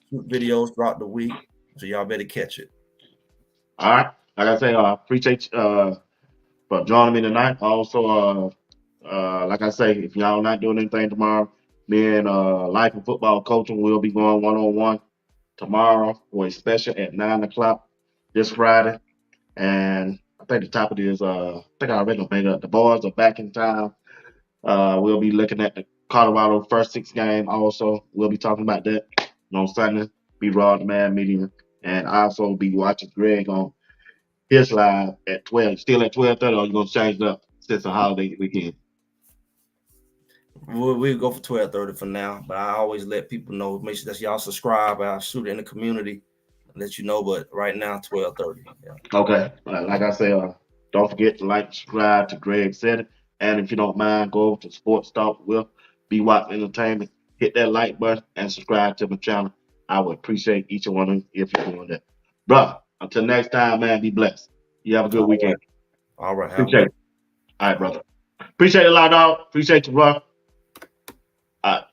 Shoot videos throughout the week. So y'all better catch it. All right. Like I say, I appreciate you for joining me tonight. Also, like I say, if y'all not doing anything tomorrow, me and Life and Football Coaching will be going one-on-one tomorrow for a special at 9:00 this Friday. And I think the topic is I think I already made up. The boys are back in town. We'll be looking at the Colorado first 6 game. Also, we'll be talking about that on Sunday. Be Raw, the Man Media, and also be watching Greg on his live at 12. Still at 12:30, or you gonna change it up since the holiday weekend? We'll go for 12:30 for now, but I always let people know. Make sure that y'all subscribe. I'll shoot it in the community and let you know. But right now, 12:30. Yeah. Okay. Like I say, don't forget to like, subscribe to Greg Said It. And if you don't mind, go over to Sports Talk with BWatts Entertainment. Hit that like button and subscribe to my channel. I would appreciate each one of you if you're doing that. Bruh, until next time, man, be blessed. You have a good weekend. All right. Appreciate it. All right, brother. Appreciate it a lot, dog. Appreciate you, bro. All right.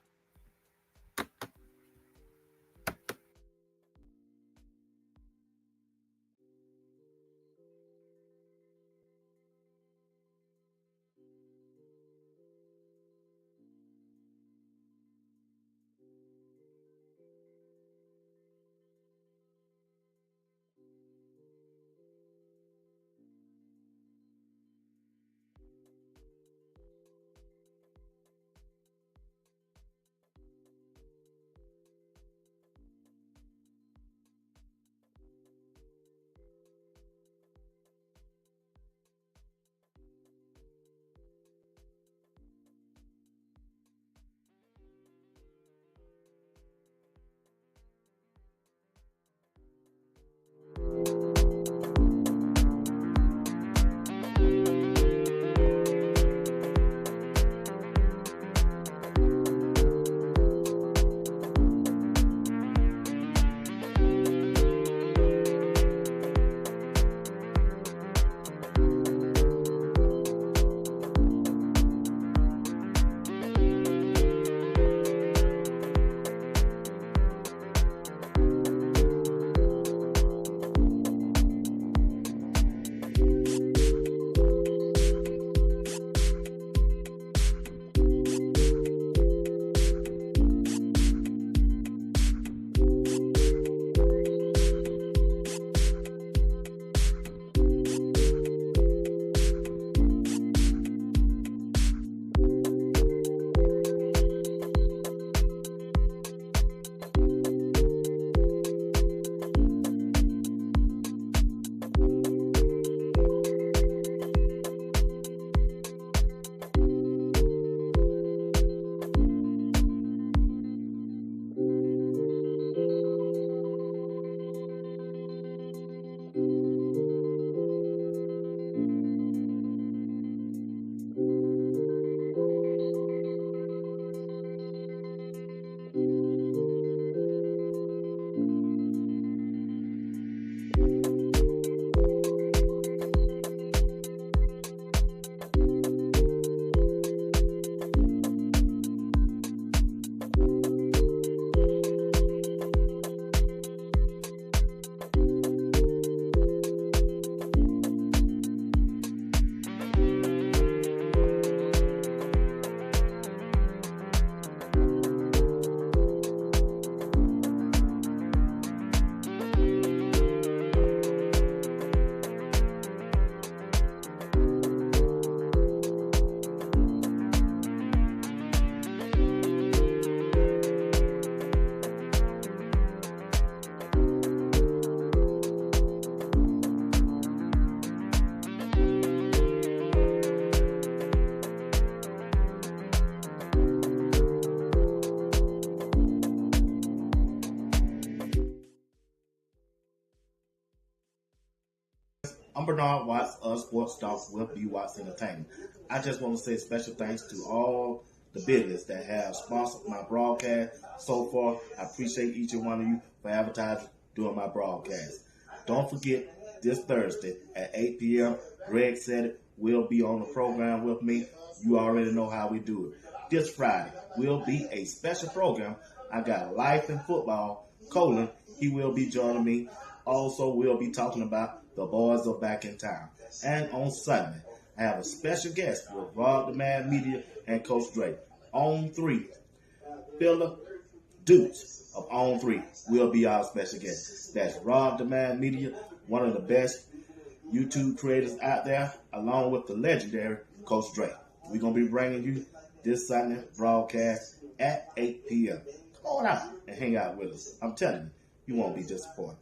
I'm Bernard Watts of Sports Talk with BWatts Entertainment. I just want to say special thanks to all the business that have sponsored my broadcast so far. I appreciate each and one of you for advertising during my broadcast. Don't forget, this Thursday at 8 p.m., Greg said it, will be on the program with me. You already know how we do it. This Friday will be a special program. I got Life in Football. Colin, he will be joining me. Also, we'll be talking about the boys are back in town. And on Sunday, I have a special guest with Rob the Man Media and Coach Drake. On 3, Philip Dukes of On 3 will be our special guest. That's Rob the Man Media, one of the best YouTube creators out there, along with the legendary Coach Drake. We're going to be bringing you this Sunday broadcast at 8 p.m. Come on out and hang out with us. I'm telling you, you won't be disappointed.